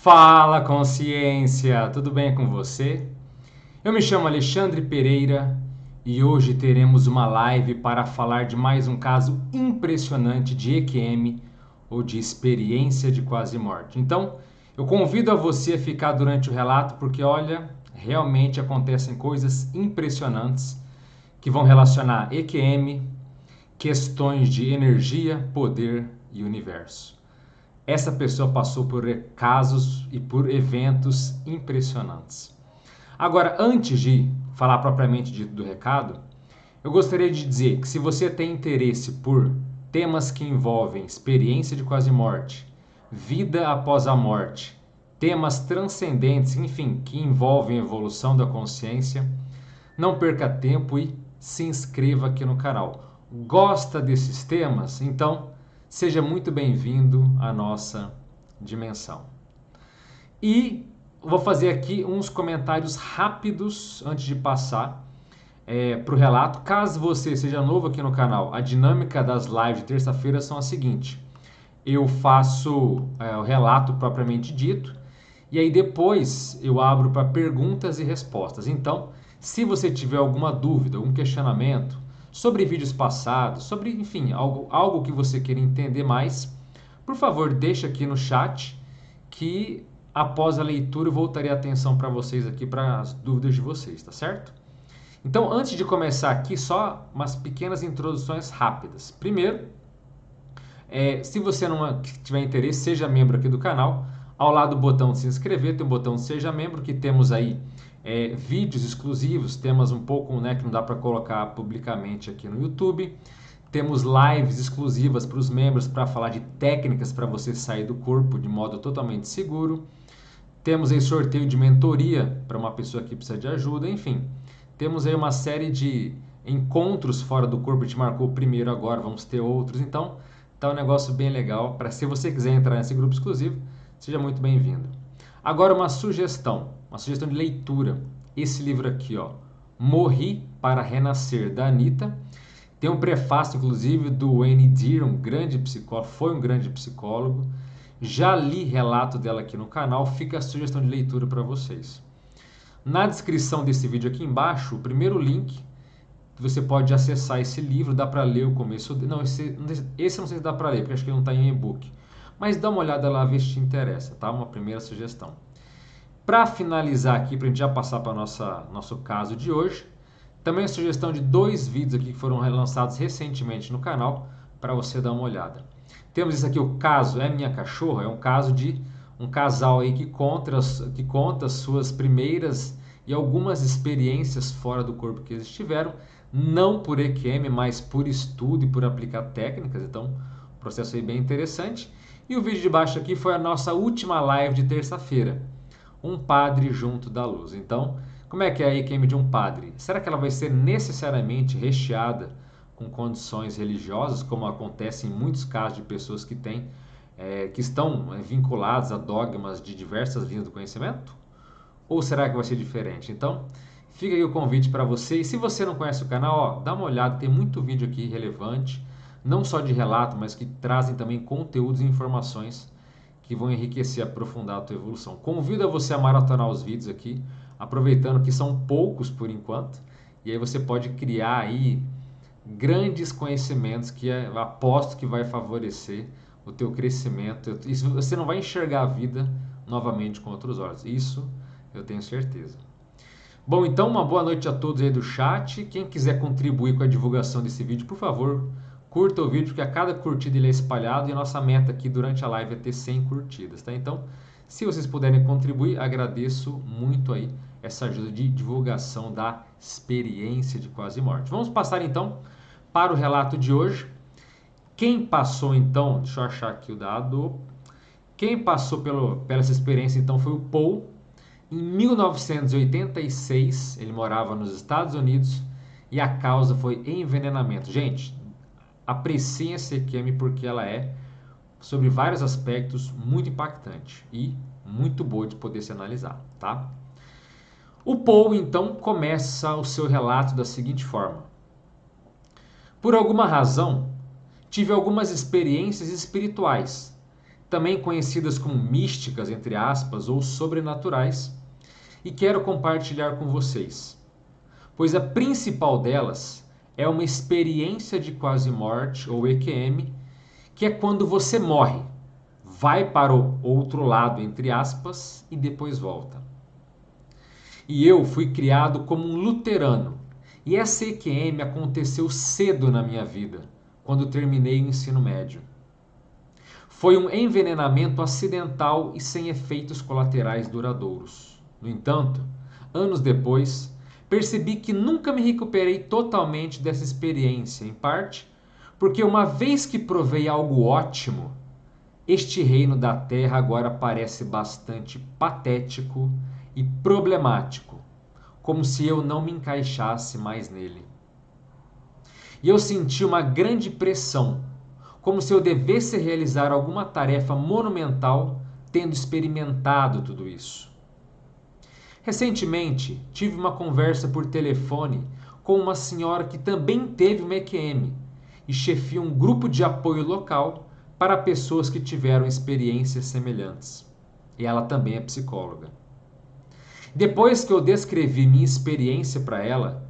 Fala, consciência! Tudo bem com você? Eu me chamo Alexandre Pereira e hoje teremos uma live para falar de mais um caso impressionante de EQM ou de experiência de quase morte. Então, eu convido a você a ficar durante o relato porque, olha, realmente acontecem coisas impressionantes que vão relacionar EQM, questões de energia, poder e universo. Essa pessoa passou por casos e por eventos impressionantes. Agora, antes de falar propriamente do recado, eu gostaria de dizer que se você tem interesse por temas que envolvem experiência de quase morte, vida após a morte, temas transcendentes, enfim, que envolvem evolução da consciência, não perca tempo e se inscreva aqui no canal. Gosta desses temas? Então, seja muito bem-vindo à nossa dimensão. E vou fazer aqui uns comentários rápidos antes de passar para o relato. Caso você seja novo aqui no canal, a dinâmica das lives de terça-feira são a seguinte. Eu faço o relato propriamente dito e aí depois eu abro para perguntas e respostas. Então, se você tiver alguma dúvida, algum questionamento sobre vídeos passados, sobre, enfim, algo que você queira entender mais, por favor, deixa aqui no chat que após a leitura eu voltarei a atenção para vocês aqui para as dúvidas de vocês, tá certo? Então, antes de começar aqui, só umas pequenas introduções rápidas. Primeiro, se você não tiver interesse, seja membro aqui do canal. Ao lado do botão de se inscrever, tem o botão de Seja Membro, que temos aí vídeos exclusivos, temas um pouco que não dá para colocar publicamente aqui no YouTube. Temos lives exclusivas para os membros para falar de técnicas para você sair do corpo de modo totalmente seguro. Temos aí sorteio de mentoria para uma pessoa que precisa de ajuda, enfim. Temos aí uma série de encontros fora do corpo, a gente marcou o primeiro agora, vamos ter outros, então tá um negócio bem legal. Para se você quiser entrar nesse grupo exclusivo, seja muito bem-vindo. Agora uma sugestão de leitura. Esse livro aqui, ó, Morri para Renascer, da Anitta. Tem um prefácio, inclusive, do Wayne Dyer, um grande psicólogo, foi um grande psicólogo. Já li relato dela aqui no canal, fica a sugestão de leitura para vocês. Na descrição desse vídeo aqui embaixo, o primeiro link, você pode acessar esse livro, dá para ler o começo. Não, esse não sei se dá para ler, porque acho que ele não está em e-book. Mas dá uma olhada lá, ver se te interessa, tá? Uma primeira sugestão. Para finalizar aqui, para a gente já passar para nosso caso de hoje, também a sugestão de 2 vídeos aqui que foram lançados recentemente no canal, para você dar uma olhada. Temos esse aqui, o caso É Minha Cachorra, é um caso de um casal aí que conta suas primeiras e algumas experiências fora do corpo que eles tiveram, não por EQM, mas por estudo e por aplicar técnicas, então um processo aí bem interessante. E o vídeo de baixo aqui foi a nossa última live de terça-feira, um padre junto da luz. Então, como é que é a EQM de um padre? Será que ela vai ser necessariamente recheada com condições religiosas, como acontece em muitos casos de pessoas que estão vinculadas a dogmas de diversas linhas do conhecimento? Ou será que vai ser diferente? Então, fica aí o convite para você. E se você não conhece o canal, ó, dá uma olhada, tem muito vídeo aqui relevante, não só de relato, mas que trazem também conteúdos e informações que vão enriquecer e aprofundar a tua evolução. Convido a você a maratonar os vídeos aqui, aproveitando que são poucos por enquanto, e aí você pode criar aí grandes conhecimentos que aposto que vai favorecer o teu crescimento. E você não vai enxergar a vida novamente com outros olhos. Isso eu tenho certeza. Bom, então uma boa noite a todos aí do chat. Quem quiser contribuir com a divulgação desse vídeo, por favor, curta o vídeo, porque a cada curtida ele é espalhado e a nossa meta aqui durante a live é ter 100 curtidas, tá? Então, se vocês puderem contribuir, agradeço muito aí essa ajuda de divulgação da experiência de quase morte. Vamos passar então para o relato de hoje. Quem passou então, deixa eu achar aqui o dado. Quem passou pela essa experiência então foi o Paul. Em 1986, ele morava nos Estados Unidos e a causa foi envenenamento. Gente, apreciem essa EQM porque ela é, sobre vários aspectos, muito impactante e muito boa de poder se analisar, tá? O Paul, então, começa o seu relato da seguinte forma. Por alguma razão, tive algumas experiências espirituais, também conhecidas como místicas, entre aspas, ou sobrenaturais, e quero compartilhar com vocês, pois a principal delas é uma experiência de quase morte, ou EQM, que é quando você morre, vai para o outro lado, entre aspas, e depois volta. E eu fui criado como um luterano, e essa EQM aconteceu cedo na minha vida, quando terminei o ensino médio. Foi um envenenamento acidental e sem efeitos colaterais duradouros. No entanto, anos depois, percebi que nunca me recuperei totalmente dessa experiência, em parte porque uma vez que provei algo ótimo, este reino da terra agora parece bastante patético e problemático, como se eu não me encaixasse mais nele. E eu senti uma grande pressão, como se eu devesse realizar alguma tarefa monumental tendo experimentado tudo isso. Recentemente, tive uma conversa por telefone com uma senhora que também teve uma EQM e chefia um grupo de apoio local para pessoas que tiveram experiências semelhantes. E ela também é psicóloga. Depois que eu descrevi minha experiência para ela,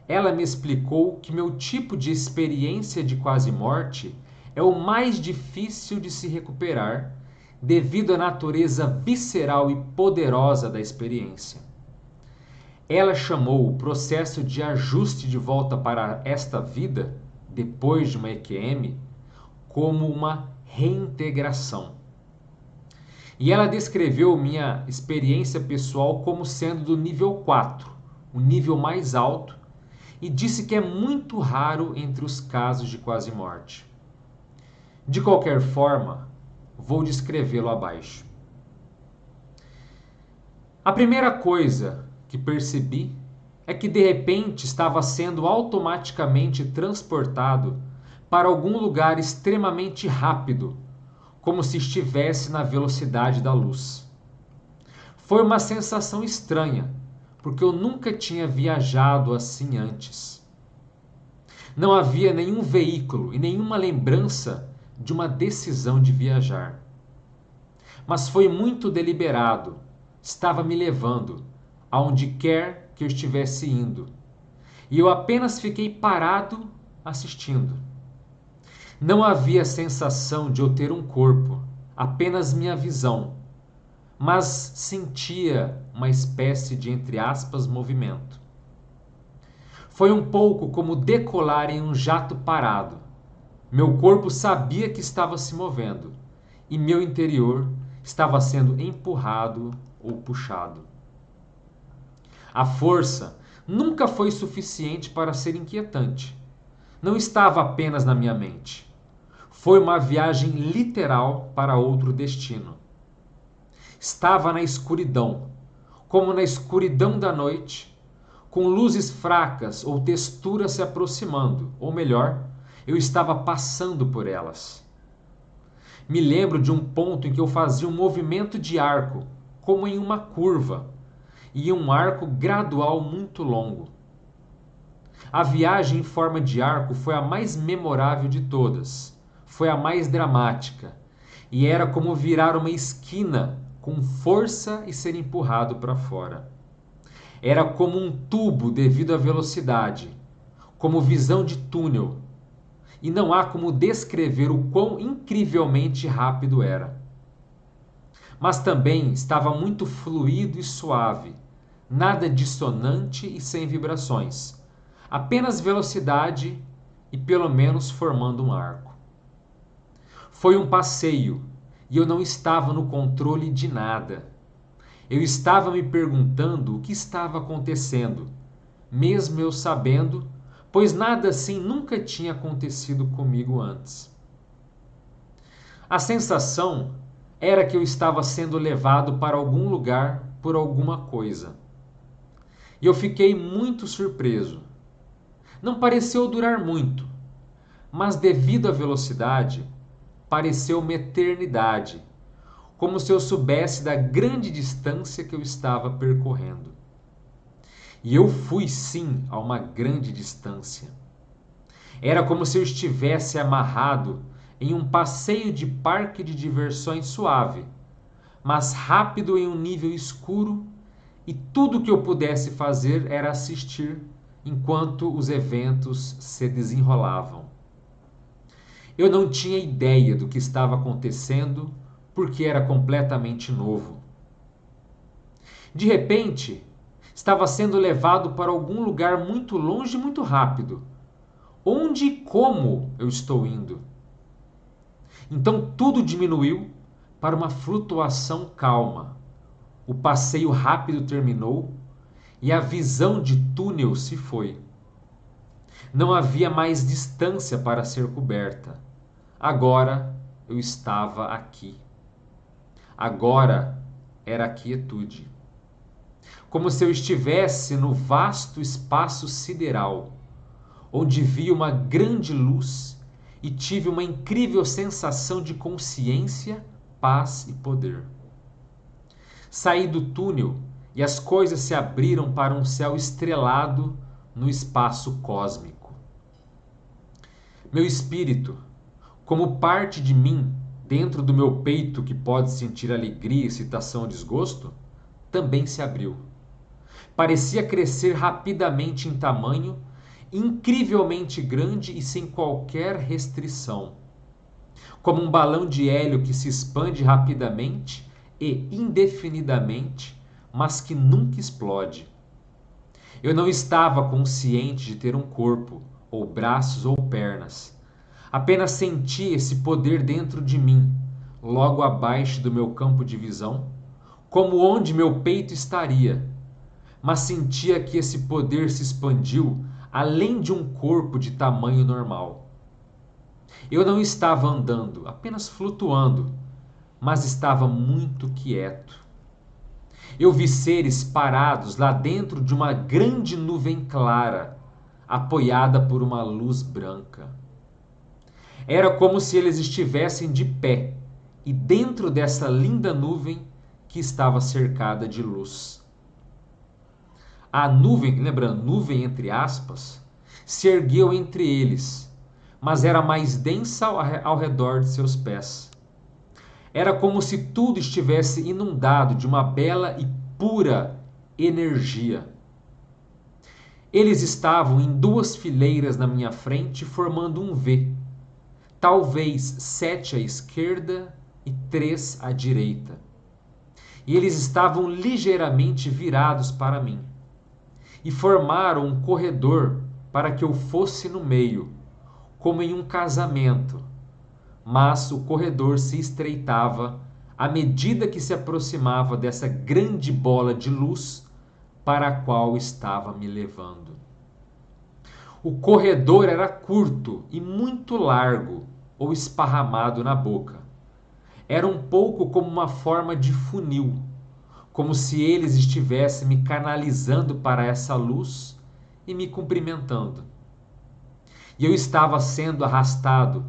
ela me explicou que meu tipo de experiência de quase morte é o mais difícil de se recuperar devido à natureza visceral e poderosa da experiência. Ela chamou o processo de ajuste de volta para esta vida, depois de uma EQM, como uma reintegração. E ela descreveu minha experiência pessoal como sendo do nível 4, o nível mais alto, e disse que é muito raro entre os casos de quase morte. De qualquer forma, vou descrevê-lo abaixo. A primeira coisa que percebi é que de repente estava sendo automaticamente transportado para algum lugar extremamente rápido, como se estivesse na velocidade da luz. Foi uma sensação estranha, porque eu nunca tinha viajado assim antes. Não havia nenhum veículo e nenhuma lembrança de uma decisão de viajar. Mas foi muito deliberado, estava me levando aonde quer que eu estivesse indo. E eu apenas fiquei parado assistindo. Não havia sensação de eu ter um corpo, apenas minha visão, mas sentia uma espécie de, entre aspas, movimento. Foi um pouco como decolar em um jato parado. Meu corpo sabia que estava se movendo e meu interior estava sendo empurrado ou puxado. A força nunca foi suficiente para ser inquietante. Não estava apenas na minha mente. Foi uma viagem literal para outro destino. Estava na escuridão, como na escuridão da noite, com luzes fracas ou texturas se aproximando, ou melhor, eu estava passando por elas. Me lembro de um ponto em que eu fazia um movimento de arco, como em uma curva, e um arco gradual muito longo. A viagem em forma de arco foi a mais memorável de todas, foi a mais dramática, e era como virar uma esquina com força e ser empurrado para fora. Era como um tubo devido à velocidade, como visão de túnel, e não há como descrever o quão incrivelmente rápido era. Mas também estava muito fluido e suave, nada dissonante e sem vibrações, apenas velocidade e pelo menos formando um arco. Foi um passeio e eu não estava no controle de nada. Eu estava me perguntando o que estava acontecendo, mesmo eu sabendo, pois nada assim nunca tinha acontecido comigo antes. A sensação era que eu estava sendo levado para algum lugar por alguma coisa. E eu fiquei muito surpreso. Não pareceu durar muito, mas devido à velocidade, pareceu uma eternidade, como se eu soubesse da grande distância que eu estava percorrendo. E eu fui sim a uma grande distância. Era como se eu estivesse amarrado em um passeio de parque de diversões suave, mas rápido em um nível escuro, e tudo o que eu pudesse fazer era assistir enquanto os eventos se desenrolavam. Eu não tinha ideia do que estava acontecendo porque era completamente novo. De repente, estava sendo levado para algum lugar muito longe e muito rápido. Onde e como eu estou indo? Então tudo diminuiu para uma flutuação calma. O passeio rápido terminou e a visão de túnel se foi. Não havia mais distância para ser coberta. Agora eu estava aqui. Agora era a quietude. Como se eu estivesse no vasto espaço sideral, onde vi uma grande luz e tive uma incrível sensação de consciência, paz e poder. Saí do túnel e as coisas se abriram para um céu estrelado no espaço cósmico. Meu espírito, como parte de mim, dentro do meu peito que pode sentir alegria, excitação ou desgosto, também se abriu. Parecia crescer rapidamente em tamanho, incrivelmente grande e sem qualquer restrição. Como um balão de hélio que se expande rapidamente e indefinidamente, mas que nunca explode. Eu não estava consciente de ter um corpo, ou braços ou pernas. Apenas senti esse poder dentro de mim, logo abaixo do meu campo de visão, como onde meu peito estaria. Mas sentia que esse poder se expandiu além de um corpo de tamanho normal. Eu não estava andando, apenas flutuando, mas estava muito quieto. Eu vi seres parados lá dentro de uma grande nuvem clara, apoiada por uma luz branca. Era como se eles estivessem de pé e dentro dessa linda nuvem que estava cercada de luz. A nuvem, lembrando, nuvem entre aspas, se ergueu entre eles, mas era mais densa ao redor de seus pés. Era como se tudo estivesse inundado de uma bela e pura energia. Eles estavam em duas fileiras na minha frente, formando um V. Talvez 7 à esquerda e 3 à direita. E eles estavam ligeiramente virados para mim. E formaram um corredor para que eu fosse no meio, como em um casamento. Mas o corredor se estreitava à medida que se aproximava dessa grande bola de luz para a qual estava me levando. O corredor era curto e muito largo, ou esparramado na boca. Era um pouco como uma forma de funil, como se eles estivessem me canalizando para essa luz e me cumprimentando. E eu estava sendo arrastado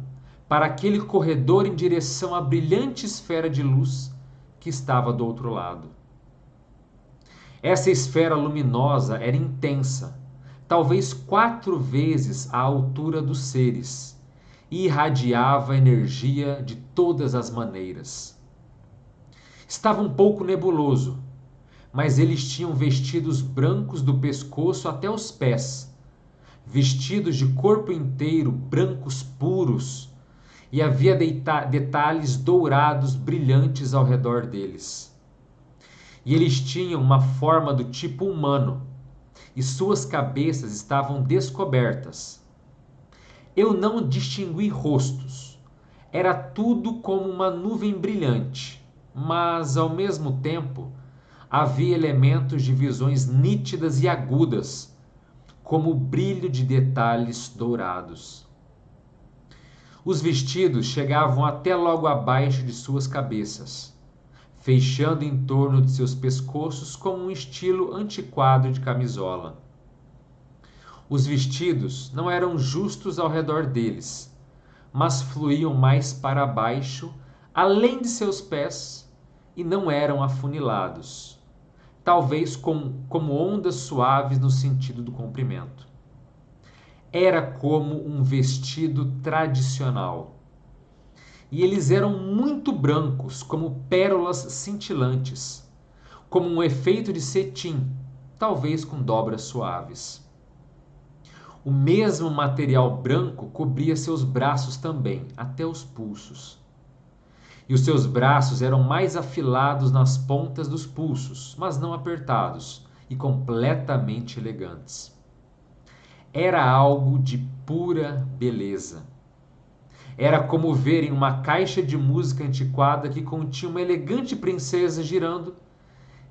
para aquele corredor em direção à brilhante esfera de luz que estava do outro lado. Essa esfera luminosa era intensa, talvez 4 vezes a altura dos seres, e irradiava energia de todas as maneiras. Estava um pouco nebuloso, mas eles tinham vestidos brancos do pescoço até os pés, vestidos de corpo inteiro brancos puros, e havia detalhes dourados brilhantes ao redor deles. E eles tinham uma forma do tipo humano, e suas cabeças estavam descobertas. Eu não distingui rostos. Era tudo como uma nuvem brilhante, mas, ao mesmo tempo, havia elementos de visões nítidas e agudas, como o brilho de detalhes dourados. Os vestidos chegavam até logo abaixo de suas cabeças, fechando em torno de seus pescoços como um estilo antiquado de camisola. Os vestidos não eram justos ao redor deles, mas fluíam mais para baixo, além de seus pés, e não eram afunilados, talvez como ondas suaves no sentido do comprimento. Era como um vestido tradicional. e eles eram muito brancos, como pérolas cintilantes, como um efeito de cetim, talvez com dobras suaves. O mesmo material branco cobria seus braços também, até os pulsos. E os seus braços eram mais afilados nas pontas dos pulsos, mas não apertados, e completamente elegantes. Era algo de pura beleza. Era como ver em uma caixa de música antiquada que continha uma elegante princesa girando,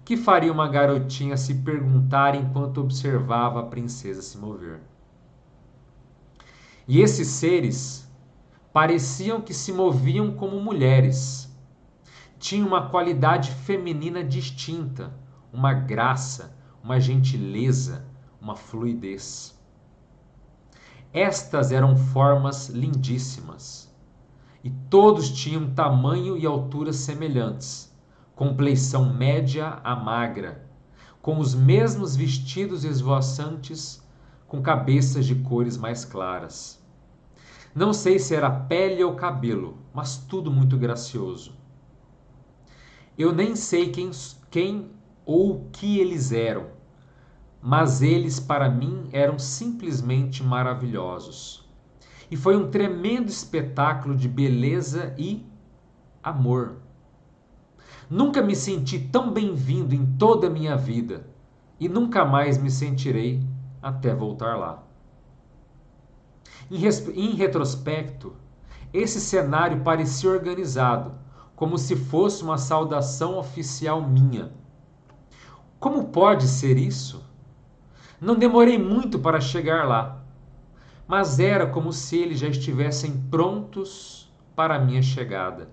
que faria uma garotinha se perguntar enquanto observava a princesa se mover. E esses seres pareciam que se moviam como mulheres. Tinham uma qualidade feminina distinta, uma graça, uma gentileza, uma fluidez. Estas eram formas lindíssimas, e todos tinham tamanho e altura semelhantes, compleição média a magra, com os mesmos vestidos esvoaçantes, com cabeças de cores mais claras. Não sei se era pele ou cabelo, mas tudo muito gracioso. Eu nem sei quem ou o que eles eram, mas eles para mim eram simplesmente maravilhosos. E foi um tremendo espetáculo de beleza e amor. Nunca me senti tão bem-vindo em toda a minha vida e nunca mais me sentirei até voltar lá. Em retrospecto, esse cenário parecia organizado, como se fosse uma saudação oficial minha. Como pode ser isso? Não demorei muito para chegar lá, mas era como se eles já estivessem prontos para a minha chegada.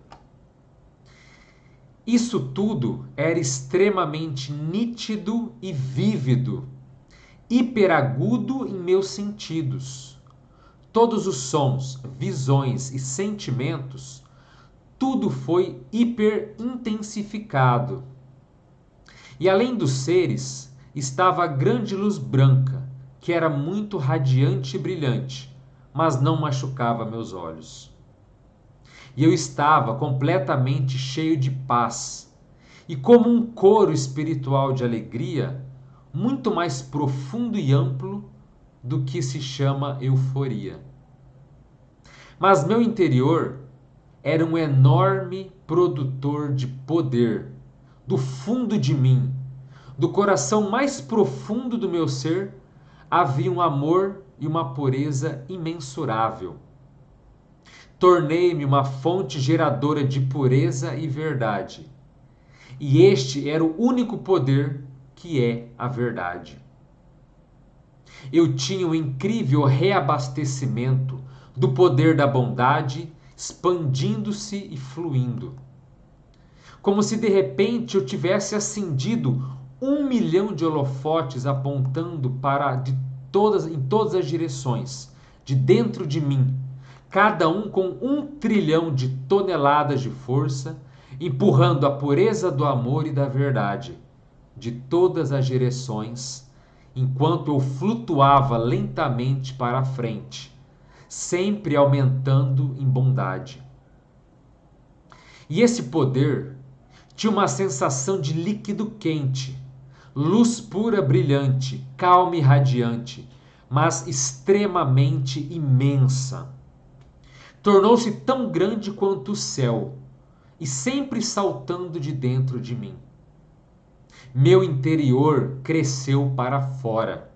Isso tudo era extremamente nítido e vívido, hiperagudo em meus sentidos. Todos os sons, visões e sentimentos, tudo foi hiperintensificado. E além dos seres, estava a grande luz branca, que era muito radiante e brilhante, mas não machucava meus olhos. E eu estava completamente cheio de paz, e como um coro espiritual de alegria, muito mais profundo e amplo do que se chama euforia. Mas meu interior era um enorme produtor de poder, do fundo de mim, do coração mais profundo do meu ser, havia um amor e uma pureza imensurável. Tornei-me uma fonte geradora de pureza e verdade. E este era o único poder que é a verdade. Eu tinha um incrível reabastecimento do poder da bondade, expandindo-se e fluindo. Como se de repente eu tivesse acendido 1 milhão de holofotes apontando em todas as direções, de dentro de mim, cada um com 1 trilhão de toneladas de força, empurrando a pureza do amor e da verdade de todas as direções, enquanto eu flutuava lentamente para a frente, sempre aumentando em bondade. E esse poder tinha uma sensação de líquido quente, luz pura brilhante, calma e radiante, mas extremamente imensa. Tornou-se tão grande quanto o céu e sempre saltando de dentro de mim. Meu interior cresceu para fora.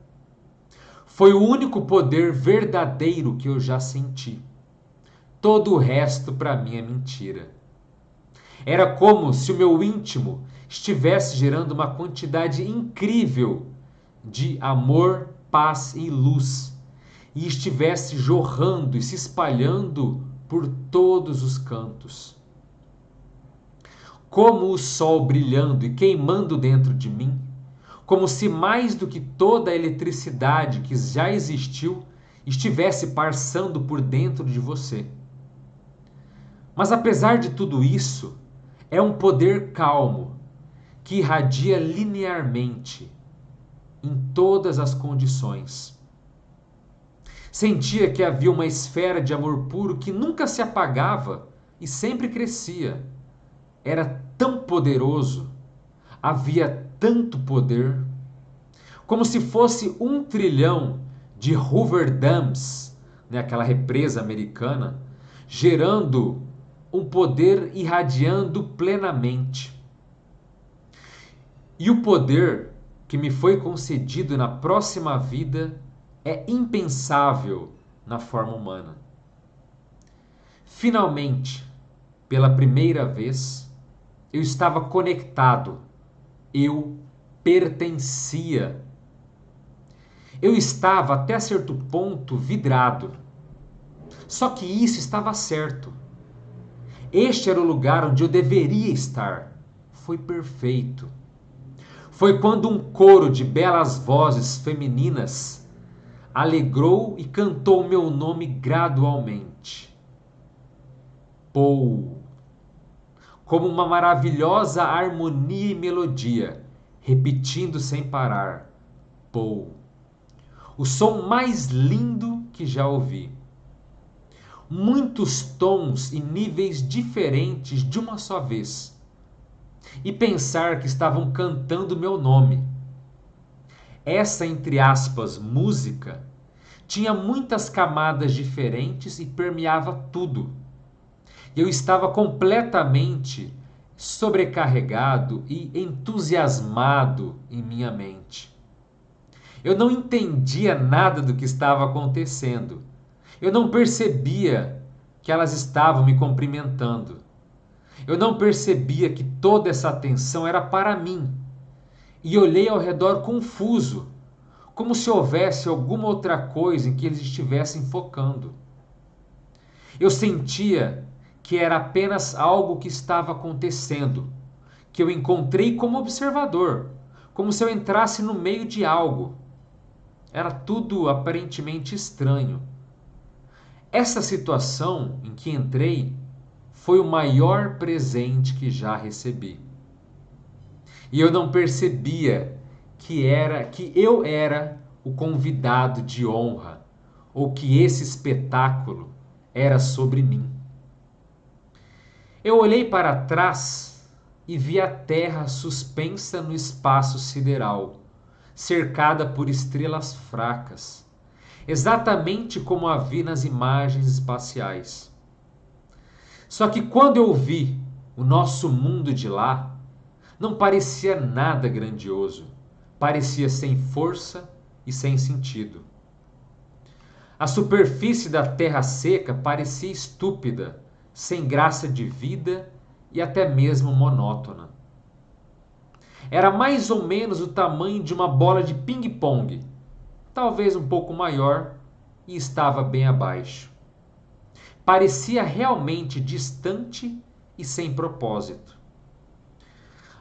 Foi o único poder verdadeiro que eu já senti. Todo o resto para mim é mentira. Era como se o meu íntimo estivesse gerando uma quantidade incrível de amor, paz e luz, e estivesse jorrando e se espalhando por todos os cantos. Como o sol brilhando e queimando dentro de mim, como se mais do que toda a eletricidade que já existiu estivesse passando por dentro de você. Mas apesar de tudo isso, é um poder calmo, que irradia linearmente, em todas as condições. Sentia que havia uma esfera de amor puro que nunca se apagava e sempre crescia. Era tão poderoso, havia tanto poder, como se fosse 1 trilhão de Hoover Dams, né, aquela represa americana, gerando um poder irradiando plenamente. E o poder que me foi concedido na próxima vida é impensável na forma humana. Finalmente, pela primeira vez, eu estava conectado, eu pertencia. Eu estava até certo ponto vidrado. Só que isso estava certo. Este era o lugar onde eu deveria estar. Foi perfeito. Foi quando um coro de belas vozes femininas alegrou e cantou meu nome gradualmente. Paul. Como uma maravilhosa harmonia e melodia, repetindo sem parar. Paul. O som mais lindo que já ouvi. Muitos tons e níveis diferentes de uma só vez. E pensar que estavam cantando meu nome. Essa, entre aspas, música, tinha muitas camadas diferentes e permeava tudo. Eu estava completamente sobrecarregado e entusiasmado em minha mente. Eu não entendia nada do que estava acontecendo. Eu não percebia que elas estavam me cumprimentando. Eu não percebia que toda essa atenção era para mim. E olhei ao redor confuso, como se houvesse alguma outra coisa em que eles estivessem focando. Eu sentia que era apenas algo que estava acontecendo, que eu encontrei como observador, como se eu entrasse no meio de algo. Era tudo aparentemente estranho. Essa situação em que entrei foi o maior presente que já recebi. E eu não percebia que eu era o convidado de honra, ou que esse espetáculo era sobre mim. Eu olhei para trás e vi a Terra suspensa no espaço sideral, cercada por estrelas fracas, exatamente como a vi nas imagens espaciais. Só que quando eu vi o nosso mundo de lá, não parecia nada grandioso, parecia sem força e sem sentido. A superfície da terra seca parecia estúpida, sem graça de vida e até mesmo monótona. Era mais ou menos o tamanho de uma bola de ping-pong, talvez um pouco maior, e estava bem abaixo. Parecia realmente distante e sem propósito.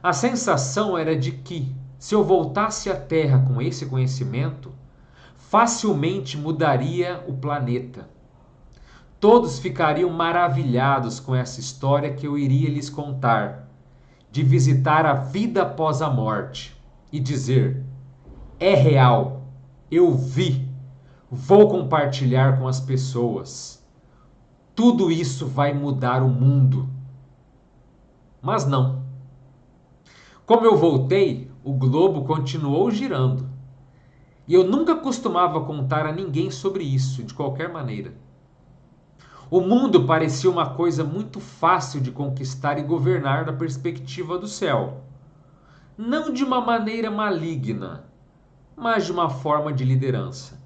A sensação era de que, se eu voltasse à Terra com esse conhecimento, facilmente mudaria o planeta. Todos ficariam maravilhados com essa história que eu iria lhes contar, de visitar a vida após a morte e dizer: é real, eu vi, vou compartilhar com as pessoas. Tudo isso vai mudar o mundo. Mas não. Como eu voltei, o globo continuou girando. E eu nunca costumava contar a ninguém sobre isso, de qualquer maneira. O mundo parecia uma coisa muito fácil de conquistar e governar da perspectiva do céu. Não de uma maneira maligna, mas de uma forma de liderança.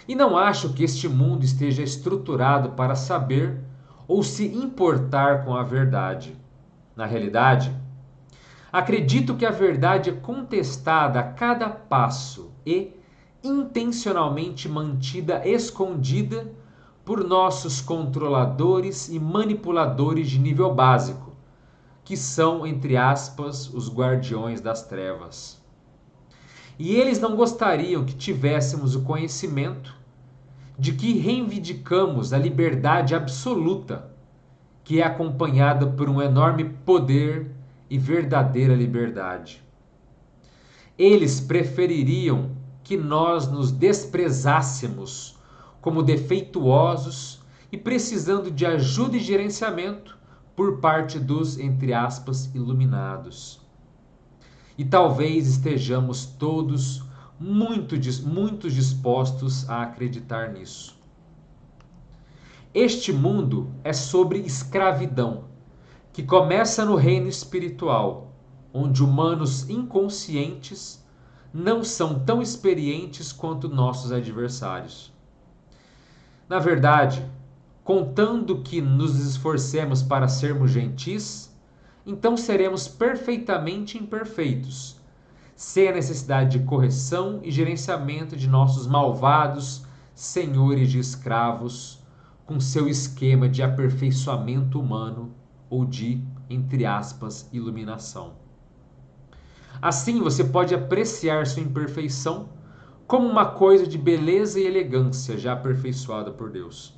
E não acho que este mundo esteja estruturado para saber ou se importar com a verdade. Na realidade, acredito que a verdade é contestada a cada passo e intencionalmente mantida escondida por nossos controladores e manipuladores de nível básico, que são, entre aspas, os guardiões das trevas. E eles não gostariam que tivéssemos o conhecimento de que reivindicamos a liberdade absoluta, que é acompanhada por um enorme poder e verdadeira liberdade. Eles prefeririam que nós nos desprezássemos como defeituosos e precisando de ajuda e gerenciamento por parte dos, entre aspas, iluminados. E talvez estejamos todos muito dispostos a acreditar nisso. Este mundo é sobre escravidão, que começa no reino espiritual, onde humanos inconscientes não são tão experientes quanto nossos adversários. Na verdade, contando que nos esforcemos para sermos gentis, então seremos perfeitamente imperfeitos, sem a necessidade de correção e gerenciamento de nossos malvados senhores de escravos, com seu esquema de aperfeiçoamento humano ou de, entre aspas, iluminação. Assim, você pode apreciar sua imperfeição como uma coisa de beleza e elegância já aperfeiçoada por Deus.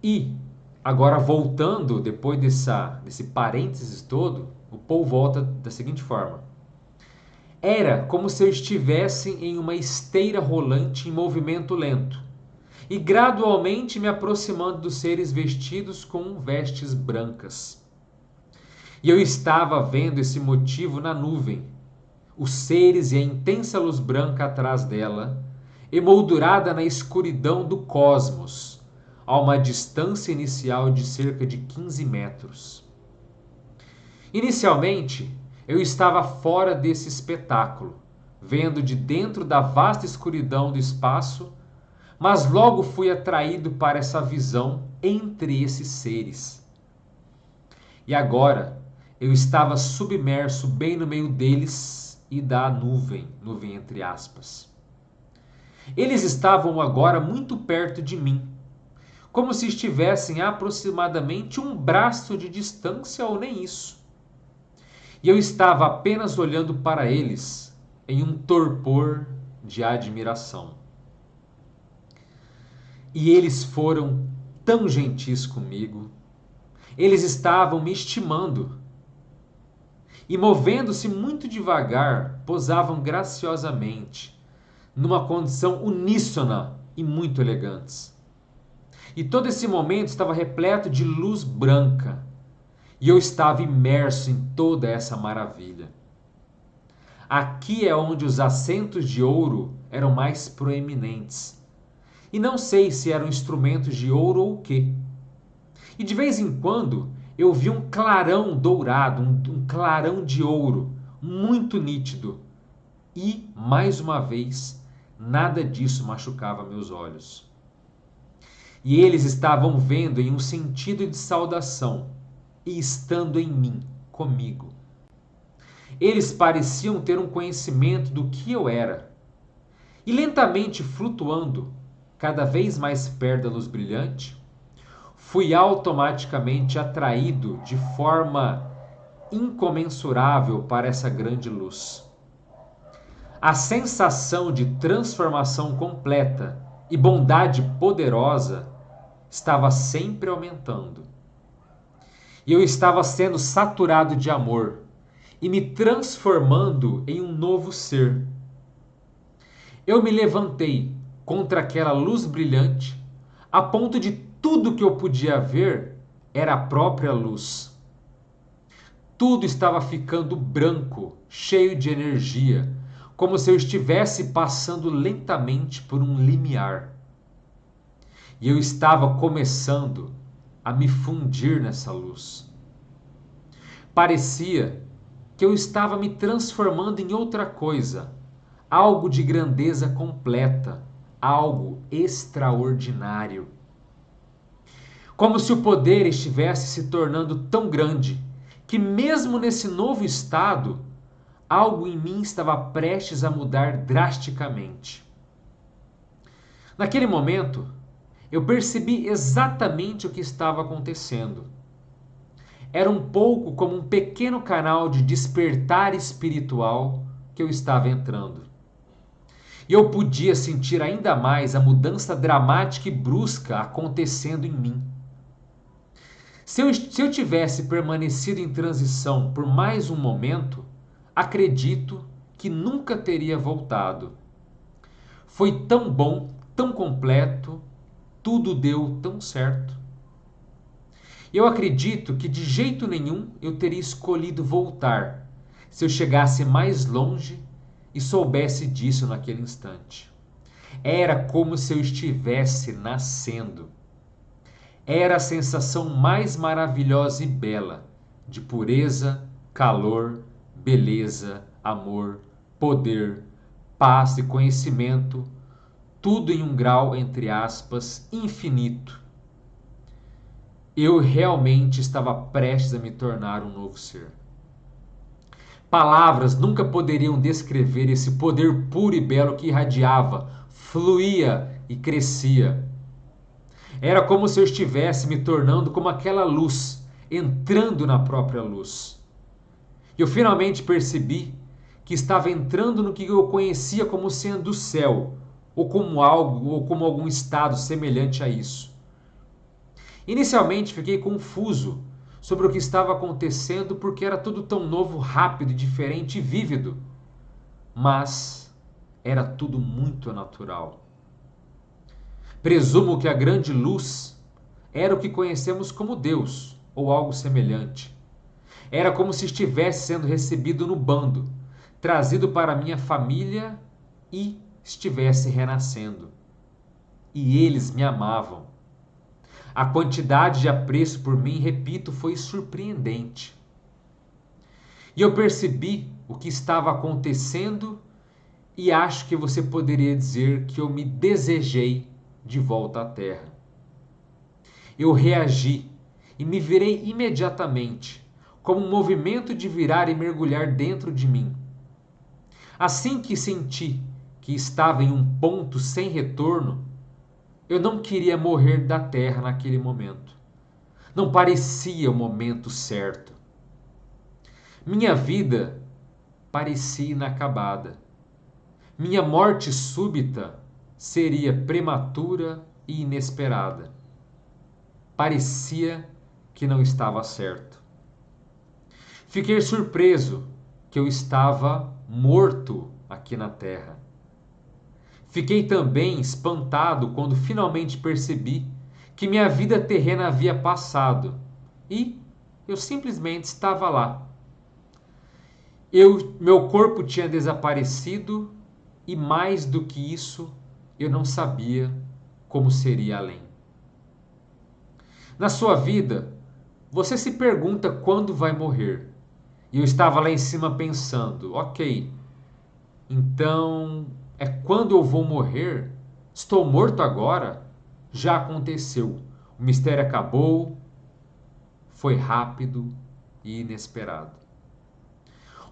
E, agora voltando, depois desse parênteses todo, o Paul volta da seguinte forma. Era como se eu estivesse em uma esteira rolante em movimento lento, e gradualmente me aproximando dos seres vestidos com vestes brancas. E eu estava vendo esse motivo na nuvem, os seres e a intensa luz branca atrás dela, emoldurada na escuridão do cosmos, a uma distância inicial de cerca de 15 metros. Inicialmente, eu estava fora desse espetáculo, vendo de dentro da vasta escuridão do espaço, mas logo fui atraído para essa visão entre esses seres. E agora eu estava submerso bem no meio deles e da nuvem entre aspas. Eles estavam agora muito perto de mim, como se estivessem a aproximadamente um braço de distância ou nem isso. E eu estava apenas olhando para eles em um torpor de admiração. E eles foram tão gentis comigo. Eles estavam me estimando. E movendo-se muito devagar, posavam graciosamente, numa condição uníssona e muito elegantes. E todo esse momento estava repleto de luz branca. E eu estava imerso em toda essa maravilha. Aqui é onde os acentos de ouro eram mais proeminentes. E não sei se eram instrumentos de ouro ou o quê. E de vez em quando eu vi um clarão dourado, um clarão de ouro, muito nítido. E, mais uma vez, nada disso machucava meus olhos. E eles estavam vendo em um sentido de saudação e estando em mim, comigo. Eles pareciam ter um conhecimento do que eu era. E lentamente flutuando, cada vez mais perto da luz brilhante, fui automaticamente atraído de forma incomensurável para essa grande luz. A sensação de transformação completa e bondade poderosa estava sempre aumentando. E eu estava sendo saturado de amor e me transformando em um novo ser. Eu me levantei contra aquela luz brilhante, a ponto de tudo que eu podia ver era a própria luz. Tudo estava ficando branco, cheio de energia, como se eu estivesse passando lentamente por um limiar. E eu estava começando a me fundir nessa luz. Parecia que eu estava me transformando em outra coisa, algo de grandeza completa, algo extraordinário. Como se o poder estivesse se tornando tão grande que, mesmo nesse novo estado, algo em mim estava prestes a mudar drasticamente. Naquele momento, eu percebi exatamente o que estava acontecendo. Era um pouco como um pequeno canal de despertar espiritual que eu estava entrando. E eu podia sentir ainda mais a mudança dramática e brusca acontecendo em mim. Se eu tivesse permanecido em transição por mais um momento, acredito que nunca teria voltado. Foi tão bom, tão completo tudo deu tão certo. Eu acredito que de jeito nenhum eu teria escolhido voltar se eu chegasse mais longe e soubesse disso naquele instante. Era como se eu estivesse nascendo. Era a sensação mais maravilhosa e bela de pureza, calor, beleza, amor, poder, paz e conhecimento, tudo em um grau, entre aspas, infinito. Eu realmente estava prestes a me tornar um novo ser. Palavras nunca poderiam descrever esse poder puro e belo que irradiava, fluía e crescia. Era como se eu estivesse me tornando como aquela luz, entrando na própria luz. Eu finalmente percebi que estava entrando no que eu conhecia como sendo o céu, ou como algo, ou como algum estado semelhante a isso. Inicialmente fiquei confuso sobre o que estava acontecendo porque era tudo tão novo, rápido, diferente e vívido. Mas era tudo muito natural. Presumo que a grande luz era o que conhecemos como Deus ou algo semelhante. Era como se estivesse sendo recebido no bando, trazido para minha família e estivesse renascendo. E eles me amavam. A quantidade de apreço por mim, repito, foi surpreendente. E eu percebi o que estava acontecendo e acho que você poderia dizer que eu me desejei de volta à Terra. Eu reagi e me virei imediatamente, como um movimento de virar e mergulhar dentro de mim. Assim que senti que estava em um ponto sem retorno, eu não queria morrer da terra naquele momento. Não parecia o momento certo. Minha vida parecia inacabada. Minha morte súbita seria prematura e inesperada. Parecia que não estava certo. Fiquei surpreso que eu estava morto aqui na terra. Fiquei também espantado quando finalmente percebi que minha vida terrena havia passado e eu simplesmente estava lá. Meu corpo tinha desaparecido e mais do que isso, eu não sabia como seria além. Na sua vida, você se pergunta quando vai morrer. E eu estava lá em cima pensando, ok, então é quando eu vou morrer? Estou morto agora? Já aconteceu. O mistério acabou, foi rápido e inesperado.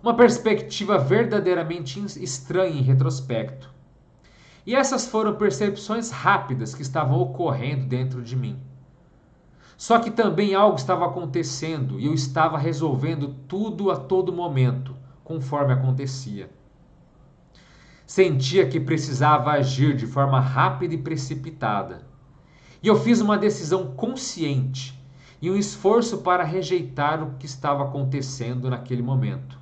Uma perspectiva verdadeiramente estranha em retrospecto. E essas foram percepções rápidas que estavam ocorrendo dentro de mim. Só que também algo estava acontecendo e eu estava resolvendo tudo a todo momento, conforme acontecia. Sentia que precisava agir de forma rápida e precipitada. E eu fiz uma decisão consciente e um esforço para rejeitar o que estava acontecendo naquele momento.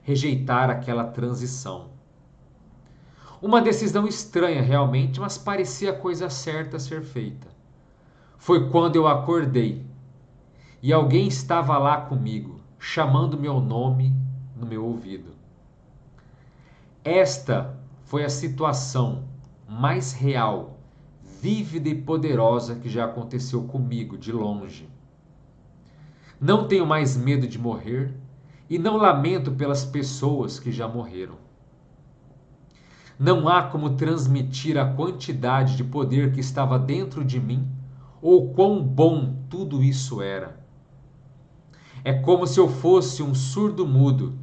Rejeitar aquela transição. Uma decisão estranha realmente, mas parecia a coisa certa a ser feita. Foi quando eu acordei e alguém estava lá comigo, chamando meu nome no meu ouvido. Esta foi a situação mais real, vívida e poderosa que já aconteceu comigo de longe. Não tenho mais medo de morrer e não lamento pelas pessoas que já morreram. Não há como transmitir a quantidade de poder que estava dentro de mim ou quão bom tudo isso era. É como se eu fosse um surdo-mudo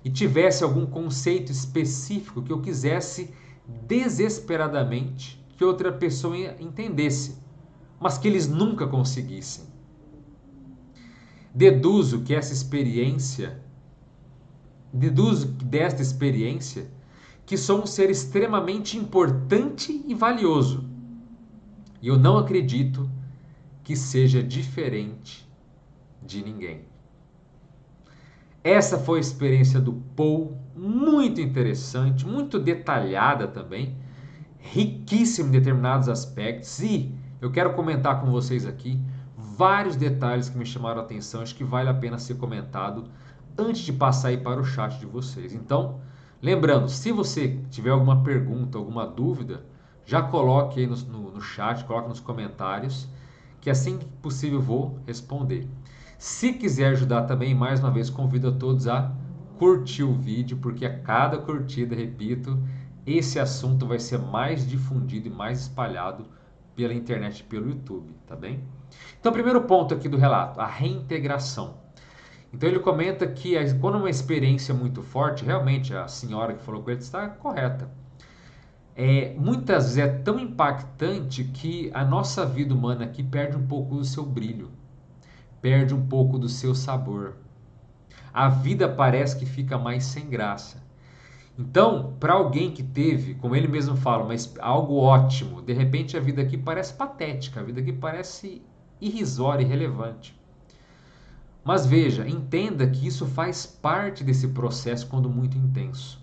e tivesse algum conceito específico que eu quisesse desesperadamente que outra pessoa entendesse, mas que eles nunca conseguissem. Deduzo desta experiência que sou um ser extremamente importante e valioso. E eu não acredito que seja diferente de ninguém. Essa foi a experiência do Paul, muito interessante, muito detalhada também, riquíssima em determinados aspectos e eu quero comentar com vocês aqui vários detalhes que me chamaram a atenção, acho que vale a pena ser comentado antes de passar aí para o chat de vocês. Então, lembrando, se você tiver alguma pergunta, alguma dúvida, já coloque aí no chat, coloque nos comentários, que assim que possível eu vou responder. Se quiser ajudar também, mais uma vez, convido a todos a curtir o vídeo, porque a cada curtida, repito, esse assunto vai ser mais difundido e mais espalhado pela internet e pelo YouTube, tá bem? Então, primeiro ponto aqui do relato, a reintegração. Então ele comenta que quando uma experiência é muito forte, realmente a senhora que falou com ele está correta. Muitas vezes é tão impactante que a nossa vida humana aqui perde um pouco do seu brilho, perde um pouco do seu sabor. A vida parece que fica mais sem graça. Então, para alguém que teve, como ele mesmo fala, mas algo ótimo, de repente a vida aqui parece patética, a vida aqui parece irrisória, irrelevante. Mas veja, entenda que isso faz parte desse processo quando muito intenso.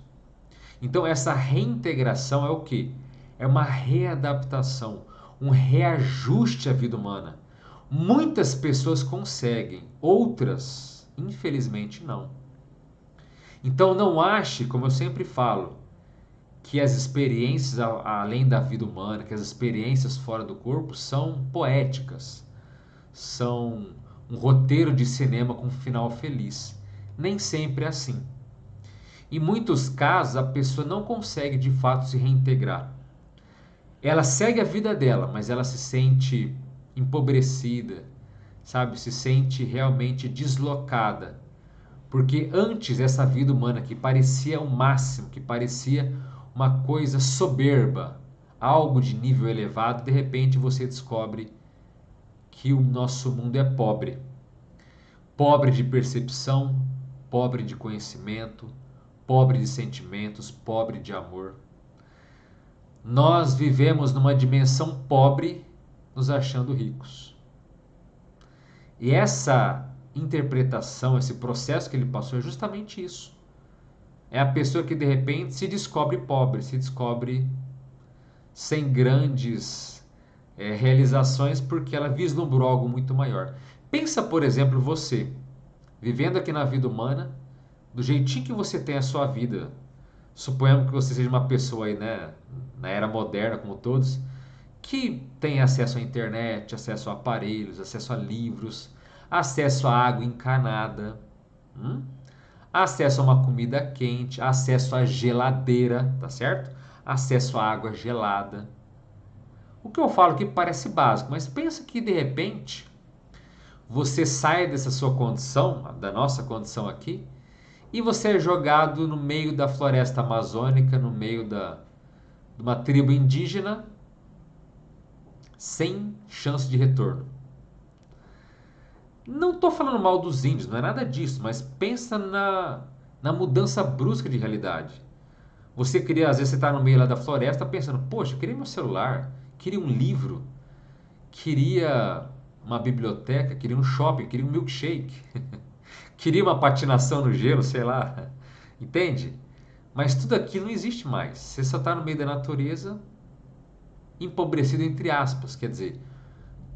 Então essa reintegração é o quê? É uma readaptação, um reajuste à vida humana. Muitas pessoas conseguem, outras, infelizmente, não. Então não ache, como eu sempre falo, que as experiências além da vida humana, que as experiências fora do corpo são poéticas, são um roteiro de cinema com um final feliz. Nem sempre é assim. Em muitos casos, a pessoa não consegue de fato se reintegrar. Ela segue a vida dela, mas ela se sente empobrecida, sabe? Se sente realmente deslocada. Porque antes essa vida humana que parecia o máximo, que parecia uma coisa soberba, algo de nível elevado, de repente você descobre que o nosso mundo é pobre. Pobre de percepção, pobre de conhecimento, pobre de sentimentos, pobre de amor. Nós vivemos numa dimensão pobre, nos achando ricos. E essa interpretação, esse processo que ele passou é justamente isso. É a pessoa que de repente se descobre pobre, se descobre sem grandes realizações porque ela vislumbrou algo muito maior. Pensa, por exemplo, você, vivendo aqui na vida humana, do jeitinho que você tem a sua vida. Suponhamos que você seja uma pessoa aí, né, na era moderna, como todos, que tem acesso à internet, acesso a aparelhos, acesso a livros, acesso a água encanada, acesso a uma comida quente, acesso à geladeira, tá certo? Acesso à água gelada. O que eu falo aqui parece básico, mas pensa que de repente você sai dessa sua condição, da nossa condição aqui, e você é jogado no meio da floresta amazônica, no meio de uma tribo indígena, sem chance de retorno. Não estou falando mal dos índios, não é nada disso, mas pensa na mudança brusca de realidade. Você queria, às vezes você está no meio lá da floresta pensando, poxa, eu queria meu celular, queria um livro, queria uma biblioteca, queria um shopping, queria um milkshake. Queria uma patinação no gelo, sei lá. Entende? Mas tudo aquilo não existe mais. Você só está no meio da natureza, empobrecido entre aspas. Quer dizer,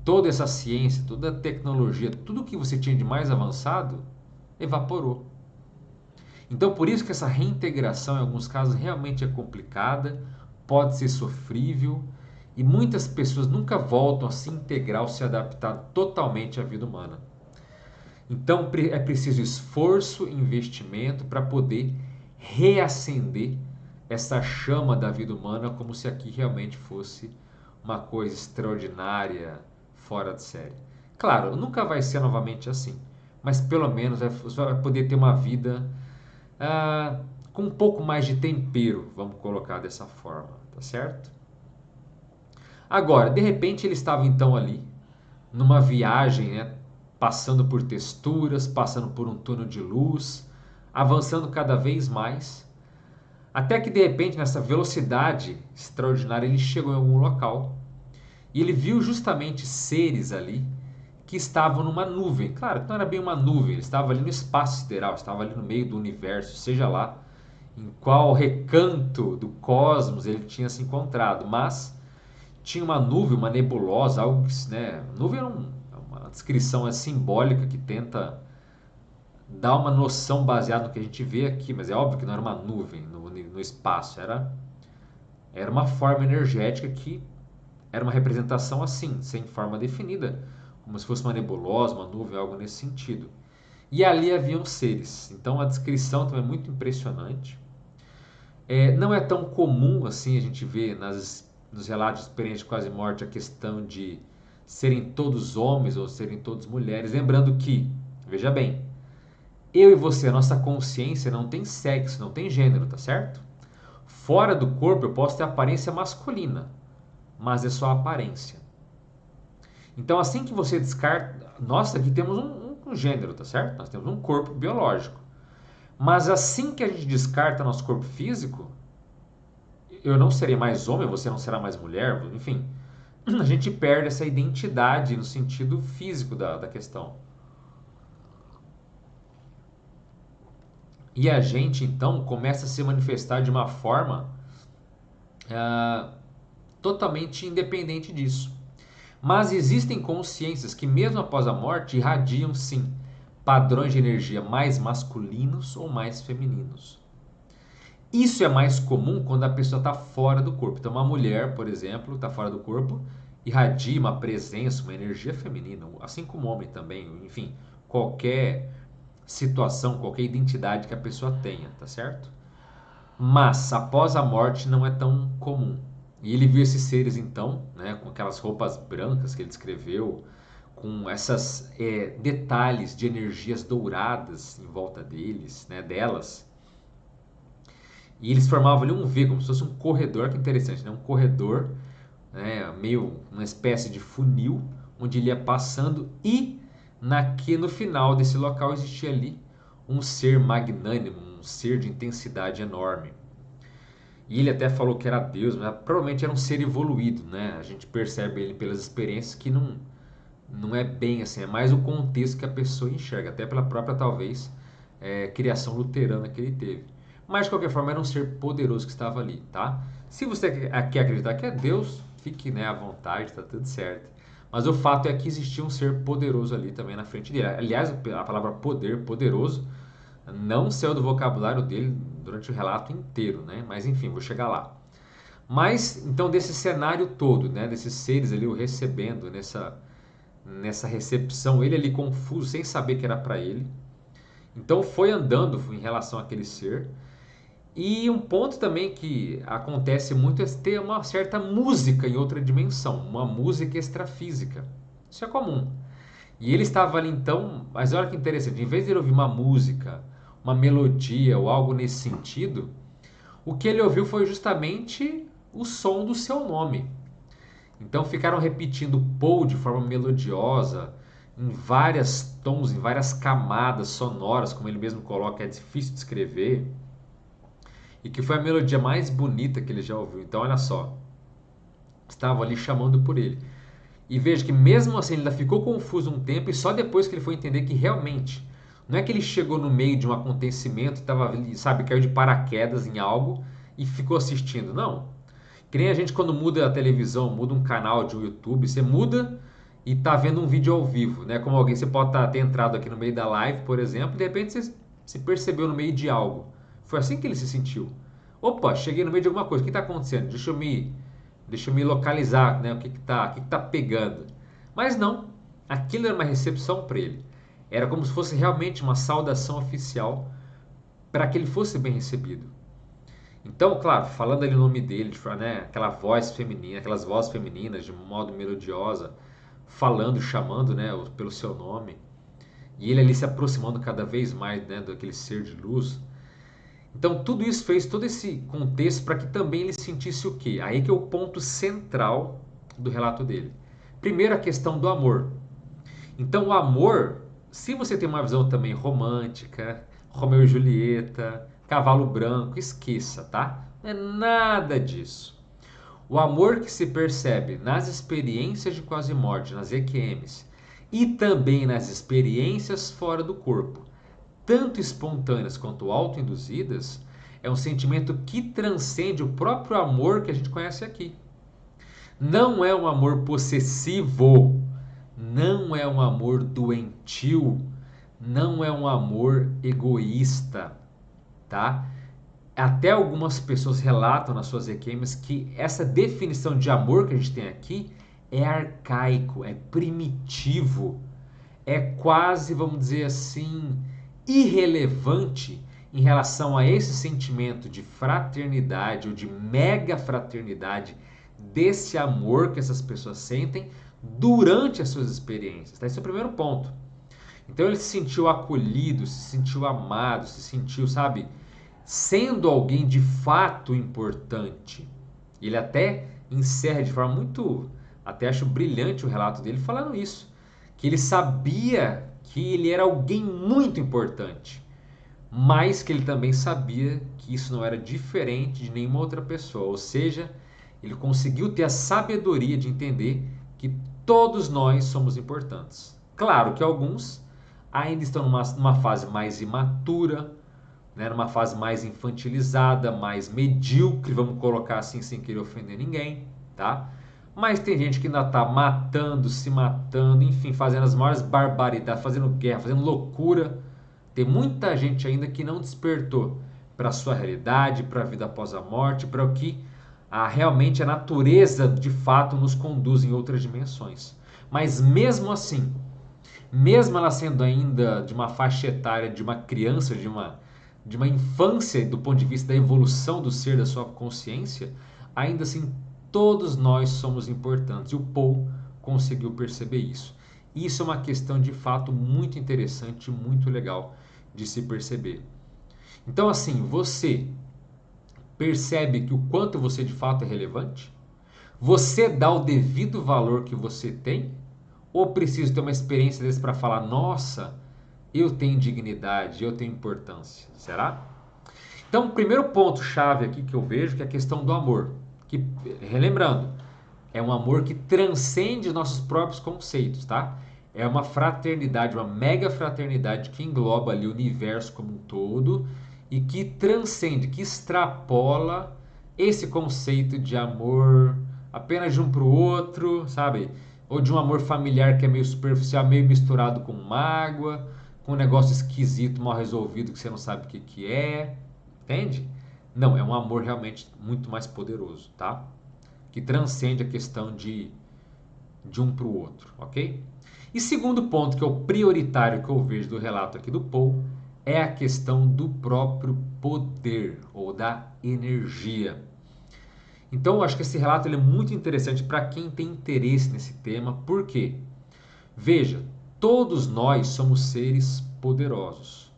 toda essa ciência, toda a tecnologia, tudo que você tinha de mais avançado, evaporou. Então, por isso que essa reintegração, em alguns casos, realmente é complicada, pode ser sofrível, e muitas pessoas nunca voltam a se integrar ou se adaptar totalmente à vida humana. Então é preciso esforço e investimento para poder reacender essa chama da vida humana como se aqui realmente fosse uma coisa extraordinária, fora de série. Claro, nunca vai ser novamente assim, mas pelo menos você vai poder ter uma vida com um pouco mais de tempero, vamos colocar dessa forma, tá certo? Agora, de repente ele estava então ali, numa viagem, né? Passando por texturas, passando por um túnel de luz, avançando cada vez mais, até que de repente nessa velocidade extraordinária ele chegou em algum local e ele viu justamente seres ali que estavam numa nuvem. Claro que não era bem uma nuvem, ele estava ali no espaço sideral, estava ali no meio do universo, seja lá em qual recanto do cosmos ele tinha se encontrado, mas tinha uma nuvem, uma nebulosa, algo que, né? Nuvem é uma descrição simbólica que tenta dar uma noção baseada no que a gente vê aqui, mas é óbvio que não era uma nuvem no espaço, era uma forma energética que era uma representação assim, sem forma definida, como se fosse uma nebulosa, uma nuvem, algo nesse sentido. E ali haviam seres. Então a descrição também é muito impressionante. Não é tão comum assim a gente ver nos relatos de experiência de quase morte a questão de serem todos homens ou serem todos mulheres. Lembrando que, veja bem, eu e você, a nossa consciência não tem sexo, não tem gênero, tá certo? Fora do corpo eu posso ter aparência masculina, mas é só aparência. Então assim que você descarta, nós aqui temos um gênero, tá certo? Nós temos um corpo biológico. Mas assim que a gente descarta nosso corpo físico, eu não serei mais homem, você não será mais mulher, enfim, a gente perde essa identidade no sentido físico da questão. E a gente então começa a se manifestar de uma forma totalmente independente disso. Mas existem consciências que, mesmo após a morte, irradiam sim padrões de energia mais masculinos ou mais femininos. Isso é mais comum quando a pessoa está fora do corpo. Então, uma mulher, por exemplo, está fora do corpo, irradia uma presença, uma energia feminina, assim como o homem também, enfim, qualquer situação, qualquer identidade que a pessoa tenha, tá certo? Mas após a morte não é tão comum. E ele viu esses seres então, né, com aquelas roupas brancas que ele descreveu, com esses detalhes de energias douradas em volta deles, né, delas. E eles formavam ali um V, como se fosse um corredor, que interessante, né? Um corredor, né? Meio uma espécie de funil, onde ele ia passando e no final desse local existia ali um ser magnânimo, um ser de intensidade enorme. E ele até falou que era Deus, mas provavelmente era um ser evoluído, né? A gente percebe ele pelas experiências que não é bem assim, é mais o contexto que a pessoa enxerga, até pela própria, talvez, criação luterana que ele teve. Mas, de qualquer forma, era um ser poderoso que estava ali, tá? Se você quer acreditar que é Deus, fique, né, à vontade, tá tudo certo. Mas o fato é que existia um ser poderoso ali também na frente dele. Aliás, a palavra poder, poderoso, não saiu do vocabulário dele durante o relato inteiro, né? Mas enfim, vou chegar lá. Mas, então, desse cenário todo, né, desses seres ali o recebendo nessa recepção, ele ali confuso, sem saber que era para ele. Então foi andando em relação àquele ser. E um ponto também que acontece muito é ter uma certa música em outra dimensão, uma música extrafísica. Isso é comum. E ele estava ali então, mas olha que interessante, em vez de ele ouvir uma música, uma melodia ou algo nesse sentido, o que ele ouviu foi justamente o som do seu nome. Então ficaram repetindo Paul de forma melodiosa, em vários tons, em várias camadas sonoras, como ele mesmo coloca, é difícil de escrever, e que foi a melodia mais bonita que ele já ouviu. Então olha só, estavam ali chamando por ele. E veja que mesmo assim ele ainda ficou confuso um tempo e só depois que ele foi entender que realmente não é que ele chegou no meio de um acontecimento, estava, sabe, caiu de paraquedas em algo e ficou assistindo. Não. Que nem a gente quando muda a televisão, muda um canal de um YouTube, você muda e tá vendo um vídeo ao vivo, né? Como alguém, você pode ter entrado aqui no meio da live, por exemplo, e de repente você se percebeu no meio de algo. Foi assim que ele se sentiu. Opa, cheguei no meio de alguma coisa, o que está acontecendo? Deixa eu me localizar, né? O que tá pegando. Mas não, aquilo era uma recepção para ele. Era como se fosse realmente uma saudação oficial para que ele fosse bem recebido. Então, claro, falando ali o nome dele, né, aquela voz feminina, aquelas vozes femininas de modo melodiosa, falando, chamando, né, pelo seu nome, e ele ali se aproximando cada vez mais, né, daquele ser de luz. Então, tudo isso fez todo esse contexto para que também ele sentisse o quê? Aí que é o ponto central do relato dele. Primeiro, a questão do amor. Então, o amor, se você tem uma visão também romântica, Romeu e Julieta, Cavalo Branco, esqueça, tá? Não é nada disso. O amor que se percebe nas experiências de quase morte, nas EQMs, e também nas experiências fora do corpo, tanto espontâneas quanto autoinduzidas, é um sentimento que transcende o próprio amor que a gente conhece aqui. Não é um amor possessivo, não é um amor doentio, não é um amor egoísta, tá? Até algumas pessoas relatam nas suas EQMs que essa definição de amor que a gente tem aqui é arcaico, é primitivo, é quase, vamos dizer assim, irrelevante em relação a esse sentimento de fraternidade ou de mega fraternidade, desse amor que essas pessoas sentem durante as suas experiências. Tá? Esse é o primeiro ponto. Então ele se sentiu acolhido, se sentiu amado, se sentiu, sabe, sendo alguém de fato importante. Ele até encerra de forma muito, até acho brilhante o relato dele falando isso, que ele sabia que ele era alguém muito importante, mas que ele também sabia que isso não era diferente de nenhuma outra pessoa, ou seja, ele conseguiu ter a sabedoria de entender que todos nós somos importantes. Claro que alguns ainda estão numa fase mais imatura, né, numa fase mais infantilizada, mais medíocre, vamos colocar assim sem querer ofender ninguém, tá? Mas tem gente que ainda está matando, se matando, enfim, fazendo as maiores barbaridades, fazendo guerra, fazendo loucura. Tem muita gente ainda que não despertou para a sua realidade, para a vida após a morte, para o que realmente a natureza de fato nos conduz em outras dimensões. Mas mesmo assim, mesmo ela sendo ainda de uma faixa etária de uma criança, de uma infância, do ponto de vista da evolução do ser, da sua consciência, ainda assim todos nós somos importantes. E o Paul conseguiu perceber isso. Isso é uma questão de fato muito interessante, muito legal de se perceber. Então, assim, você percebe que o quanto você de fato é relevante? Você dá o devido valor que você tem? Ou preciso ter uma experiência desse para falar, nossa, eu tenho dignidade, eu tenho importância? Será? Então, o primeiro ponto-chave aqui que eu vejo que é a questão do amor. Que, relembrando, é um amor que transcende nossos próprios conceitos, tá? É uma fraternidade, uma mega fraternidade que engloba ali o universo como um todo e que transcende, que extrapola esse conceito de amor apenas de um para o outro, sabe? Ou de um amor familiar que é meio superficial, meio misturado com mágoa, com um negócio esquisito, mal resolvido que você não sabe o que que é, entende? Não, é um amor realmente muito mais poderoso, tá? Que transcende a questão de um para o outro, ok? E segundo ponto, que é o prioritário que eu vejo do relato aqui do Paul, é a questão do próprio poder ou da energia. Então, eu acho que esse relato ele é muito interessante para quem tem interesse nesse tema, por quê? Veja, todos nós somos seres poderosos,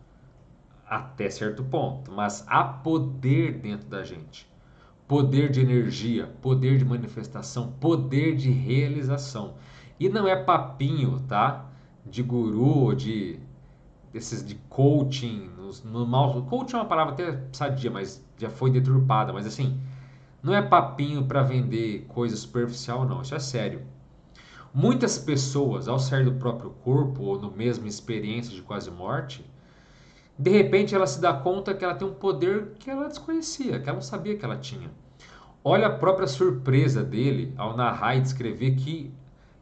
até certo ponto, mas há poder dentro da gente. Poder de energia, poder de manifestação, poder de realização. E não é papinho, tá? De guru, de desses de coaching, no mal, coaching é uma palavra até sadia, mas já foi deturpada, mas assim, não é papinho para vender coisa superficial não, isso é sério. Muitas pessoas, ao sair do próprio corpo ou no mesmo experiência de quase morte, de repente ela se dá conta que ela tem um poder que ela desconhecia, que ela não sabia que ela tinha. Olha a própria surpresa dele ao narrar e descrever que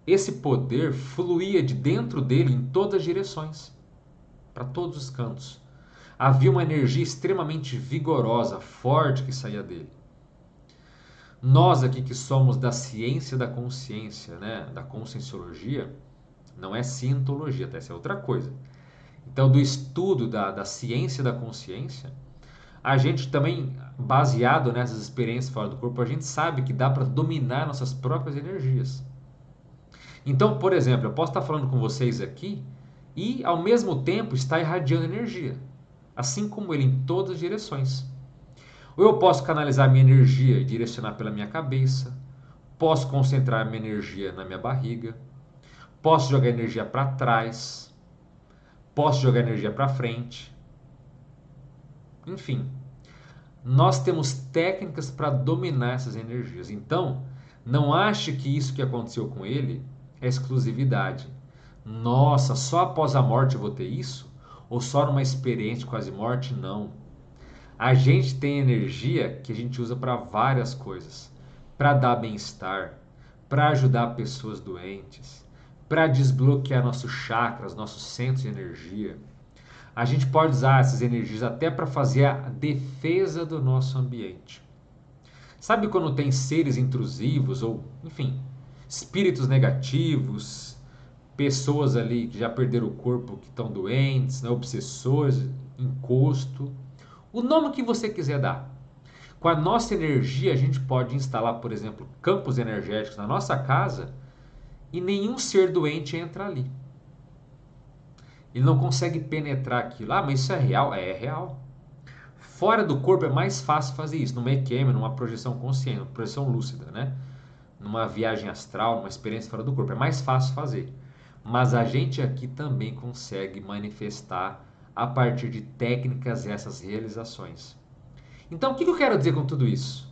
esse poder fluía de dentro dele em todas as direções, para todos os cantos. Havia uma energia extremamente vigorosa, forte que saía dele. Nós aqui que somos da ciência da consciência, né, da conscienciologia, não é cientologia, tá? Essa é outra coisa. Então, do estudo da ciência da consciência, a gente também, baseado nessas experiências fora do corpo, a gente sabe que dá para dominar nossas próprias energias. Então, por exemplo, eu posso estar falando com vocês aqui e, ao mesmo tempo, estar irradiando energia, assim como ele em todas as direções. Ou eu posso canalizar minha energia e direcionar pela minha cabeça, posso concentrar minha energia na minha barriga, posso jogar energia para trás, posso jogar energia para frente. Enfim, nós temos técnicas para dominar essas energias. Então, não ache que isso que aconteceu com ele é exclusividade. Nossa, só após a morte eu vou ter isso? Ou só numa experiência de quase morte? Não. A gente tem energia que a gente usa para várias coisas. Para dar bem-estar, para ajudar pessoas doentes, para desbloquear nossos chakras, nossos centros de energia. A gente pode usar essas energias até para fazer a defesa do nosso ambiente. Sabe quando tem seres intrusivos ou, enfim, espíritos negativos, pessoas ali que já perderam o corpo, que estão doentes, né, obsessores, encosto, o nome que você quiser dar. Com a nossa energia, a gente pode instalar, por exemplo, campos energéticos na nossa casa e nenhum ser doente entra ali. Ele não consegue penetrar aquilo. Ah, mas isso é real? É real. Fora do corpo é mais fácil fazer isso, numa EQM, numa projeção consciente, numa projeção lúcida, né? Numa viagem astral, numa experiência fora do corpo. É mais fácil fazer. Mas a gente aqui também consegue manifestar a partir de técnicas essas realizações. Então, o que eu quero dizer com tudo isso?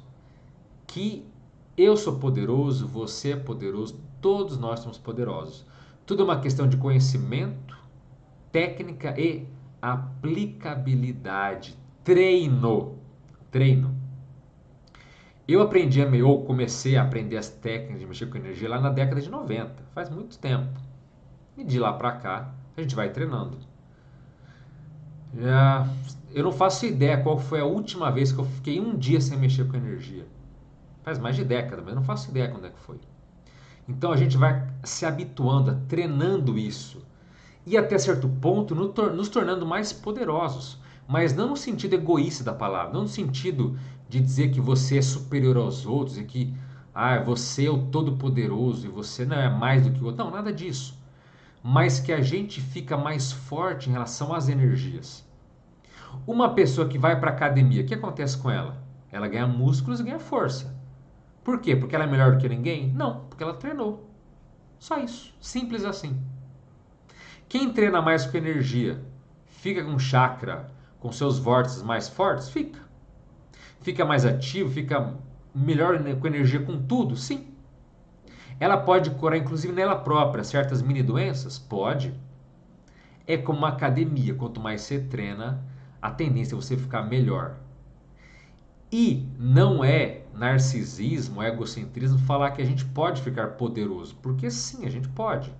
Que eu sou poderoso, você é poderoso, todos nós somos poderosos. Tudo é uma questão de conhecimento, técnica e aplicabilidade. Treino. Eu comecei a aprender as técnicas de mexer com energia lá na década de 90, faz muito tempo. E de lá pra cá, a gente vai treinando. Eu não faço ideia qual foi a última vez que eu fiquei um dia sem mexer com energia. Faz mais de década, mas eu não faço ideia quando é que foi. Então a gente vai se habituando, treinando isso. E até certo ponto nos tornando mais poderosos. Mas não no sentido egoísta da palavra, não no sentido de dizer que você é superior aos outros e que você é o todo-poderoso e você não é mais do que o outro. Não, nada disso. Mas que a gente fica mais forte em relação às energias. Uma pessoa que vai para a academia, o que acontece com ela? Ela ganha músculos e ganha força. Por quê? Porque ela é melhor do que ninguém? Não, porque ela treinou. Só isso. Simples assim. Quem treina mais com energia, fica com chakra, com seus vórtices mais fortes? Fica. Fica mais ativo, fica melhor com energia com tudo? Sim. Ela pode curar, inclusive nela própria, certas mini doenças? Pode. É como uma academia. Quanto mais você treina, a tendência é você ficar melhor. E não é narcisismo, egocentrismo falar que a gente pode ficar poderoso. Porque sim, a gente pode.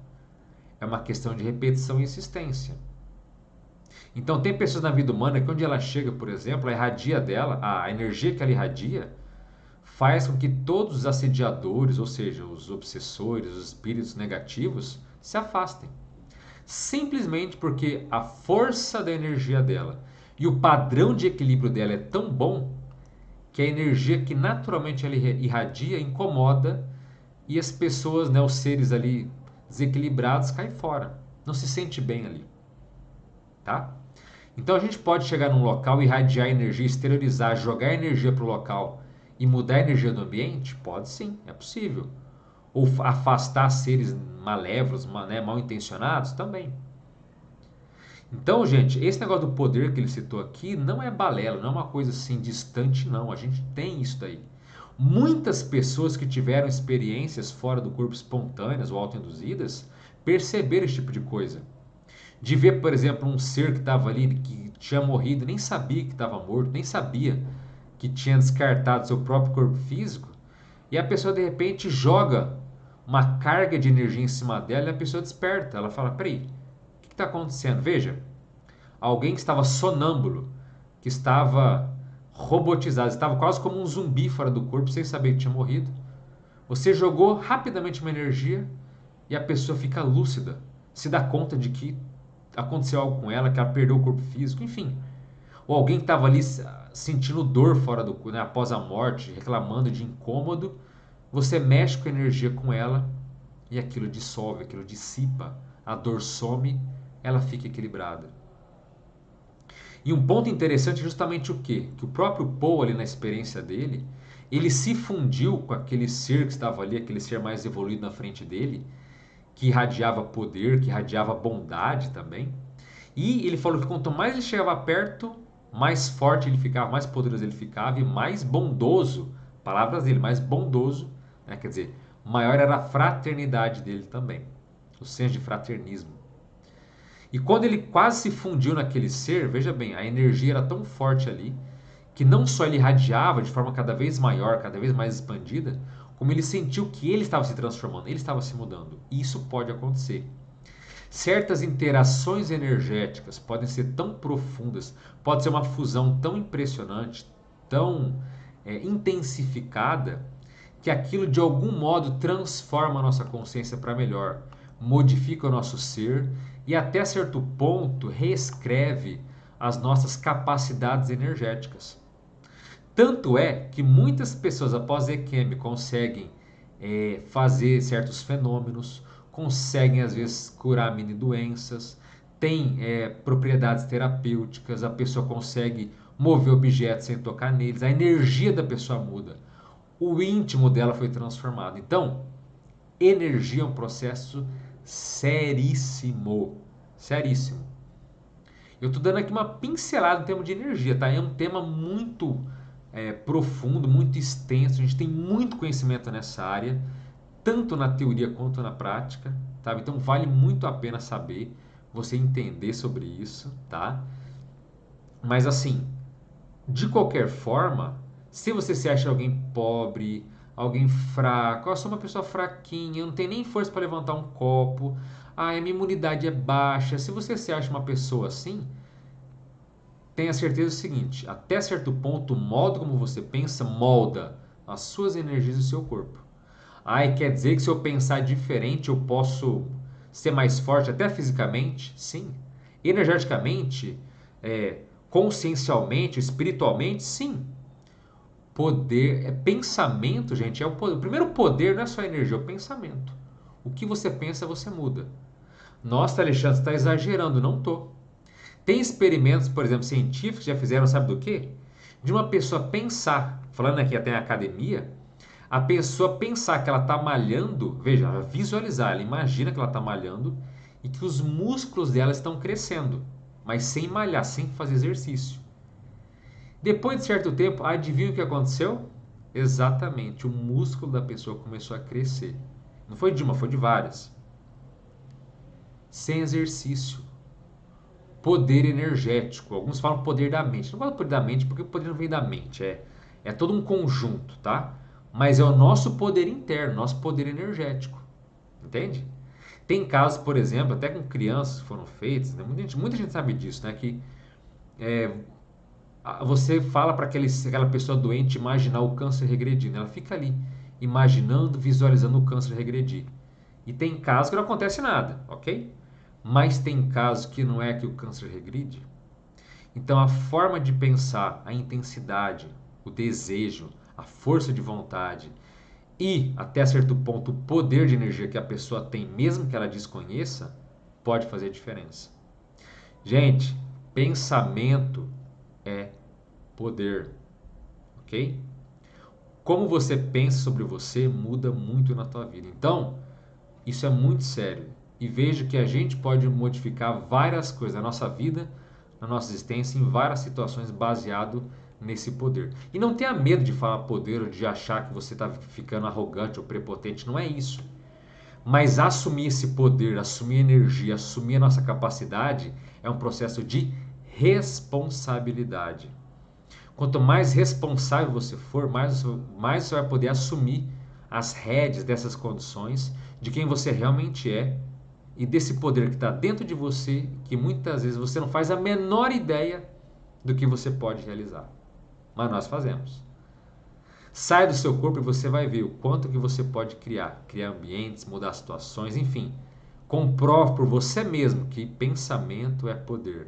É uma questão de repetição e insistência. Então tem pessoas na vida humana que onde ela chega, por exemplo, a irradia dela, a energia que ela irradia, faz com que todos os assediadores, ou seja, os obsessores, os espíritos negativos, se afastem. Simplesmente porque a força da energia dela e o padrão de equilíbrio dela é tão bom que a energia que naturalmente ela irradia incomoda e as pessoas, né, os seres ali desequilibrados caem fora. Não se sente bem ali. Tá? Então a gente pode chegar num local, irradiar energia, exteriorizar, jogar energia para o local e mudar a energia do ambiente? Pode sim, é possível. Ou afastar seres malévolos, né, mal intencionados? Também. Então, gente, esse negócio do poder que ele citou aqui não é balela, não é uma coisa assim distante, não. A gente tem isso daí. Muitas pessoas que tiveram experiências fora do corpo espontâneas ou autoinduzidas perceberam esse tipo de coisa. De ver, por exemplo, um ser que estava ali, que tinha morrido, nem sabia que estava morto, nem sabia que tinha descartado seu próprio corpo físico, e a pessoa de repente joga uma carga de energia em cima dela e a pessoa desperta. Ela fala, peraí, o que está acontecendo? Veja, alguém que estava sonâmbulo, que estava robotizado, estava quase como um zumbi fora do corpo, sem saber que tinha morrido. Você jogou rapidamente uma energia e a pessoa fica lúcida, se dá conta de que aconteceu algo com ela, que ela perdeu o corpo físico, enfim. Ou alguém que estava ali sentindo dor fora do corpo, né, após a morte, reclamando de incômodo, você mexe com a energia com ela e aquilo dissolve, aquilo dissipa, a dor some, ela fica equilibrada. E um ponto interessante é justamente o quê? Que o próprio Paul ali na experiência dele, ele se fundiu com aquele ser que estava ali, aquele ser mais evoluído na frente dele, que irradiava poder, que irradiava bondade também. E ele falou que quanto mais ele chegava perto, mais forte ele ficava, mais poderoso ele ficava e mais bondoso, palavras dele, mais bondoso, né? Quer dizer, maior era a fraternidade dele também, o senso de fraternismo. E quando ele quase se fundiu naquele ser, veja bem, a energia era tão forte ali, que não só ele irradiava de forma cada vez maior, cada vez mais expandida, como ele sentiu que ele estava se transformando, ele estava se mudando. Isso pode acontecer. Certas interações energéticas podem ser tão profundas, pode ser uma fusão tão impressionante, tão intensificada, que aquilo de algum modo transforma a nossa consciência para melhor, modifica o nosso ser e até certo ponto reescreve as nossas capacidades energéticas. Tanto é que muitas pessoas após EQM conseguem fazer certos fenômenos, conseguem às vezes curar mini doenças, tem propriedades terapêuticas, a pessoa consegue mover objetos sem tocar neles, a energia da pessoa muda, o íntimo dela foi transformado. Então, energia é um processo seríssimo, seríssimo. Eu estou dando aqui uma pincelada no tema de energia, tá? É um tema muito profundo, muito extenso, a gente tem muito conhecimento nessa área, tanto na teoria quanto na prática, tá? Então vale muito a pena saber, você entender sobre isso, tá? Mas assim, de qualquer forma, se você se acha alguém pobre, alguém fraco, eu sou uma pessoa fraquinha, eu não tenho nem força para levantar um copo, a minha imunidade é baixa, se você se acha uma pessoa assim, tenha certeza do seguinte, até certo ponto, o modo como você pensa molda as suas energias e o seu corpo. Quer dizer que se eu pensar diferente, eu posso ser mais forte até fisicamente? Sim. Energeticamente, consciencialmente, espiritualmente? Sim. Poder, pensamento, gente, é o poder. O primeiro poder não é só energia, é o pensamento. O que você pensa, você muda. Nossa, Alexandre, você está exagerando. Não estou. Tem experimentos, por exemplo, científicos que já fizeram, sabe do quê? De uma pessoa pensar, falando aqui até em academia, a pessoa pensar que ela está malhando, veja, ela visualizar, ela imagina que ela está malhando e que os músculos dela estão crescendo, mas sem malhar, sem fazer exercício. Depois de certo tempo, adivinha o que aconteceu? Exatamente, o músculo da pessoa começou a crescer. Não foi de uma, foi de várias. Sem exercício. Poder energético. Alguns falam poder da mente. Não falo poder da mente porque o poder não vem da mente. É todo um conjunto, tá? Mas é o nosso poder interno, nosso poder energético. Entende? Tem casos, por exemplo, até com crianças que foram feitos, né? Muita gente sabe disso, né? Que você fala para aquela pessoa doente imaginar o câncer regredindo. Ela fica ali, imaginando, visualizando o câncer regredir. E tem casos que não acontece nada, ok? Mas tem casos que não é que o câncer regride. Então a forma de pensar, a intensidade, o desejo, a força de vontade e, até certo ponto, o poder de energia que a pessoa tem, mesmo que ela desconheça, pode fazer diferença. Gente, pensamento é poder, ok? Como você pensa sobre você muda muito na tua vida. Então, isso é muito sério. E veja que a gente pode modificar várias coisas na nossa vida, na nossa existência, em várias situações baseado nesse poder. E não tenha medo de falar poder ou de achar que você está ficando arrogante ou prepotente. Não é isso. Mas assumir esse poder, assumir energia, assumir a nossa capacidade é um processo de responsabilidade. Quanto mais responsável você for, mais você vai poder assumir as rédeas dessas condições, de quem você realmente é e desse poder que está dentro de você, que muitas vezes você não faz a menor ideia do que você pode realizar. Mas nós fazemos. Sai do seu corpo e você vai ver o quanto que você pode criar ambientes, mudar situações, enfim. Comprove por você mesmo que pensamento é poder,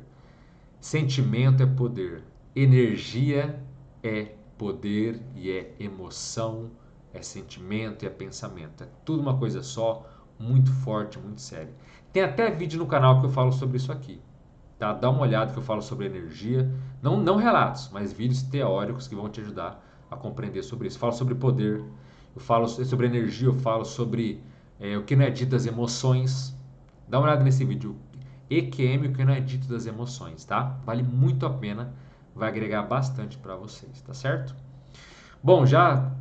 sentimento é poder, energia é poder e é emoção, é sentimento e é pensamento. É tudo uma coisa só, muito forte, muito séria. Tem até vídeo no canal que eu falo sobre isso aqui. Tá? Dá uma olhada que eu falo sobre energia. Não relatos, mas vídeos teóricos que vão te ajudar a compreender sobre isso. Eu falo sobre poder, eu falo sobre energia, eu falo sobre o que não é dito das emoções. Dá uma olhada nesse vídeo. EQM, o que não é dito das emoções, tá? Vale muito a pena, vai agregar bastante para vocês, tá certo? Bom, já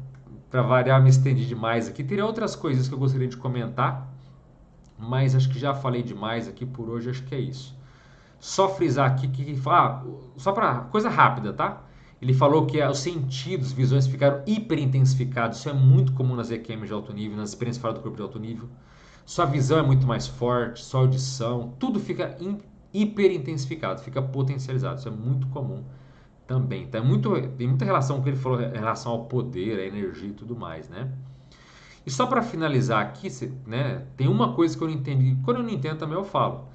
para variar me estendi demais aqui. Teria outras coisas que eu gostaria de comentar, mas acho que já falei demais aqui por hoje, acho que é isso. Só frisar aqui só para coisa rápida, tá? Ele falou que os sentidos, visões ficaram hiperintensificados. Isso é muito comum nas EQMs de alto nível, nas experiências fora do corpo de alto nível. Sua visão é muito mais forte, sua audição, tudo fica hiperintensificado, fica potencializado. Isso é muito comum também. Tá? Tem muita relação com o que ele falou em relação ao poder, à energia e tudo mais, né? E só para finalizar aqui, né, tem uma coisa que eu não entendi. Quando eu não entendo também eu falo.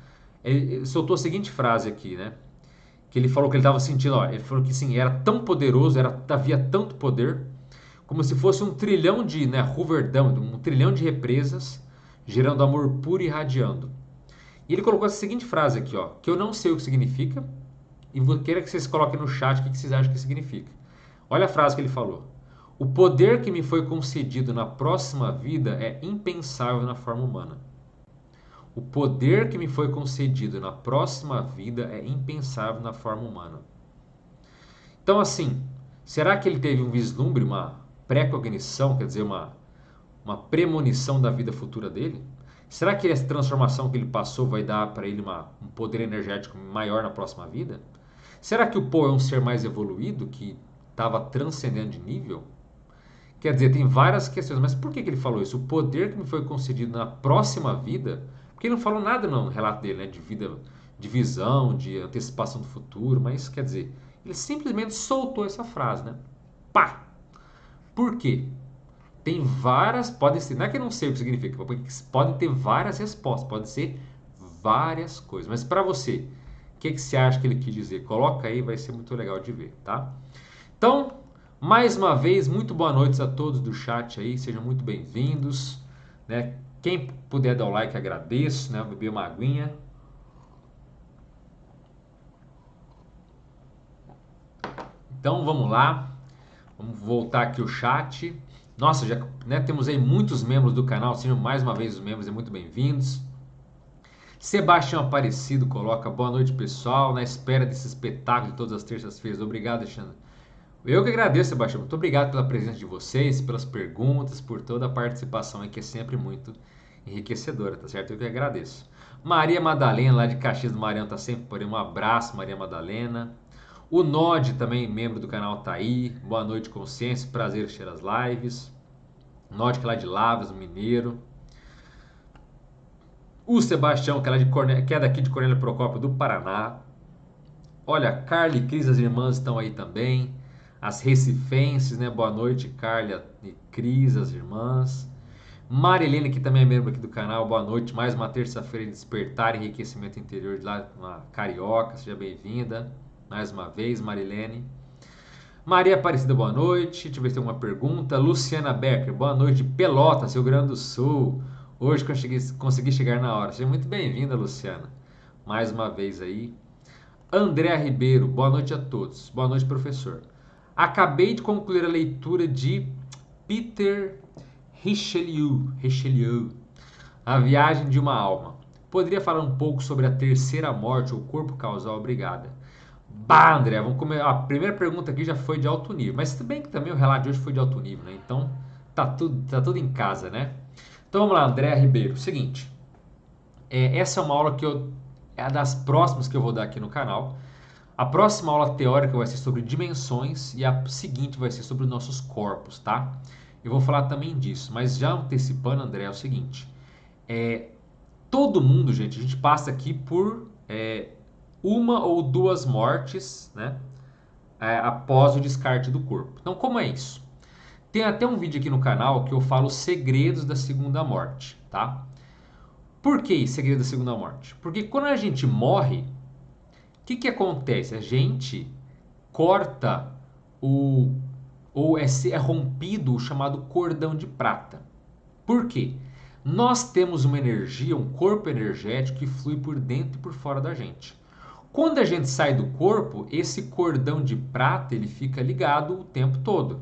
Ele soltou a seguinte frase aqui, né? Que ele falou que ele estava sentindo, ó, ele falou que sim, era tão poderoso, havia tanto poder, como se fosse um trilhão de, né, Hoover Dam, um trilhão de represas, gerando amor puro e irradiando. E ele colocou essa seguinte frase aqui, ó, que eu não sei o que significa, e quero que vocês coloquem no chat o que vocês acham que significa. Olha a frase que ele falou. O poder que me foi concedido na próxima vida é impensável na forma humana. O poder que me foi concedido na próxima vida é impensável na forma humana. Então, assim, será que ele teve um vislumbre, uma pré-cognição, quer dizer, uma premonição da vida futura dele? Será que essa transformação que ele passou vai dar para ele um poder energético maior na próxima vida? Será que o Poe é um ser mais evoluído, que estava transcendendo de nível? Quer dizer, tem várias questões, mas por que ele falou isso? O poder que me foi concedido na próxima vida, porque ele não falou nada no relato dele, né, de vida, de visão, de antecipação do futuro, mas quer dizer, ele simplesmente soltou essa frase, né? Pá! Por quê? Tem várias, podem ser, não é que eu não sei o que significa, podem ter várias respostas, pode ser várias coisas, mas para você, o que você acha que ele quis dizer? Coloca aí, vai ser muito legal de ver, tá? Então, mais uma vez, muito boa noite a todos do chat aí, sejam muito bem-vindos, né? Quem puder dar o like, agradeço, né? Vou beber uma aguinha. Então, vamos lá. Vamos voltar aqui o chat. Nossa, já, né, temos aí muitos membros do canal, sejam mais uma vez os membros e muito bem-vindos. Sebastião Aparecido coloca, boa noite pessoal, na espera desse espetáculo de todas as terças-feiras. Obrigado, Alexandre. Eu que agradeço, Sebastião. Muito obrigado pela presença de vocês, pelas perguntas, por toda a participação aí, que é sempre muito enriquecedora, tá certo? Eu que agradeço. Maria Madalena, lá de Caxias do Maranhão, tá sempre por aí. Um abraço, Maria Madalena. O Nod, também membro do canal, tá aí. Boa noite, consciência. Prazer assistir as lives. Nod, que é lá de Lavras, Mineiro. O Sebastião, que é daqui de Cornélio Procópio, do Paraná. Olha, Carla e Cris, as irmãs, estão aí também. As recifenses, né? Boa noite, Carla e Cris, as irmãs. Marilene, que também é membro aqui do canal, boa noite. Mais uma terça-feira de despertar e enriquecimento interior de lá na Carioca. Seja bem-vinda. Mais uma vez, Marilene. Maria Aparecida, boa noite. Deixa eu ver se tem alguma pergunta. Luciana Becker, boa noite. Pelotas, Rio Grande do Sul. Hoje consegui chegar na hora. Seja muito bem-vinda, Luciana. Mais uma vez aí. André Ribeiro, boa noite a todos. Boa noite, professor. Acabei de concluir a leitura de Peter Richelieu, A Viagem de uma Alma. Poderia falar um pouco sobre a terceira morte, ou corpo causal? Obrigada. Bah, André, vamos comer. A primeira pergunta aqui já foi de alto nível, mas tudo bem que também o relato de hoje foi de alto nível, né? Então tá tudo em casa, né? Então vamos lá, André Ribeiro. Seguinte, essa é uma aula que é das próximas que eu vou dar aqui no canal. A próxima aula teórica vai ser sobre dimensões e a seguinte vai ser sobre os nossos corpos, tá? Eu vou falar também disso, mas já antecipando, André, é o seguinte: todo mundo, gente, a gente passa aqui por uma ou duas mortes, né? Após o descarte do corpo. Então, como é isso? Tem até um vídeo aqui no canal que eu falo segredos da segunda morte, tá? Por que segredo da segunda morte? Porque quando a gente morre, o que acontece? A gente corta ou é rompido o chamado cordão de prata. Por quê? Nós temos uma energia, um corpo energético que flui por dentro e por fora da gente. Quando a gente sai do corpo, esse cordão de prata ele fica ligado o tempo todo.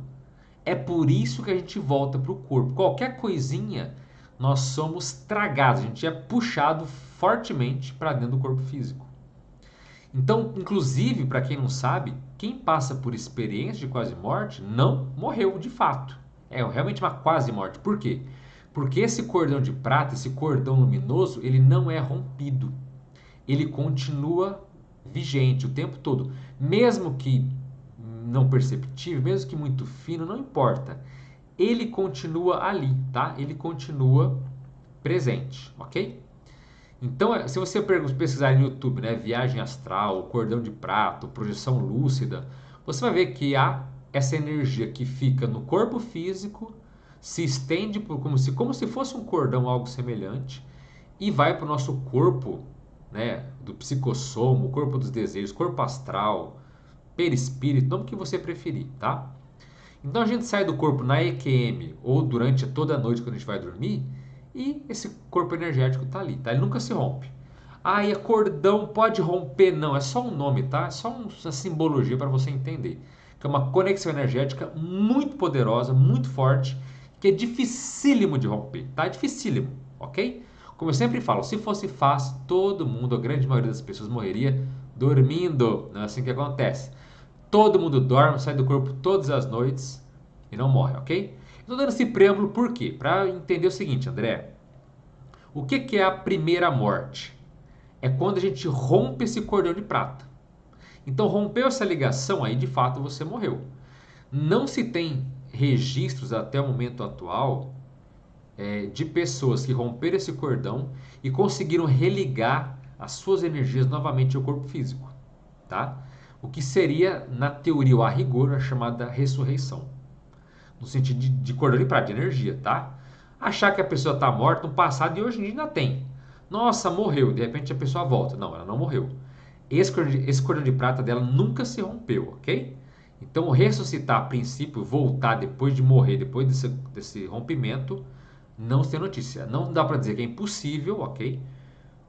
É por isso que a gente volta para o corpo. Qualquer coisinha, nós somos tragados, a gente é puxado fortemente para dentro do corpo físico. Então, inclusive, para quem não sabe, quem passa por experiência de quase morte não morreu de fato. É realmente uma quase morte. Por quê? Porque esse cordão de prata, esse cordão luminoso, ele não é rompido. Ele continua vigente o tempo todo. Mesmo que não perceptível, mesmo que muito fino, não importa. Ele continua ali, tá? Ele continua presente, ok? Então, se você pesquisar no YouTube, né, viagem astral, cordão de prata, projeção lúcida, você vai ver que há essa energia que fica no corpo físico, se estende como se fosse um cordão, algo semelhante, e vai para o nosso corpo, né, do psicossoma, corpo dos desejos, corpo astral, perispírito, nome que você preferir, tá? Então a gente sai do corpo na EQM ou durante toda a noite quando a gente vai dormir e esse corpo energético tá ali, tá? Ele nunca se rompe. Ah, e a cordão pode romper? Não, é só um nome, tá? É só uma simbologia para você entender. Que é uma conexão energética muito poderosa, muito forte, que é dificílimo de romper, tá? É dificílimo, ok? Como eu sempre falo, se fosse fácil, todo mundo, a grande maioria das pessoas morreria dormindo. Não é assim que acontece. Todo mundo dorme, sai do corpo todas as noites e não morre, ok? Estou dando esse preâmbulo por quê? Para entender o seguinte, André. O que é a primeira morte? É quando a gente rompe esse cordão de prata. Então, rompeu essa ligação, aí de fato você morreu. Não se tem registros até o momento atual de pessoas que romperam esse cordão e conseguiram religar as suas energias novamente ao corpo físico, tá? O que seria, na teoria ou a rigor, a chamada ressurreição. No sentido de cordão de prata, de energia, tá? Achar que a pessoa está morta no passado e hoje em dia ainda tem. Nossa, morreu, de repente a pessoa volta. Não, ela não morreu. Esse cordão de prata dela nunca se rompeu, ok? Então, ressuscitar a princípio, voltar depois de morrer, depois desse rompimento, não se tem notícia. Não dá para dizer que é impossível, ok?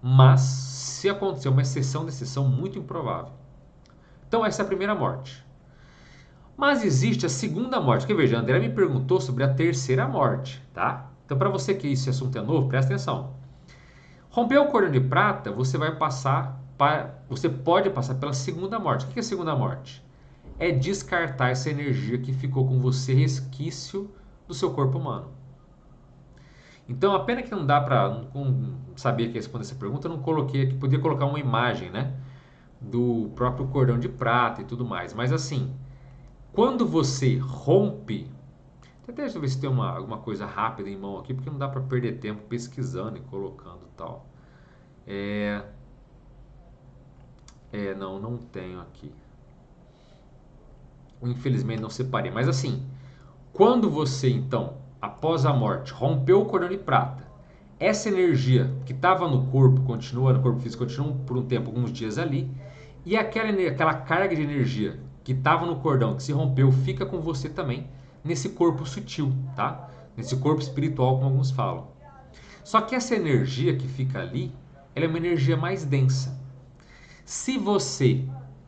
Mas, se acontecer uma exceção de exceção, muito improvável. Então, essa é a primeira morte. Mas existe a segunda morte. Porque veja, a André me perguntou sobre a terceira morte, tá? Então, para você que esse assunto é novo, presta atenção. Romper o cordão de prata, você pode passar pela segunda morte. O que é a segunda morte? É descartar essa energia que ficou com você, resquício do seu corpo humano. Então, a pena que não dá para saber que responder essa pergunta, eu não coloquei aqui, podia colocar uma imagem, né, do próprio cordão de prata e tudo mais. Mas assim, quando você rompe, deixa eu ver se tem alguma coisa rápida em mão aqui, porque não dá para perder tempo pesquisando e colocando e tal. Não tenho aqui. Infelizmente não separei. Mas assim, quando você então, após a morte, rompeu o cordão de prata, essa energia que estava no corpo, continua no corpo físico, continua por um tempo, alguns dias ali, e aquela carga de energia que estava no cordão, que se rompeu, fica com você também, nesse corpo sutil, tá? Nesse corpo espiritual, como alguns falam. Só que essa energia que fica ali, ela é uma energia mais densa. Se você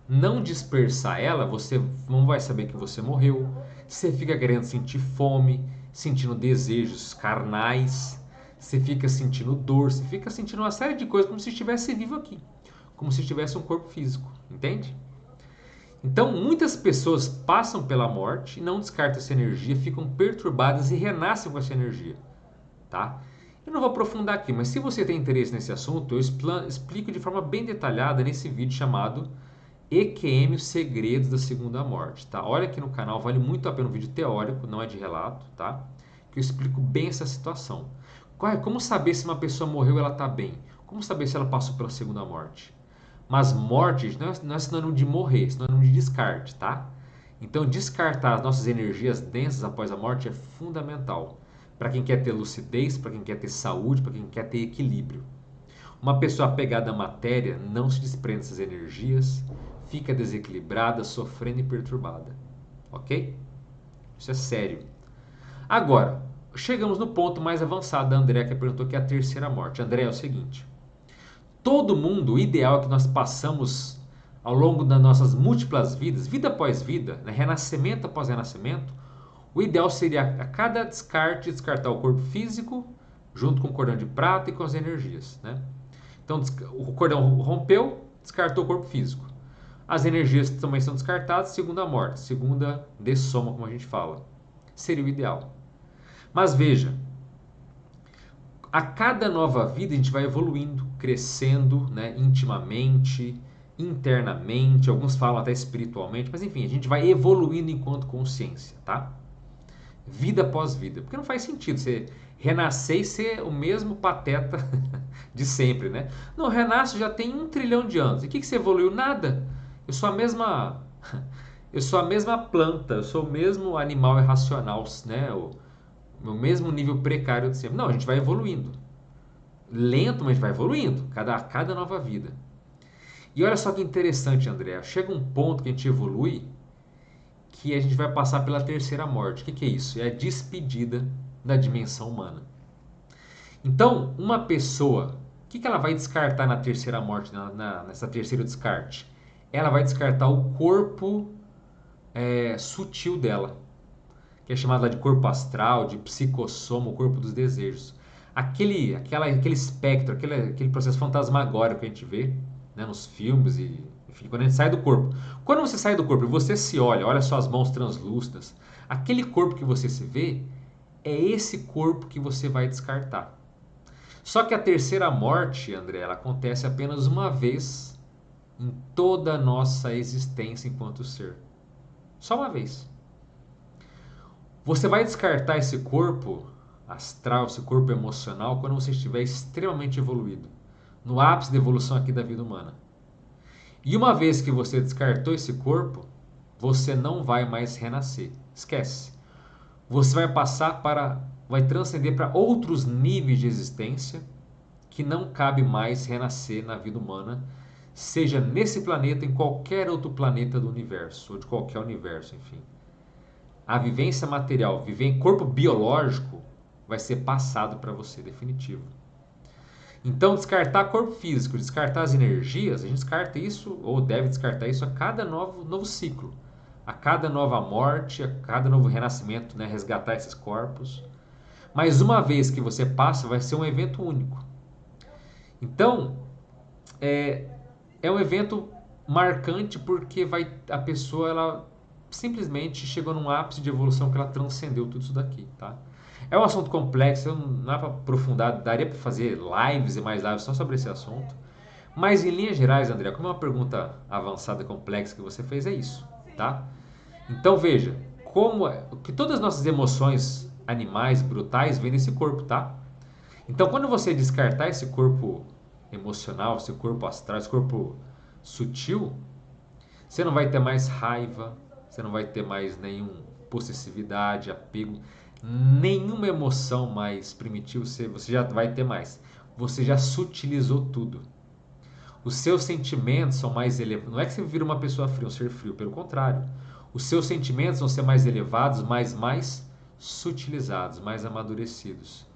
não dispersar ela, você não vai saber que você morreu. Você fica querendo sentir fome, sentindo desejos carnais, você fica sentindo dor, você fica sentindo uma série de coisas como se estivesse vivo aqui, como se tivesse um corpo físico, entende? Então, muitas pessoas passam pela morte e não descartam essa energia, ficam perturbadas e renascem com essa energia, tá? Eu não vou aprofundar aqui, mas se você tem interesse nesse assunto, eu explico de forma bem detalhada nesse vídeo chamado EQM, os segredos da segunda morte, tá? Olha aqui no canal, vale muito a pena um vídeo teórico, não é de relato, tá? Que eu explico bem essa situação. Como saber se uma pessoa morreu e ela está bem? Como saber se ela passou pela segunda morte? Mas morte não é sinônimo de morrer, é sinônimo de descarte, tá? Então, descartar as nossas energias densas após a morte é fundamental. Para quem quer ter lucidez, para quem quer ter saúde, para quem quer ter equilíbrio. Uma pessoa apegada à matéria não se desprende dessas energias, fica desequilibrada, sofrendo e perturbada. Ok? Isso é sério. Agora, chegamos no ponto mais avançado da André, que perguntou que é a terceira morte. André, é o seguinte. Todo mundo, o ideal é que nós passamos ao longo das nossas múltiplas vidas, vida após vida, né, renascimento após renascimento, o ideal seria a cada descarte descartar o corpo físico, junto com o cordão de prata e com as energias. Né? Então, o cordão rompeu, descartou o corpo físico. As energias também são descartadas, segunda morte, segunda dessoma, como a gente fala. Seria o ideal. Mas veja, a cada nova vida a gente vai evoluindo, crescendo, né, intimamente, internamente, alguns falam até espiritualmente, mas enfim, a gente vai evoluindo enquanto consciência, tá? Vida após vida. Porque não faz sentido você renascer e ser o mesmo pateta de sempre, né? Não, renasce já tem 1 trilhão de anos. E o que você evoluiu? Nada. Eu sou a mesma. Eu sou a mesma planta, eu sou o mesmo animal irracional, né? O mesmo nível precário de sempre. Não, a gente vai evoluindo. Lento, mas vai evoluindo. Cada nova vida. E olha só que interessante, André. Chega um ponto que a gente evolui que a gente vai passar pela terceira morte. O que é isso? É a despedida da dimensão humana. Então, uma pessoa, o que ela vai descartar na terceira morte, nessa terceira descarte? Ela vai descartar o corpo sutil dela, que é chamado lá de corpo astral, de psicossoma, o corpo dos desejos. Aquele espectro, aquele processo fantasmagórico que a gente vê, né, nos filmes e enfim, quando a gente sai do corpo. Quando você sai do corpo e você se olha suas mãos translúcidas, aquele corpo que você se vê é esse corpo que você vai descartar. Só que a terceira morte, André, ela acontece apenas uma vez em toda a nossa existência enquanto ser. Só uma vez. Você vai descartar esse corpo astral, esse corpo emocional, quando você estiver extremamente evoluído, no ápice da evolução aqui da vida humana. E uma vez que você descartou esse corpo, você não vai mais renascer. Esquece. Você vai transcender para outros níveis de existência que não cabe mais renascer na vida humana, seja nesse planeta, em qualquer outro planeta do universo, ou de qualquer universo, enfim. A vivência material, viver em corpo biológico, vai ser passado para você, definitivo. Então, descartar corpo físico, descartar as energias, a gente descarta isso, ou deve descartar isso a cada novo ciclo. A cada nova morte, a cada novo renascimento, né? Resgatar esses corpos. Mas uma vez que você passa, vai ser um evento único. Então, é um evento marcante porque a pessoa ela simplesmente chegou num ápice de evolução que ela transcendeu tudo isso daqui, tá? É um assunto complexo, não dá para aprofundar, daria para fazer lives e mais lives só sobre esse assunto. Mas em linhas gerais, André, como é uma pergunta avançada e complexa que você fez, é isso, tá? Então veja, que todas as nossas emoções animais, brutais, vêm nesse corpo, tá? Então quando você descartar esse corpo emocional, esse corpo astral, esse corpo sutil, você não vai ter mais raiva, você não vai ter mais nenhuma possessividade, apego, nenhuma emoção mais primitiva, você já vai ter mais. Você já sutilizou tudo. Os seus sentimentos são mais elevados. Não é que você vira uma pessoa fria, um ser frio, pelo contrário. Os seus sentimentos vão ser mais elevados, mas mais sutilizados, mais amadurecidos.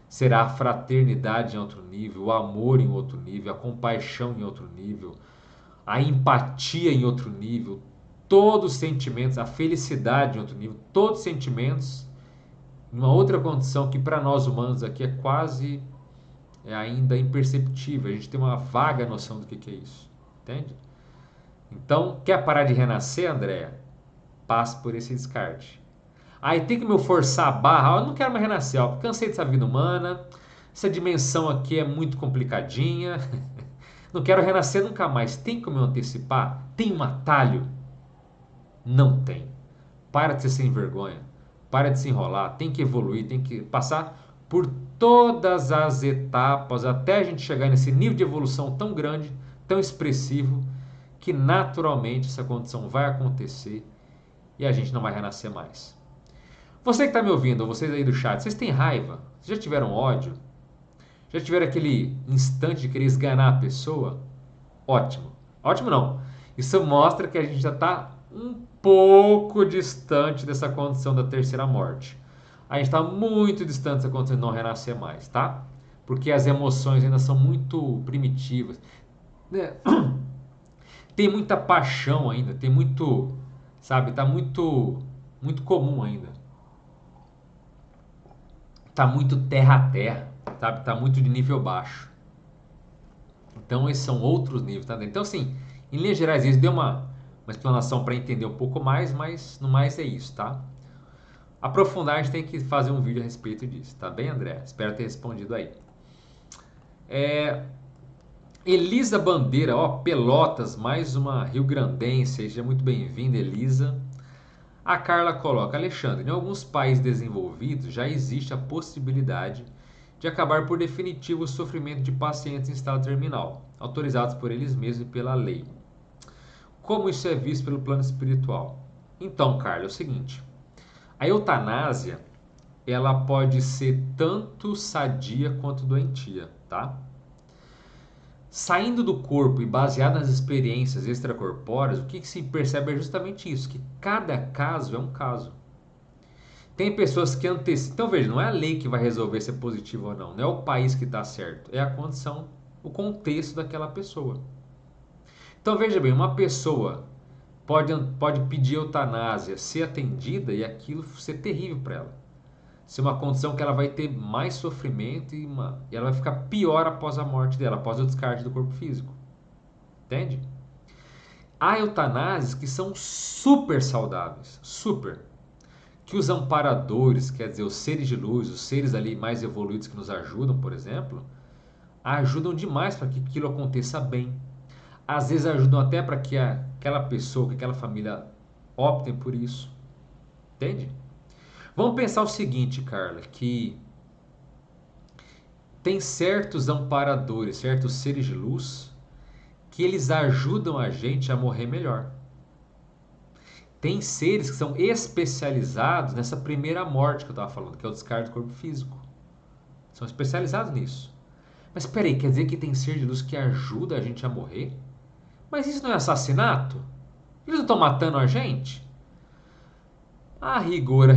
Será a fraternidade em outro nível, o amor em outro nível, a compaixão em outro nível, a empatia em outro nível, todos os sentimentos, a felicidade em outro nível, todos os sentimentos, em uma outra condição que para nós humanos aqui é quase ainda imperceptível. A gente tem uma vaga noção do que é isso, entende? Então, quer parar de renascer, André? Passe por esse descarte. Aí tem que me forçar a barra, eu não quero mais renascer, ó, cansei dessa vida humana, essa dimensão aqui é muito complicadinha, não quero renascer nunca mais. Tem como eu antecipar? Tem um atalho? Não tem. Para de ser sem vergonha, para de se enrolar, tem que evoluir, tem que passar por todas as etapas até a gente chegar nesse nível de evolução tão grande, tão expressivo, que naturalmente essa condição vai acontecer e a gente não vai renascer mais. Você que está me ouvindo, ou vocês aí do chat, vocês têm raiva? Vocês já tiveram ódio? Já tiveram aquele instante de querer esganar a pessoa? Ótimo. Ótimo não. Isso mostra que a gente já está um pouco distante dessa condição da terceira morte. A gente está muito distante dessa condição de não renascer mais, tá? Porque as emoções ainda são muito primitivas. Né? Tem muita paixão ainda, tem muito, sabe, tá muito comum ainda. Tá muito terra a terra, sabe? Tá muito de nível baixo. Então esses são outros níveis, tá? Então assim, em linhas gerais, isso deu uma explanação para entender um pouco mais, mas no mais é isso, tá? Aprofundar, a gente tem que fazer um vídeo a respeito disso, tá bem, André? Espero ter respondido aí. Elisa Bandeira, ó, Pelotas, mais uma rio-grandense, seja muito bem-vinda, Elisa. A Carla coloca, Alexandre, em alguns países desenvolvidos já existe a possibilidade de acabar por definitivo o sofrimento de pacientes em estado terminal, autorizados por eles mesmos e pela lei. Como isso é visto pelo plano espiritual? Então, Carla, é o seguinte, a eutanásia, ela pode ser tanto sadia quanto doentia, tá? Saindo do corpo e baseado nas experiências extracorpóreas, o que se percebe é justamente isso, que cada caso é um caso. Tem pessoas que antecipam. Então veja, não é a lei que vai resolver se é positivo ou não. Não é o país que está certo. É a condição, o contexto daquela pessoa. Então veja bem, uma pessoa pode pedir eutanásia, ser atendida e aquilo ser terrível para ela. Ser uma condição que ela vai ter mais sofrimento e ela vai ficar pior após a morte dela, após o descarte do corpo físico. Entende? Há eutanásias que são super saudáveis. Super. Que os amparadores, quer dizer, os seres de luz, os seres ali mais evoluídos que nos ajudam, por exemplo, ajudam demais para que aquilo aconteça bem. Às vezes ajudam até para que aquela pessoa, que aquela família optem por isso. Entende? Vamos pensar o seguinte, Carla, que tem certos amparadores, certos seres de luz, que eles ajudam a gente a morrer melhor. Tem seres que são especializados nessa primeira morte que eu estava falando, que é o descarte do corpo físico. São especializados nisso. Mas espera aí, quer dizer que tem ser de luz que ajuda a gente a morrer? Mas isso não é assassinato? Eles não estão matando a gente? A rigor,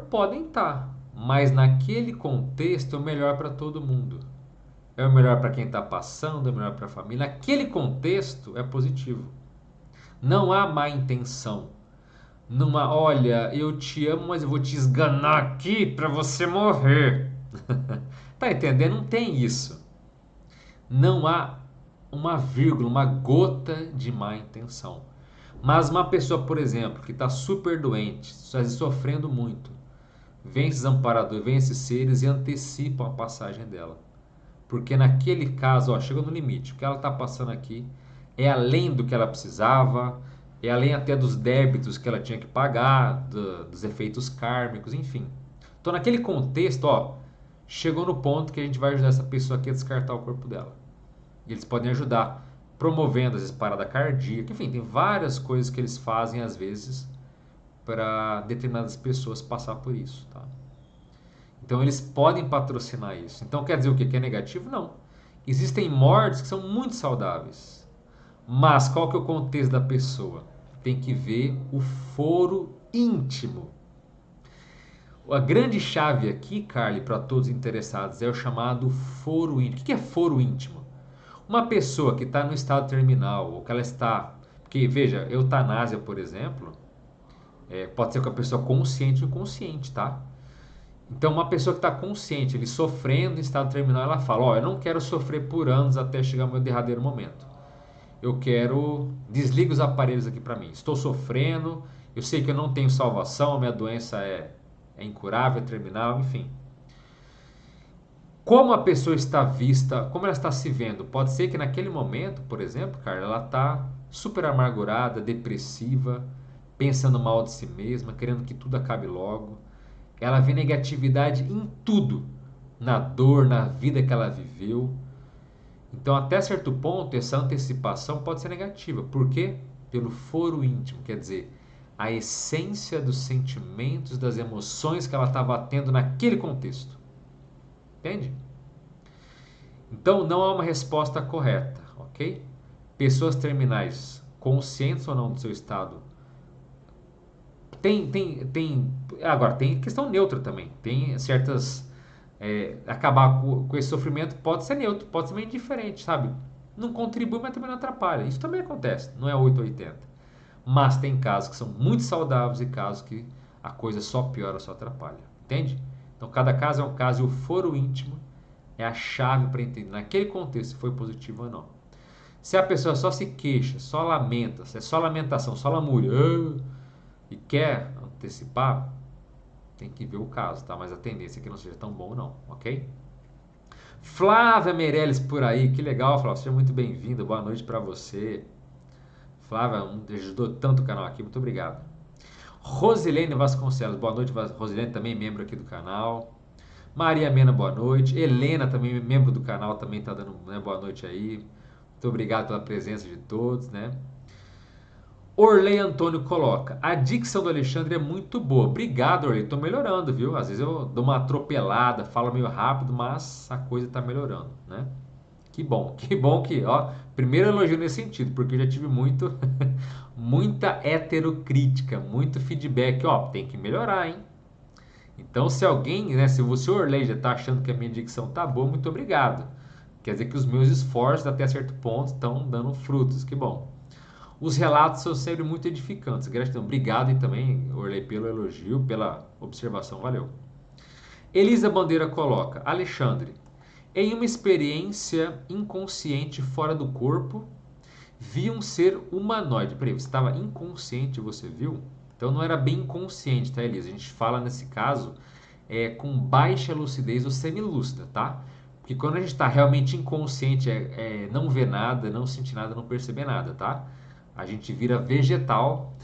podem estar. Mas naquele contexto é o melhor para todo mundo. É o melhor para quem está passando, é o melhor para a família. Naquele contexto é positivo. Não há má intenção. Numa, olha, eu te amo, mas eu vou te esganar aqui para você morrer. Tá entendendo? Não tem isso. Não há uma vírgula, uma gota de má intenção. Mas uma pessoa, por exemplo, que está super doente, sofrendo muito, vem esses amparadores, vem esses seres e antecipam a passagem dela. Porque naquele caso, ó, chegou no limite. O que ela está passando aqui é além do que ela precisava, é além até dos débitos que ela tinha que pagar, dos efeitos kármicos, enfim. Então, naquele contexto, ó, chegou no ponto que a gente vai ajudar essa pessoa aqui a descartar o corpo dela. E eles podem ajudar promovendo, às vezes, parada cardíaca. Enfim, tem várias coisas que eles fazem, às vezes, para determinadas pessoas passar por isso, tá? Então, eles podem patrocinar isso. Então, quer dizer o quê? Que é negativo? Não. Existem mortes que são muito saudáveis. Mas qual que é o contexto da pessoa? Tem que ver o foro íntimo. A grande chave aqui, Carly, para todos os interessados, é o chamado foro íntimo. O que é foro íntimo? Uma pessoa que está no estado terminal, ou que ela está. Porque, veja, eutanásia, por exemplo, pode ser com a pessoa consciente ou inconsciente, tá? Então, uma pessoa que está consciente, ele sofrendo em estado terminal, ela fala: Ó, eu não quero sofrer por anos até chegar ao meu derradeiro momento. Eu quero. Desliga os aparelhos aqui para mim. Estou sofrendo, eu sei que eu não tenho salvação, a minha doença é incurável, é terminal, enfim. Como a pessoa está vista, como ela está se vendo? Pode ser que naquele momento, por exemplo, cara, ela está super amargurada, depressiva, pensando mal de si mesma, querendo que tudo acabe logo. Ela vê negatividade em tudo, na dor, na vida que ela viveu. Então, até certo ponto, essa antecipação pode ser negativa. Por quê? Pelo foro íntimo, quer dizer, a essência dos sentimentos, das emoções que ela estava tendo naquele contexto. Entende? Então, não há uma resposta correta, ok? Pessoas terminais, conscientes ou não do seu estado, agora, tem questão neutra também. Tem certas. Acabar com esse sofrimento pode ser neutro, pode ser meio indiferente, sabe? Não contribui, mas também não atrapalha. Isso também acontece, não é 880. Mas tem casos que são muito saudáveis e casos que a coisa só piora, só atrapalha. Entende? Então, cada caso é um caso e o foro íntimo é a chave para entender naquele contexto se foi positivo ou não. Se a pessoa só se queixa, só lamenta, se é só lamentação, só lamúria, e quer antecipar, tem que ver o caso, tá? Mas a tendência é que não seja tão bom não, ok? Flávia Meirelles por aí, que legal, Flávia, seja muito bem-vinda, boa noite para você. Flávia, ajudou tanto o canal aqui, muito obrigado. Rosilene Vasconcelos, boa noite, Rosilene também membro aqui do canal. Maria Mena, boa noite. Helena também membro do canal, também tá dando, né, boa noite aí. Muito obrigado pela presença de todos, né? Orley Antônio coloca: a dicção do Alexandre é muito boa. Obrigado, Orley. Tô melhorando, viu? Às vezes eu dou uma atropelada, falo meio rápido, mas a coisa tá melhorando, né? Que bom que, ó, primeiro elogio nesse sentido, porque eu já tive muita heterocrítica, muito feedback, ó, tem que melhorar, hein? Então, se alguém, né, se você, Orley, já tá achando que a minha dicção tá boa, muito obrigado. Quer dizer que os meus esforços até certo ponto estão dando frutos, que bom. Os relatos são sempre muito edificantes. Gratidão. Obrigado e também, Orley, pelo elogio, pela observação. Valeu. Elisa Bandeira coloca: Alexandre, em uma experiência inconsciente fora do corpo, vi um ser humanoide. Peraí, você estava inconsciente, você viu? Então não era bem inconsciente, tá, Elisa? A gente fala nesse caso com baixa lucidez ou semilúcida, tá? Porque quando a gente está realmente inconsciente, não vê nada, não sentir nada, não perceber nada, tá? A gente vira vegetal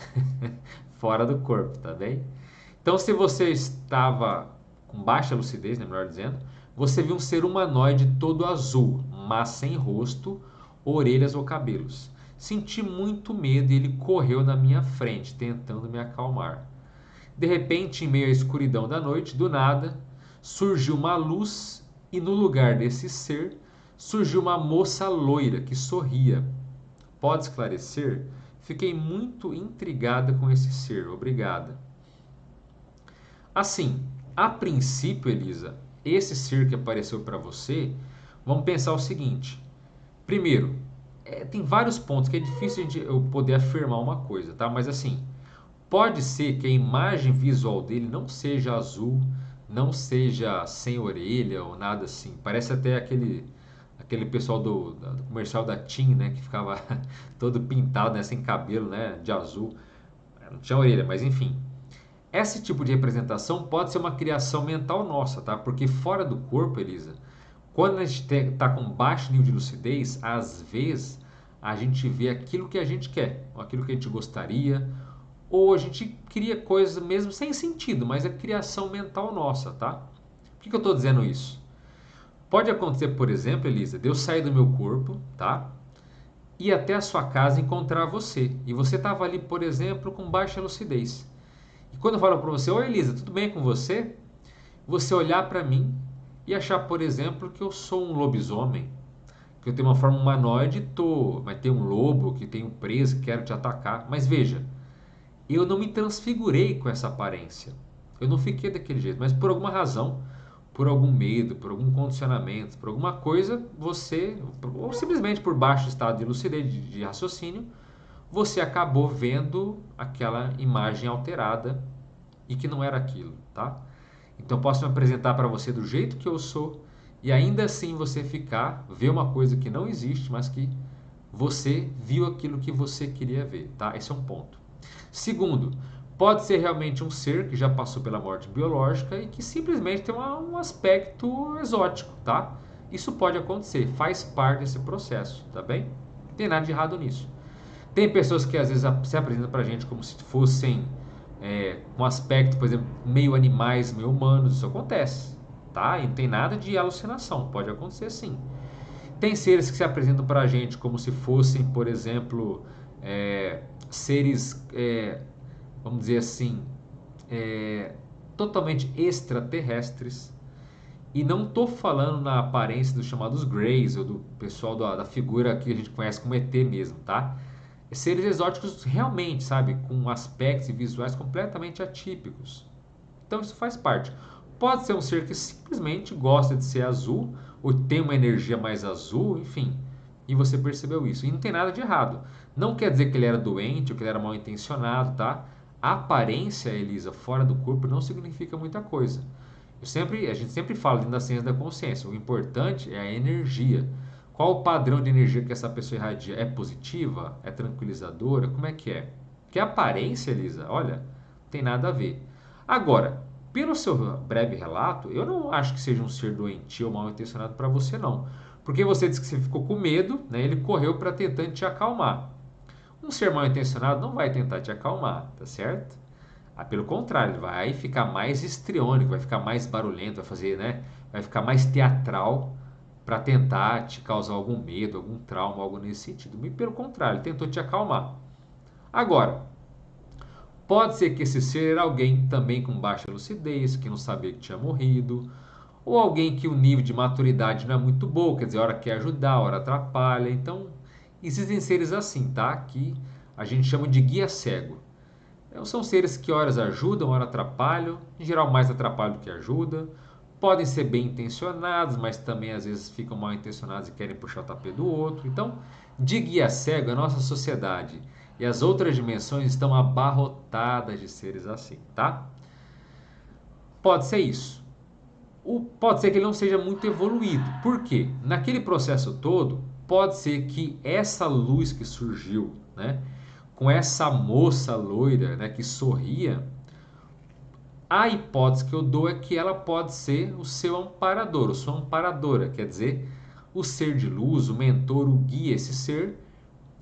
fora do corpo, tá bem? Então, se você estava com baixa lucidez, né, melhor dizendo, você viu um ser humanoide todo azul, mas sem rosto, orelhas ou cabelos. Senti muito medo e ele correu na minha frente, tentando me acalmar. De repente, em meio à escuridão da noite, do nada, surgiu uma luz e no lugar desse ser surgiu uma moça loira que sorria. Pode esclarecer? Fiquei muito intrigada com esse ser. Obrigada. Assim, a princípio, Elisa, esse ser que apareceu para você, vamos pensar o seguinte. Primeiro, tem vários pontos que é difícil eu poder afirmar uma coisa, tá? Mas assim, pode ser que a imagem visual dele não seja azul, não seja sem orelha ou nada assim. Parece até aquele pessoal do comercial da TIM, né? Que ficava todo pintado, né? Sem cabelo, né? De azul. Não tinha orelha, mas enfim. Esse tipo de representação pode ser uma criação mental nossa, tá? Porque fora do corpo, Elisa, quando a gente está com baixo nível de lucidez, às vezes a gente vê aquilo que a gente quer, ou aquilo que a gente gostaria, ou a gente cria coisas mesmo sem sentido, mas é criação mental nossa, tá? Por que eu estou dizendo isso? Pode acontecer, por exemplo, Elisa, de eu sair do meu corpo, tá? Ir até a sua casa e encontrar você. E você estava ali, por exemplo, com baixa lucidez. E quando eu falo para você: oi Elisa, tudo bem com você? Você olhar para mim e achar, por exemplo, que eu sou um lobisomem, que eu tenho uma forma humanoide, mas tem um lobo, que tem um preso, que quero te atacar. Mas veja, eu não me transfigurei com essa aparência. Eu não fiquei daquele jeito, mas por alguma razão, por algum medo, por algum condicionamento, por alguma coisa, você, ou simplesmente por baixo estado de lucidez, de raciocínio, você acabou vendo aquela imagem alterada e que não era aquilo, tá? Então posso me apresentar para você do jeito que eu sou e ainda assim você ver uma coisa que não existe, mas que você viu aquilo que você queria ver, tá? Esse é um ponto. Segundo, pode ser realmente um ser que já passou pela morte biológica e que simplesmente tem um aspecto exótico, tá? Isso pode acontecer, faz parte desse processo, tá bem? Não tem nada de errado nisso. Tem pessoas que às vezes se apresentam pra gente como se fossem um aspecto, por exemplo, meio animais, meio humanos. Isso acontece, tá? E não tem nada de alucinação, pode acontecer sim. Tem seres que se apresentam pra gente como se fossem, por exemplo, seres, vamos dizer assim, totalmente extraterrestres. E não estou falando na aparência dos chamados Greys ou do pessoal da figura que a gente conhece como ET mesmo, tá? Seres exóticos realmente, sabe, com aspectos e visuais completamente atípicos. Então isso faz parte. Pode ser um ser que simplesmente gosta de ser azul ou tem uma energia mais azul, enfim. E você percebeu isso. E não tem nada de errado. Não quer dizer que ele era doente ou que ele era mal intencionado, tá? A aparência, Elisa, fora do corpo não significa muita coisa. A gente sempre fala dentro da ciência da consciência. O importante é a energia. Qual o padrão de energia que essa pessoa irradia? É positiva? É tranquilizadora? Como é que é? Porque a aparência, Elisa, olha, não tem nada a ver. Agora, Pelo seu breve relato, eu não acho que seja um ser doentio ou mal intencionado para você, não. Porque você disse que você ficou com medo, né? Ele correu para tentar te acalmar. Um ser mal intencionado não vai tentar te acalmar, tá certo? Ah, pelo contrário, ele vai ficar mais histriônico, vai ficar mais barulhento, vai fazer, né? Vai ficar mais teatral para tentar te causar algum medo, algum trauma, algo nesse sentido. E pelo contrário, ele tentou te acalmar. Agora, pode ser que esse ser era alguém também com baixa lucidez, que não sabia que tinha morrido, ou alguém que o nível de maturidade não é muito bom, quer dizer, hora quer ajudar, hora atrapalha. Então, existem seres assim, tá? Que a gente chama de guia cego. São seres que horas ajudam, horas atrapalham, em geral mais atrapalham do que ajudam. Podem ser bem intencionados, mas também às vezes ficam mal intencionados e querem puxar o tapete do outro. Então, de guia cego, a nossa sociedade e as outras dimensões estão abarrotadas de seres assim, tá? Pode ser isso. Pode ser que ele não seja muito evoluído. Por quê? Naquele processo todo, pode ser que essa luz que surgiu, né, com essa moça loira, né, que sorria, a hipótese que eu dou é que ela pode ser o seu amparador, ou sua amparadora, quer dizer, o ser de luz, o mentor, o guia, esse ser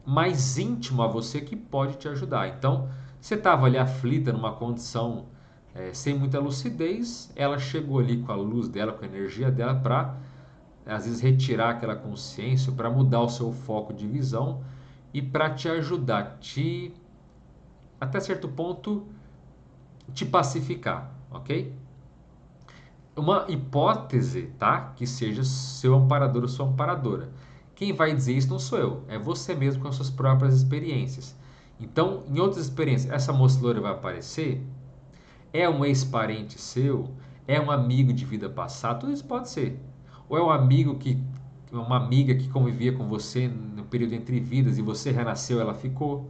mais íntimo a você que pode te ajudar. Então, você estava ali aflita numa condição sem muita lucidez, ela chegou ali com a luz dela, com a energia dela, para às vezes retirar aquela consciência, para mudar o seu foco de visão e para te ajudar, até certo ponto, te pacificar, ok? Uma hipótese, tá? Que seja seu amparador ou sua amparadora. Quem vai dizer isso não sou eu, é você mesmo com as suas próprias experiências. Então, em outras experiências, essa moça loira vai aparecer? É um ex-parente seu? É um amigo de vida passada? Tudo isso pode ser. Ou é um amigo uma amiga que convivia com você no período entre vidas e você renasceu, ela ficou.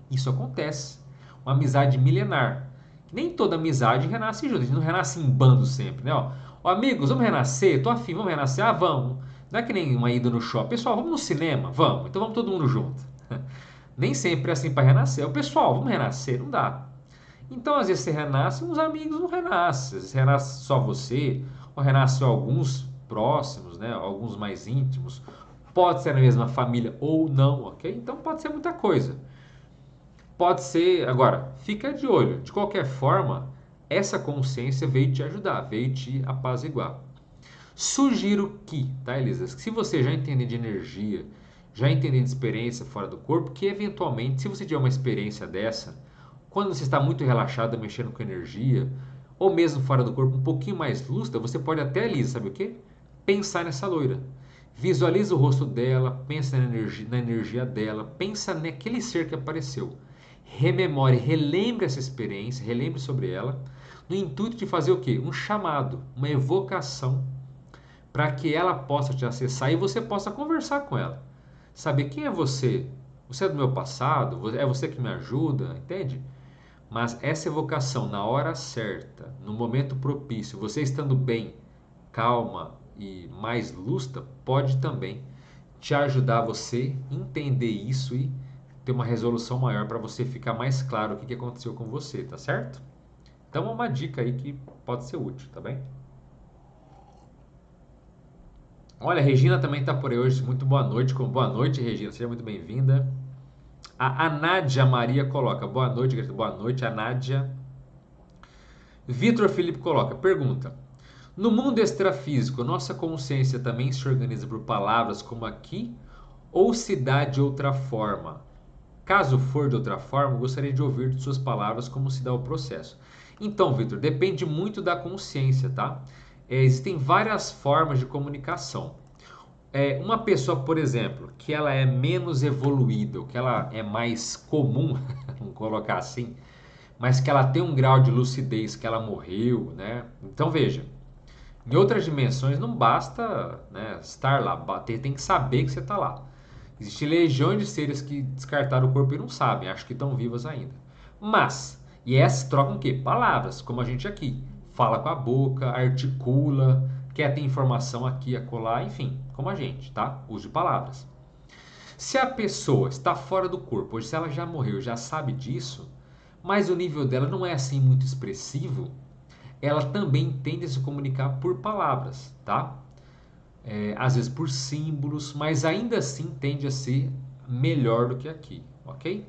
Isso acontece. Uma amizade milenar. Nem toda amizade renasce junto. A gente não renasce em bando sempre, né? Ó, amigos, vamos renascer? Tô afim, vamos renascer? Ah, vamos. Não é que nem uma ida no shopping. Pessoal, vamos no cinema? Vamos. Então vamos todo mundo junto. Nem sempre é assim para renascer. O pessoal, vamos renascer? Não dá. Então, às vezes você renasce, uns amigos não renascem. Às vezes renasce só você, ou renasce alguns próximos, né? Alguns mais íntimos. Pode ser na mesma família ou não, ok? Então pode ser muita coisa. Pode ser. Agora, fica de olho. De qualquer forma, essa consciência veio te ajudar, veio te apaziguar. Sugiro que, tá, Elisa? Se você já entender de energia, já entender de experiência fora do corpo, que eventualmente, se você tiver uma experiência dessa, quando você está muito relaxado, mexendo com energia, ou mesmo fora do corpo, um pouquinho mais lúcida, você pode até, Elisa, sabe o quê? Pensar nessa loira. Visualiza o rosto dela, pensa na energia dela, pensa naquele ser que apareceu. Rememore, relembre essa experiência, relembre sobre ela, no intuito de fazer o quê? Um chamado, uma evocação, para que ela possa te acessar e você possa conversar com ela. Saber quem é você? Você é do meu passado? É você que me ajuda? Entende? Mas essa evocação na hora certa, no momento propício, você estando bem, calma e mais lúcida, pode também te ajudar a você entender isso e ter uma resolução maior para você ficar mais claro o que aconteceu com você, tá certo? Então é uma dica aí que pode ser útil, tá bem? Olha, a Regina também está por aí hoje. Muito boa noite. Boa noite, Regina. Seja muito bem-vinda. A Nádia Maria coloca. Boa noite, boa noite, a Nádia. Vitor Felipe coloca. Pergunta. No mundo extrafísico, nossa consciência também se organiza por palavras como aqui ou se dá de outra forma? Caso for de outra forma, gostaria de ouvir de suas palavras como se dá o processo. Então, Vitor, depende muito da consciência, tá? Existem várias formas de comunicação. Uma pessoa, por exemplo, que ela é menos evoluída, ou que ela é mais comum, vamos colocar assim, mas que ela tem um grau de lucidez que ela morreu, né? Então veja, em outras dimensões não basta, né, estar lá, tem que saber que você está lá. Existem legiões de seres que descartaram o corpo e não sabem, acham que estão vivas ainda. Mas, e essas trocam o quê? Palavras, como a gente aqui. Fala com a boca, articula, quer ter informação aqui, acolá, enfim, como a gente, tá? Uso de palavras. Se a pessoa está fora do corpo, ou se ela já morreu, já sabe disso, mas o nível dela não é assim muito expressivo, ela também tende a se comunicar por palavras, tá? Às vezes por símbolos, mas ainda assim tende a ser melhor do que aqui, ok?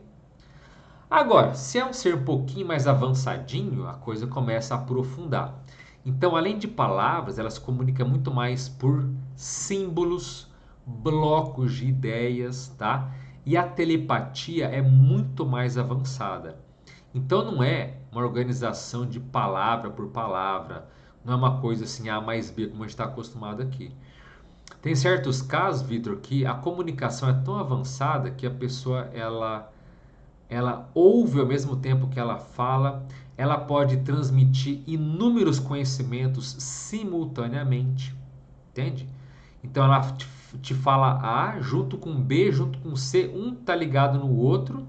Agora, se é um ser um pouquinho mais avançadinho, a coisa começa a aprofundar. Então, além de palavras, ela se comunica muito mais por símbolos, blocos de ideias, tá? E a telepatia é muito mais avançada. Então, não é uma organização de palavra por palavra, não é uma coisa assim A mais B como a gente está acostumado aqui. Tem certos casos, Vitor, que a comunicação é tão avançada que a pessoa ela ouve ao mesmo tempo que ela fala, ela pode transmitir inúmeros conhecimentos simultaneamente, entende? Então ela te fala A junto com B, junto com C, um tá ligado no outro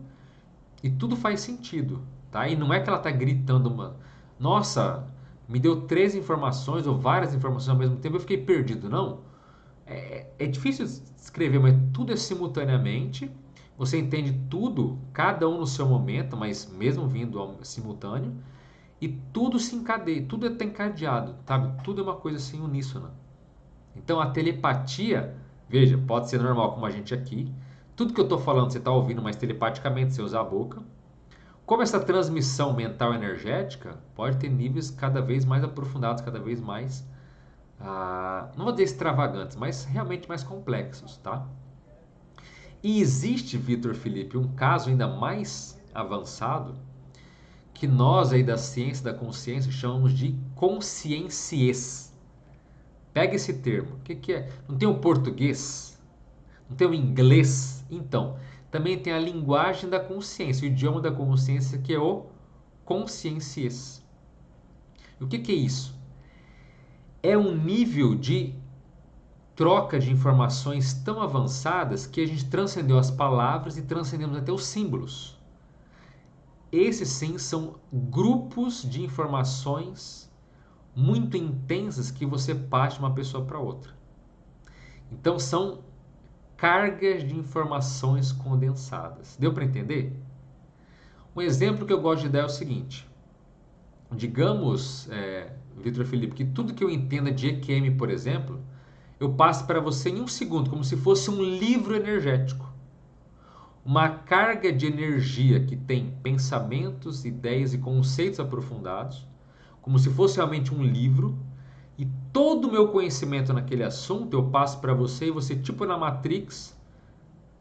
e tudo faz sentido, tá? E não é que ela tá gritando nossa, me deu 3 informações ou várias informações ao mesmo tempo, eu fiquei perdido, não. É difícil escrever, mas tudo é simultaneamente. Você entende tudo, cada um no seu momento, mas mesmo vindo ao simultâneo. E tudo se encadeia, tudo está encadeado, sabe? Tudo é uma coisa assim uníssona. Então a telepatia, veja, pode ser normal como a gente aqui. Tudo que eu estou falando você está ouvindo, mas telepaticamente você usa a boca. Como essa transmissão mental energética pode ter níveis cada vez mais aprofundados, cada vez mais não vou dizer extravagantes, mas realmente mais complexos, tá? E existe, Vitor Felipe, um caso ainda mais avançado que nós aí da ciência da consciência chamamos de consciências. Pega esse termo. O que é? Não tem o português? Não tem o inglês? Então, também tem a linguagem da consciência, o idioma da consciência que é o consciências. E o que é isso? É um nível de troca de informações tão avançadas que a gente transcendeu as palavras e transcendemos até os símbolos. Esses sim são grupos de informações muito intensas que você passa de uma pessoa para outra. Então são cargas de informações condensadas. Deu para entender? Um exemplo que eu gosto de dar é o seguinte. Digamos, Vitor Felipe, que tudo que eu entenda de EQM, por exemplo, eu passo para você em um segundo, como se fosse um livro energético. Uma carga de energia que tem pensamentos, ideias e conceitos aprofundados, como se fosse realmente um livro, e todo o meu conhecimento naquele assunto eu passo para você e você, tipo na Matrix,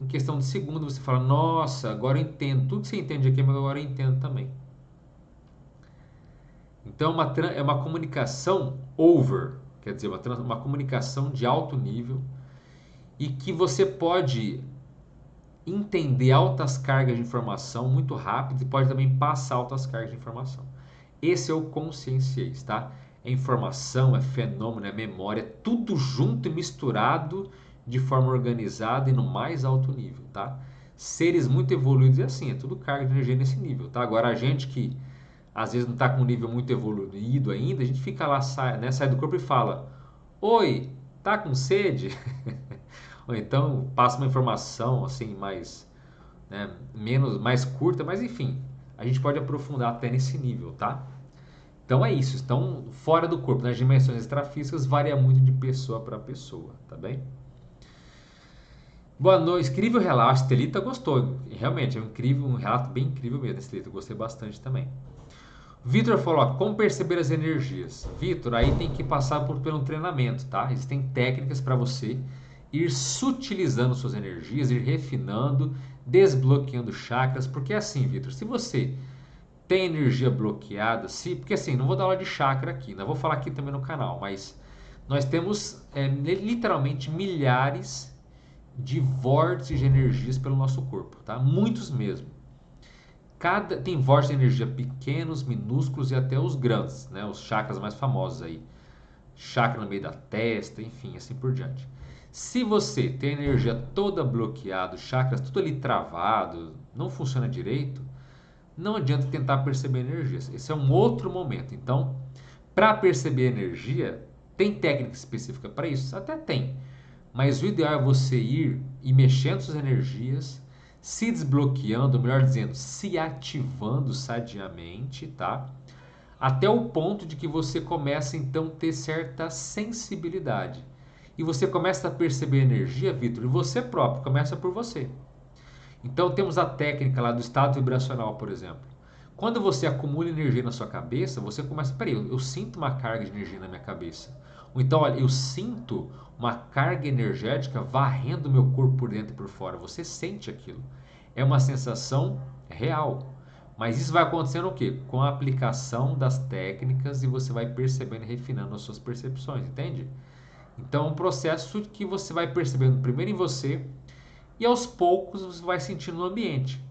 em questão de segundo, você fala, nossa, agora eu entendo. Tudo que você entende aqui, mas agora eu entendo também. Então é uma comunicação over, quer dizer, uma comunicação de alto nível e que você pode entender altas cargas de informação muito rápido e pode também passar altas cargas de informação. Esse é o conscienciês, tá? É informação, é fenômeno, é memória, é tudo junto e misturado de forma organizada e no mais alto nível, tá? Seres muito evoluídos é assim, é tudo carga de energia nesse nível, tá? Agora a gente que às vezes não está com um nível muito evoluído ainda, a gente fica lá, sai do corpo e fala: oi, tá com sede? Ou então passa uma informação assim mais, né, mais curta, mas enfim, a gente pode aprofundar até nesse nível, tá? Então é isso, estão fora do corpo, nas dimensões extrafísicas varia muito de pessoa para pessoa, tá bem? Boa noite, incrível relato, Estelita gostou, realmente é um relato bem incrível mesmo, Estelita, gostei bastante também. Vitor falou, ó, como perceber as energias? Vitor, aí tem que passar pelo treinamento, tá? Existem técnicas para você ir sutilizando suas energias, ir refinando, desbloqueando chakras, porque é assim, Vitor, se você tem energia bloqueada, porque assim, não vou dar aula de chakra aqui, não vou falar aqui também no canal, mas nós temos literalmente milhares de vórtices de energias pelo nosso corpo, tá? Muitos mesmo. Tem vórtices de energia pequenos, minúsculos e até os grandes, né? Os chakras mais famosos aí. Chakra no meio da testa, enfim, assim por diante. Se você tem a energia toda bloqueada, os chakras tudo ali travado, não funciona direito, não adianta tentar perceber energias. Esse é um outro momento. Então, para perceber energia, tem técnica específica para isso? Até tem. Mas o ideal é você ir e mexendo suas energias, se desbloqueando, melhor dizendo, se ativando sadiamente, tá? até o ponto de que você começa então a ter certa sensibilidade. E você começa a perceber energia, Vitor, e você próprio, começa por você. Então temos a técnica lá do estado vibracional, por exemplo. Quando você acumula energia na sua cabeça, você começa, peraí, eu sinto uma carga de energia na minha cabeça. Ou então, olha, eu sinto uma carga energética varrendo o meu corpo por dentro e por fora. Você sente aquilo. É uma sensação real. Mas isso vai acontecendo o quê? Com a aplicação das técnicas e você vai percebendo e refinando as suas percepções, entende? Então é um processo que você vai percebendo primeiro em você e aos poucos você vai sentindo no ambiente.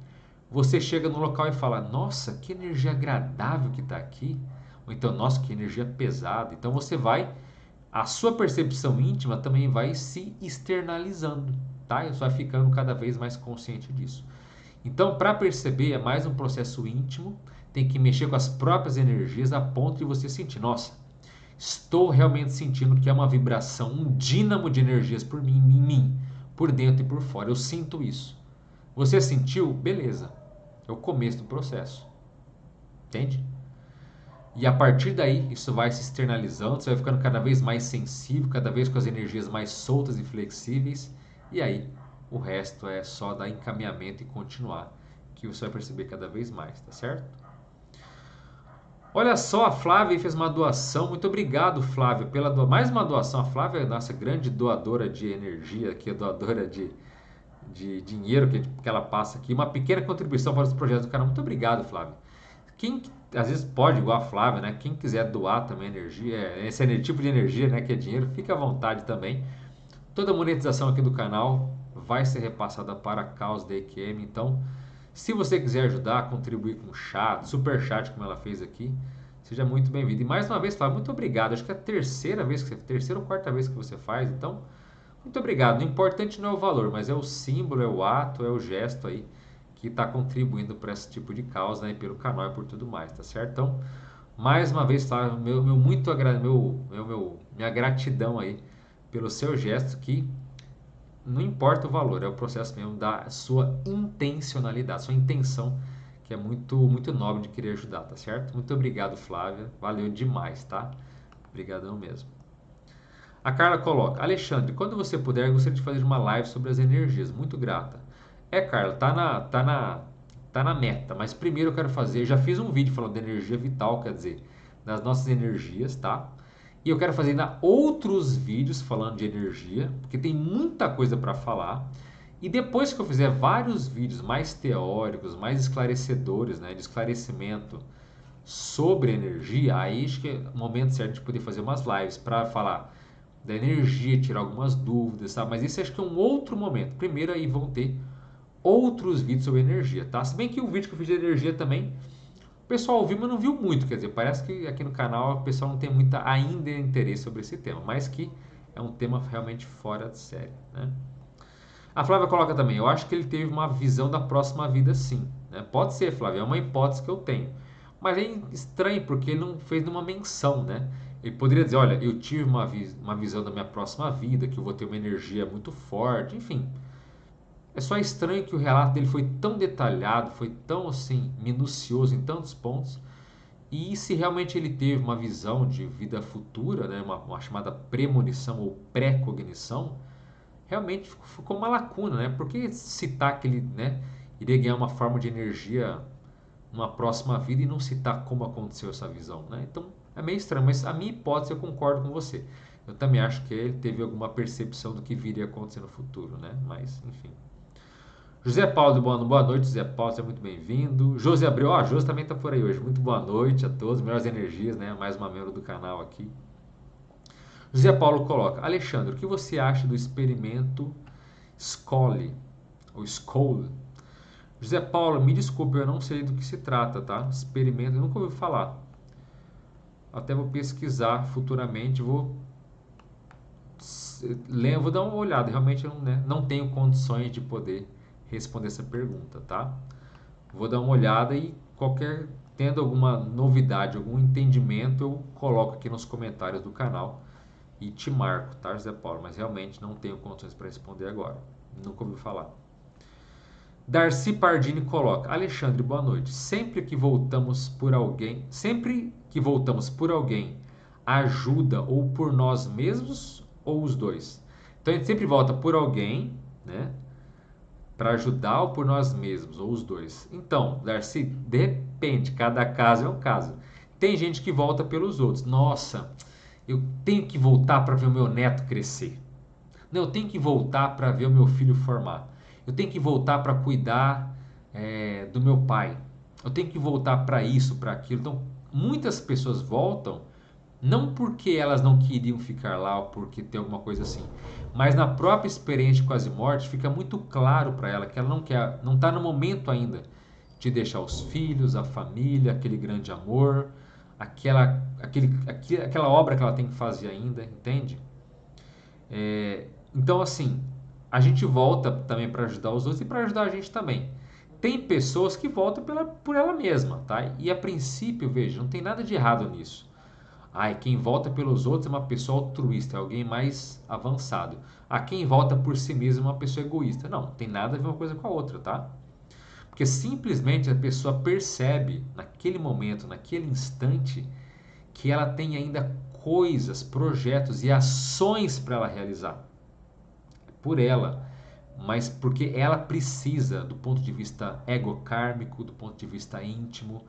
Você chega no local e fala: Nossa, que energia agradável que está aqui. Ou então, nossa, que energia pesada. Então você vai, a sua percepção íntima também vai se externalizando, tá? Você vai ficando cada vez mais consciente disso. Então, para perceber, é mais um processo íntimo, tem que mexer com as próprias energias a ponto de você sentir: Nossa, estou realmente sentindo que é uma vibração, um dínamo de energias por mim, em mim, por dentro e por fora. Eu sinto isso. Você sentiu? Beleza. É o começo do processo. Entende? E a partir daí, isso vai se externalizando, você vai ficando cada vez mais sensível, cada vez com as energias mais soltas e flexíveis. E aí, o resto é só dar encaminhamento e continuar, que você vai perceber cada vez mais, tá certo? Olha só, a Flávia fez uma doação. Muito obrigado, Flávia, pela mais uma doação. A Flávia é nossa grande doadora de energia, que é doadora de dinheiro que ela passa aqui. Uma pequena contribuição para os projetos do canal. Muito obrigado, Flávia. Quem às vezes pode, igual a Flávia, né? Quem quiser doar também energia, esse tipo de energia, né, que é dinheiro, fica à vontade também. Toda a monetização aqui do canal vai ser repassada para a causa da EQM. Então, se você quiser ajudar, contribuir com chat, super chat, como ela fez aqui, seja muito bem-vindo. E mais uma vez, Flávia, muito obrigado. Acho que é a terceira ou quarta vez que você faz. Então, muito obrigado. O importante não é o valor, mas é o símbolo, é o ato, é o gesto aí que está contribuindo para esse tipo de causa, né, pelo canal e por tudo mais, tá certo? Então, mais uma vez, tá, minha gratidão aí pelo seu gesto, que não importa o valor, é o processo mesmo da sua intencionalidade, sua intenção, que é muito nobre de querer ajudar, tá certo? Muito obrigado, Flávia, valeu demais, tá? Obrigadão mesmo. A Carla coloca: Alexandre, quando você puder, gostaria de fazer uma live sobre as energias. Muito grata. Carla, tá na meta, mas primeiro eu quero fazer. Já fiz um vídeo falando de energia vital, quer dizer, das nossas energias, tá? E eu quero fazer ainda outros vídeos falando de energia, porque tem muita coisa para falar. E depois que eu fizer vários vídeos mais teóricos, mais esclarecedores, né, de esclarecimento sobre energia, aí acho que é o momento certo de poder fazer umas lives para falar da energia, tirar algumas dúvidas, sabe? Mas isso acho que é um outro momento. Primeiro aí vão ter outros vídeos sobre energia, tá? Se bem que o vídeo que eu fiz de energia também, o pessoal viu, mas não viu muito, quer dizer, parece que aqui no canal o pessoal não tem muita ainda interesse sobre esse tema, mas que é um tema realmente fora de série, né? A Flávia coloca também: eu acho que ele teve uma visão da próxima vida, sim, né? Pode ser, Flávia, é uma hipótese que eu tenho. Mas é estranho porque ele não fez nenhuma menção, né? Ele poderia dizer: olha, eu tive uma visão da minha próxima vida, que eu vou ter uma energia muito forte, enfim. É só estranho que o relato dele foi tão detalhado, foi tão assim minucioso em tantos pontos. E se realmente ele teve uma visão de vida futura, né, uma chamada premonição ou pré-cognição, realmente ficou uma lacuna, né? Por que citar que ele, né, iria ganhar uma forma de energia numa próxima vida e não citar como aconteceu essa visão, né? Então é meio estranho, mas a minha hipótese eu concordo com você. Eu também acho que ele teve alguma percepção do que viria a acontecer no futuro, né? Mas enfim. José Paulo, boa noite, José Paulo, seja muito bem-vindo. José Abreu, José também está por aí hoje. Muito boa noite a todos, melhores energias, né? Mais uma membro do canal aqui. José Paulo coloca: Alexandre, o que você acha do experimento Scully, ou Skoll? José Paulo, me desculpe, eu não sei do que se trata, tá? Experimento, eu nunca ouvi falar. Até vou pesquisar futuramente, vou dar uma olhada. Realmente eu não, né, não tenho condições de poder responder essa pergunta, tá? Vou dar uma olhada e tendo alguma novidade, algum entendimento, eu coloco aqui nos comentários do canal e te marco, tá, José Paulo? Mas realmente não tenho condições para responder agora. Nunca ouvi falar. Darcy Pardini coloca: Alexandre, boa noite. Sempre que voltamos por alguém, ajuda ou por nós mesmos ou os dois? Então a gente sempre volta por alguém, né? Para ajudar ou por nós mesmos ou os dois. Então, Darcy, depende, cada caso é um caso. Tem gente que volta pelos outros. Nossa, eu tenho que voltar para ver o meu neto crescer. Não, eu tenho que voltar para ver o meu filho formar. Eu tenho que voltar para cuidar do meu pai. Eu tenho que voltar para isso, para aquilo. Então, muitas pessoas voltam não porque elas não queriam ficar lá ou porque tem alguma coisa assim, mas na própria experiência de quase morte fica muito claro para ela que ela não quer, não está no momento ainda de deixar os filhos, a família, aquele grande amor, aquela obra que ela tem que fazer ainda, entende? Então, assim, a gente volta também para ajudar os outros e para ajudar a gente também. Tem pessoas que voltam por ela mesma, tá? E a princípio, veja, não tem nada de errado nisso. Ai, quem volta pelos outros é uma pessoa altruísta, é alguém mais avançado. Quem volta por si mesmo é uma pessoa egoísta. Não, tem nada a ver uma coisa com a outra, tá? Porque simplesmente a pessoa percebe naquele momento, naquele instante, que ela tem ainda coisas, projetos e ações para ela realizar por ela, mas porque ela precisa, do ponto de vista egocármico, do ponto de vista íntimo,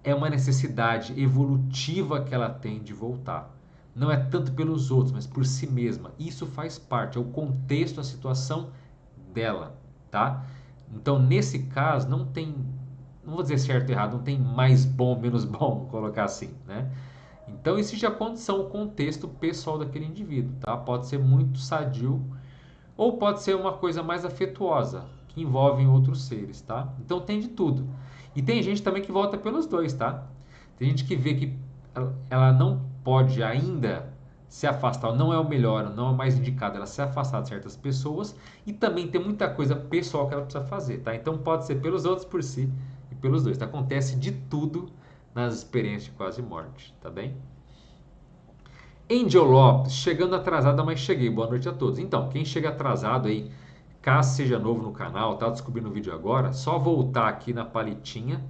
é uma necessidade evolutiva que ela tem de voltar. Não é tanto pelos outros, mas por si mesma. Isso faz parte, é o contexto, a situação dela, tá? Então, nesse caso, não tem, não vou dizer certo ou errado, não tem mais bom, menos bom, vou colocar assim, né? Então, isso já condição o contexto pessoal daquele indivíduo, tá? Pode ser muito sadio ou pode ser uma coisa mais afetuosa, que envolve outros seres, tá? Então tem de tudo. E tem gente também que volta pelos dois, tá? Tem gente que vê que ela não pode ainda se afastar, não é o melhor, não é o mais indicado ela se afastar de certas pessoas e também tem muita coisa pessoal que ela precisa fazer, tá? Então pode ser pelos outros, por si e pelos dois, tá? Acontece de tudo nas experiências de quase morte, tá bem? Angel Lopes, chegando atrasada, mas cheguei. Boa noite a todos. Então, quem chega atrasado aí, caso seja novo no canal, tá descobrindo o vídeo agora, só voltar aqui na palitinha,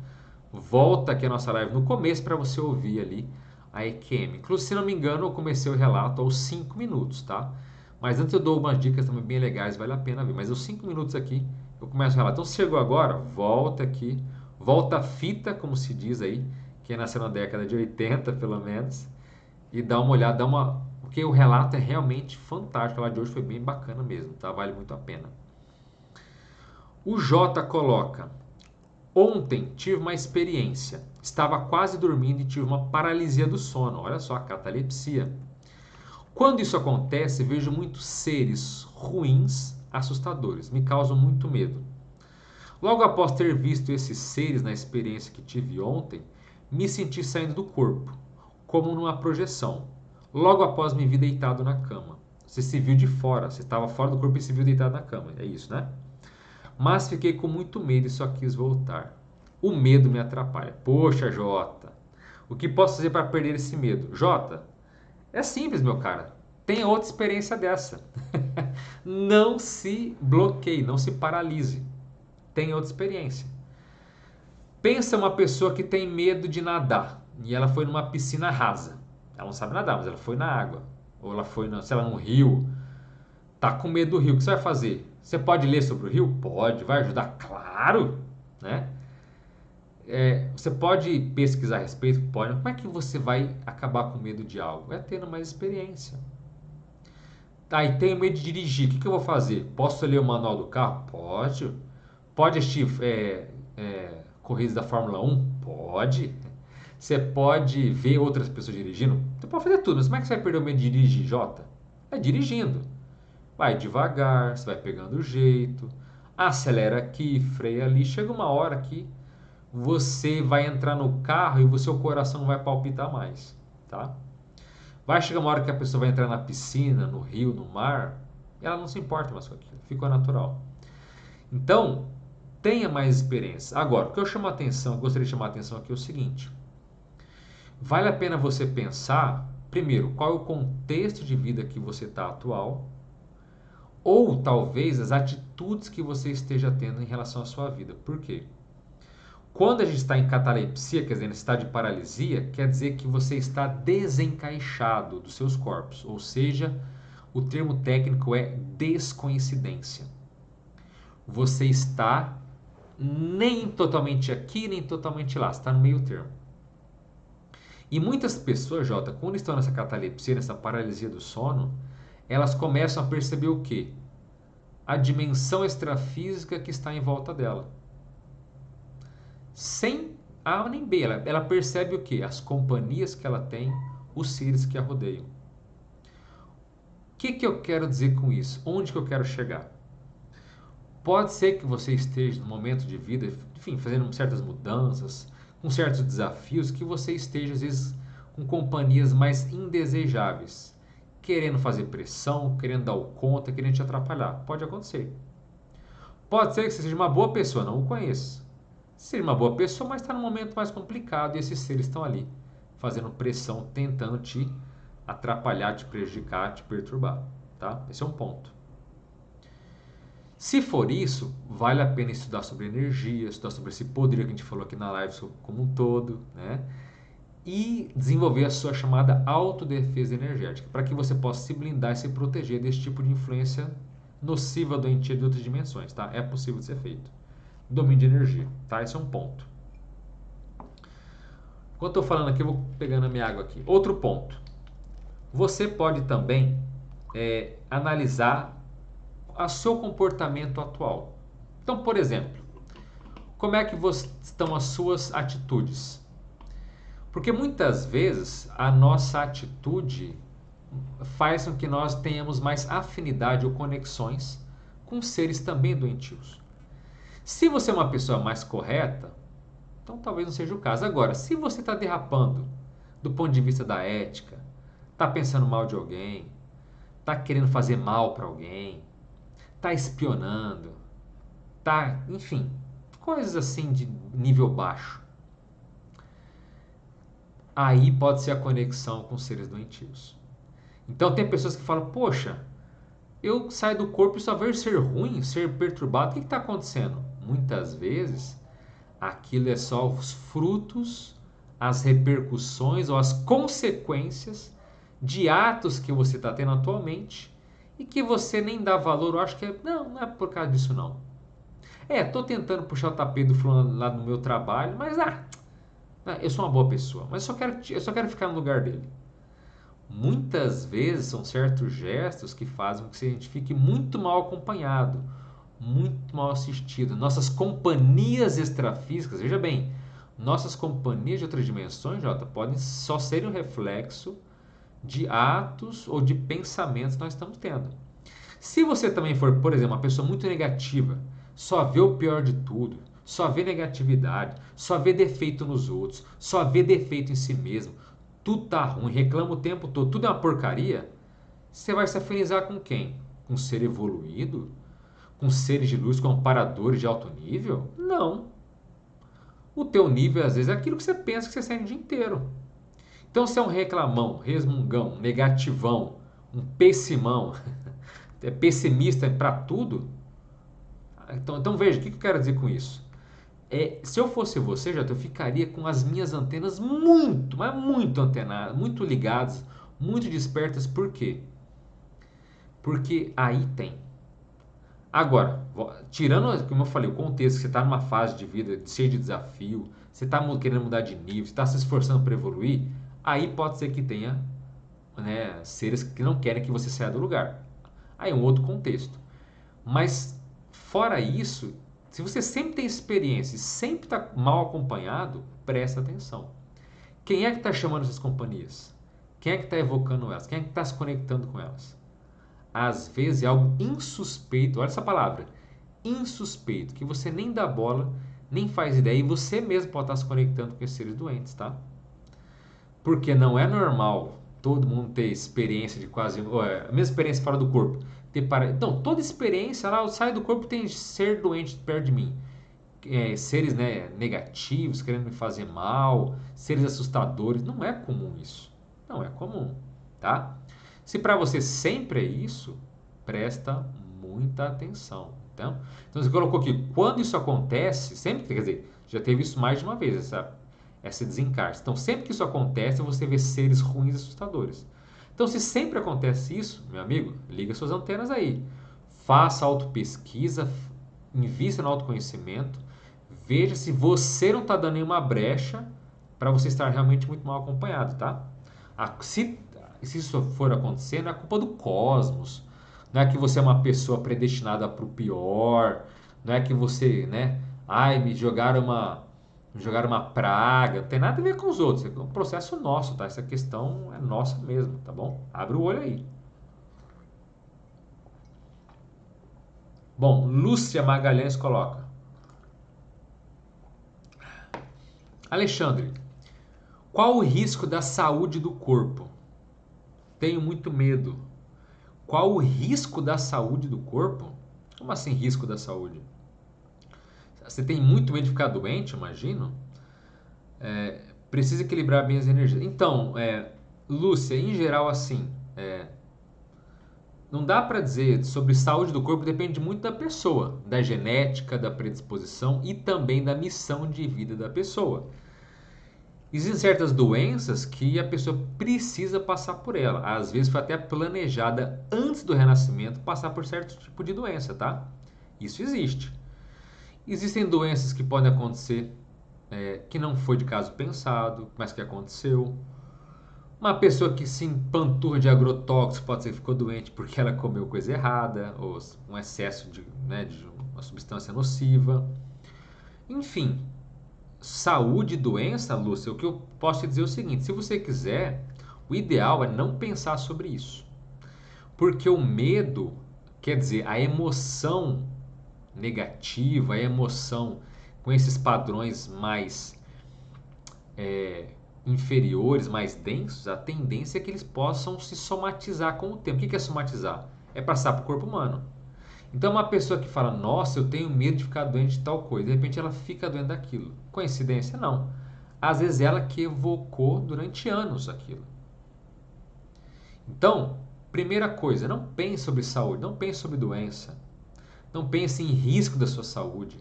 volta aqui a nossa live no começo para você ouvir ali a EQM. Inclusive, se não me engano, eu comecei o relato aos 5 minutos, tá? Mas antes eu dou umas dicas também bem legais, vale a pena ver. Mas aos 5 minutos aqui eu começo o relato. Então, se chegou agora, volta aqui, volta a fita, como se diz aí, quem nasceu na década de 80, pelo menos, e dá uma olhada, porque o relato é realmente fantástico. Lá de hoje foi bem bacana mesmo, tá? Vale muito a pena. O J coloca: ontem tive uma experiência. Estava quase dormindo e tive uma paralisia do sono. Olha só, a catalepsia. Quando isso acontece, vejo muitos seres ruins, assustadores. Me causam muito medo. Logo após ter visto esses seres na experiência que tive ontem, me senti saindo do corpo, como numa projeção. Logo após me vi deitado na cama. Você se viu de fora, você estava fora do corpo e se viu deitado na cama. É isso, né? Mas fiquei com muito medo e só quis voltar. O medo me atrapalha. Poxa, Jota, o que posso fazer para perder esse medo? Jota, é simples, meu cara. Tenha outra experiência dessa. Não se bloqueie, não se paralise. Tenha outra experiência. Pensa uma pessoa que tem medo de nadar e ela foi numa piscina rasa. Ela não sabe nadar, mas ela foi na água. Ou ela foi, sei lá, num rio. Tá com medo do rio. O que você vai fazer? Você pode ler sobre o rio? Pode. Vai ajudar? Claro. Né? Você pode pesquisar a respeito? Pode. Como é que você vai acabar com medo de algo? É tendo mais experiência. Tá, e tenho medo de dirigir. O que eu vou fazer? Posso ler o manual do carro? Pode. Pode assistir corridas da Fórmula 1? Pode. Você pode ver outras pessoas dirigindo? Você pode fazer tudo, mas como é que você vai perder o medo de dirigir, Jota? É dirigindo. Vai devagar, você vai pegando o jeito, acelera aqui, freia ali. Chega uma hora que você vai entrar no carro e o seu coração vai palpitar mais, tá? Vai chegar uma hora que a pessoa vai entrar na piscina, no rio, no mar, e ela não se importa mais com aquilo, ficou natural. Então, tenha mais experiência. Agora, o que eu chamo a atenção, eu gostaria de chamar a atenção aqui é o seguinte: vale a pena você pensar, primeiro, qual é o contexto de vida que você está atual, ou talvez as atitudes que você esteja tendo em relação à sua vida. Por quê? Quando a gente está em catalepsia, quer dizer, em estado de paralisia, quer dizer que você está desencaixado dos seus corpos, ou seja, o termo técnico é descoincidência. Você está nem totalmente aqui, nem totalmente lá, você está no meio termo. E muitas pessoas, Jota, quando estão nessa catalepsia, nessa paralisia do sono, elas começam a perceber o quê? A dimensão extrafísica que está em volta dela. Sem A nem B, ela percebe o quê? As companhias que ela tem, os seres que a rodeiam. O que eu quero dizer com isso? Onde que eu quero chegar? Pode ser que você esteja no momento de vida, enfim, fazendo certas mudanças, com certos desafios, que você esteja, às vezes, com companhias mais indesejáveis, querendo fazer pressão, querendo dar o conta, querendo te atrapalhar. Pode acontecer. Pode ser que você seja uma boa pessoa, não o conheça. Seja uma boa pessoa, mas está num momento mais complicado e esses seres estão ali, fazendo pressão, tentando te atrapalhar, te prejudicar, te perturbar. Tá? Esse é um ponto. Se for isso, vale a pena estudar sobre energia, estudar sobre esse poder que a gente falou aqui na live como um todo, né? E desenvolver a sua chamada autodefesa energética, para que você possa se blindar e se proteger desse tipo de influência nociva, doentia de outras dimensões, tá? É possível de ser feito. Domínio de energia, tá? Esse é um ponto. Enquanto eu estou falando aqui, eu vou pegando a minha água aqui. Outro ponto. Você pode também analisar o seu comportamento atual. Então, por exemplo, como é que estão as suas atitudes? Porque muitas vezes a nossa atitude faz com que nós tenhamos mais afinidade ou conexões com seres também doentios. Se você é uma pessoa mais correta, então talvez não seja o caso. Agora, se você está derrapando do ponto de vista da ética, está pensando mal de alguém, está querendo fazer mal para alguém, está espionando, tá, enfim, coisas assim de nível baixo. Aí pode ser a conexão com seres doentios. Então tem pessoas que falam, poxa, eu saio do corpo e só vejo ser ruim, ser perturbado, o que está acontecendo? Muitas vezes aquilo é só os frutos, as repercussões ou as consequências de atos que você está tendo atualmente e que você nem dá valor. Eu acho que não é por causa disso não. Tô tentando puxar o tapete do fulano lá no meu trabalho, mas eu sou uma boa pessoa, mas eu só quero ficar no lugar dele. Muitas vezes são certos gestos que fazem com que a gente fique muito mal acompanhado, muito mal assistido. Nossas companhias extrafísicas, veja bem, nossas companhias de outras dimensões, Jota, podem só ser um reflexo de atos ou de pensamentos que nós estamos tendo. Se você também for, por exemplo, uma pessoa muito negativa, só vê o pior de tudo, só vê negatividade, só vê defeito nos outros, só vê defeito em si mesmo, tudo tá ruim, reclama o tempo todo, tudo é uma porcaria, você vai se afinizar com quem? Com um ser evoluído? Com seres de luz, com amparadores de alto nível? Não. O teu nível, às vezes, é aquilo que você pensa que você sente o dia inteiro. Então, se é um reclamão, resmungão, um negativão, um pessimão, é pessimista para tudo, então veja, o que eu quero dizer com isso? Se eu fosse você, eu ficaria com as minhas antenas muito, mas muito antenadas, muito ligadas, muito despertas. Por quê? Porque aí tem. Agora, tirando, como eu falei, o contexto, que você está numa fase de vida cheia de desafio, você está querendo mudar de nível, você está se esforçando para evoluir, aí pode ser que tenha, né, seres que não querem que você saia do lugar. Aí é um outro contexto. Mas, fora isso, se você sempre tem experiência e sempre está mal acompanhado, presta atenção. Quem é que está chamando essas companhias? Quem é que está evocando elas? Quem é que está se conectando com elas? Às vezes é algo insuspeito, olha essa palavra, insuspeito, que você nem dá bola, nem faz ideia, e você mesmo pode estar se conectando com esses seres doentes, tá? Porque não é normal todo mundo ter experiência de quase, a mesma experiência fora do corpo. Não, toda experiência lá, eu saio do corpo tem ser doente perto de mim. Seres, né, negativos, querendo me fazer mal, seres assustadores, não é comum isso. Não é comum, tá? Se para você sempre é isso, presta muita atenção. Então você colocou aqui, quando isso acontece, sempre, quer dizer, já teve isso mais de uma vez, essa desencarte. Então, sempre que isso acontece, você vê seres ruins e assustadores. Então, se sempre acontece isso, meu amigo, liga suas antenas aí. Faça autopesquisa, invista no autoconhecimento, veja se você não está dando nenhuma brecha para você estar realmente muito mal acompanhado, tá? Se isso for acontecer, não é culpa do cosmos, não é que você é uma pessoa predestinada para o pior, não é que você, né? Ai, me jogaram uma praga, não tem nada a ver com os outros, é um processo nosso, tá? Essa questão é nossa mesmo, tá bom? Abre o olho aí. Bom, Lúcia Magalhães coloca: Alexandre, qual o risco da saúde do corpo? Tenho muito medo. Qual o risco da saúde do corpo? Como assim risco da saúde? Você tem muito medo de ficar doente, imagino? Precisa equilibrar bem as energias. Então, Lúcia, em geral, assim, não dá para dizer sobre saúde do corpo, depende muito da pessoa, da genética, da predisposição e também da missão de vida da pessoa. Existem certas doenças que a pessoa precisa passar por ela. Às vezes foi até planejada antes do renascimento passar por certo tipo de doença, tá? Isso existe. Existem doenças que podem acontecer que não foi de caso pensado, mas que aconteceu. Uma pessoa que se empanturra de agrotóxico pode ser que ficou doente porque ela comeu coisa errada, ou um excesso de uma substância nociva. Enfim, saúde e doença, Lúcia, o que eu posso te dizer é o seguinte: se você quiser, o ideal é não pensar sobre isso. Porque o medo, quer dizer, a emoção negativa, a emoção com esses padrões mais inferiores, mais densos, a tendência é que eles possam se somatizar com o tempo. O que é somatizar? É passar para o corpo humano. Então, uma pessoa que fala, nossa, eu tenho medo de ficar doente de tal coisa, de repente ela fica doente daquilo. Coincidência? Não. Às vezes ela que evocou durante anos aquilo. Então, primeira coisa, não pense sobre saúde, não pense sobre doença, não pense em risco da sua saúde.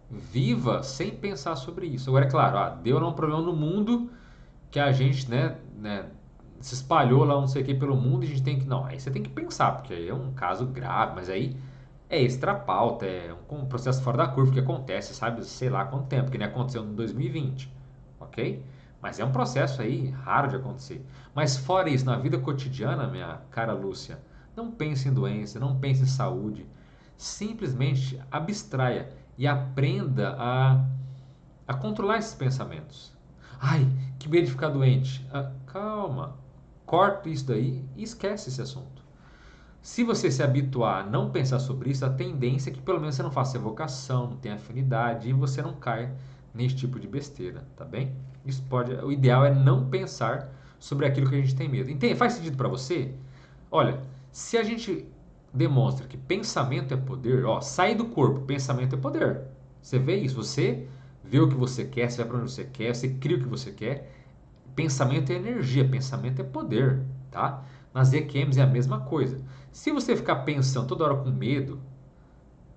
Viva sem pensar sobre isso. Agora, é claro, deu lá um problema no mundo que a gente, se espalhou lá não sei o que pelo mundo e a gente tem que... Não, aí você tem que pensar, porque aí é um caso grave, mas aí é extra pauta, é um processo fora da curva que acontece, sabe, sei lá quanto tempo, que nem aconteceu em 2020, ok? Mas é um processo aí raro de acontecer. Mas fora isso, na vida cotidiana, minha cara Lúcia, não pense em doença, não pense em saúde, simplesmente abstraia e aprenda a controlar esses pensamentos. Ai, que medo de ficar doente. Calma, corta isso daí e esquece esse assunto. Se você se habituar a não pensar sobre isso, a tendência é que pelo menos você não faça evocação, não tenha afinidade e você não caia nesse tipo de besteira, tá bem? O ideal é não pensar sobre aquilo que a gente tem medo. Entende? Faz sentido para você? Olha, se a gente demonstra que pensamento é poder, sai do corpo, pensamento é poder. Você vê isso, você vê o que você quer, você vai para onde você quer, você cria o que você quer. Pensamento é energia, pensamento é poder, tá? Nas EQMs é a mesma coisa. Se você ficar pensando toda hora com medo,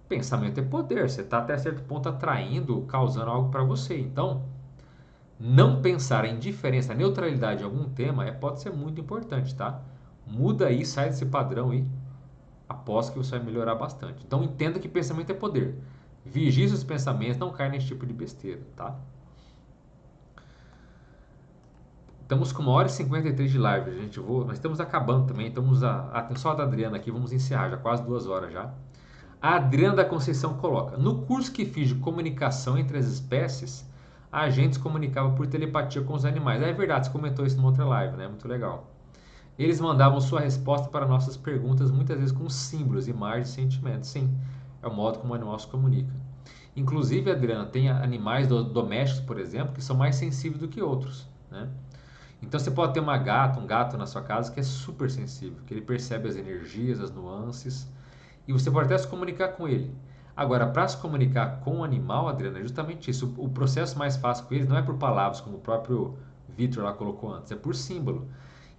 pensamento é poder. Você está até certo ponto atraindo, causando algo para você. Então, não pensar em indiferença, neutralidade em algum tema pode ser muito importante, tá? Muda aí, sai desse padrão aí. Aposto que você vai melhorar bastante. Então, entenda que pensamento é poder. Vigie os pensamentos, não caia nesse tipo de besteira, tá? Estamos com 1h53 de live, gente. Mas estamos acabando também. Tem só a da Adriana aqui, vamos encerrar, já quase 2 horas já. A Adriana da Conceição coloca: no curso que fiz de comunicação entre as espécies, a gente se comunicava por telepatia com os animais. É verdade, você comentou isso numa outra live, né? Muito legal. Eles mandavam sua resposta para nossas perguntas, muitas vezes com símbolos, imagens e sentimentos. Sim, é o modo como o animal se comunica. Inclusive, Adriana, tem animais domésticos, por exemplo, que são mais sensíveis do que outros, né? Então você pode ter um gato na sua casa que é super sensível, que ele percebe as energias, as nuances, e você pode até se comunicar com ele. Agora, para se comunicar com o animal, Adriana, é justamente isso. O processo mais fácil com ele não é por palavras, como o próprio Victor lá colocou antes, é por símbolo.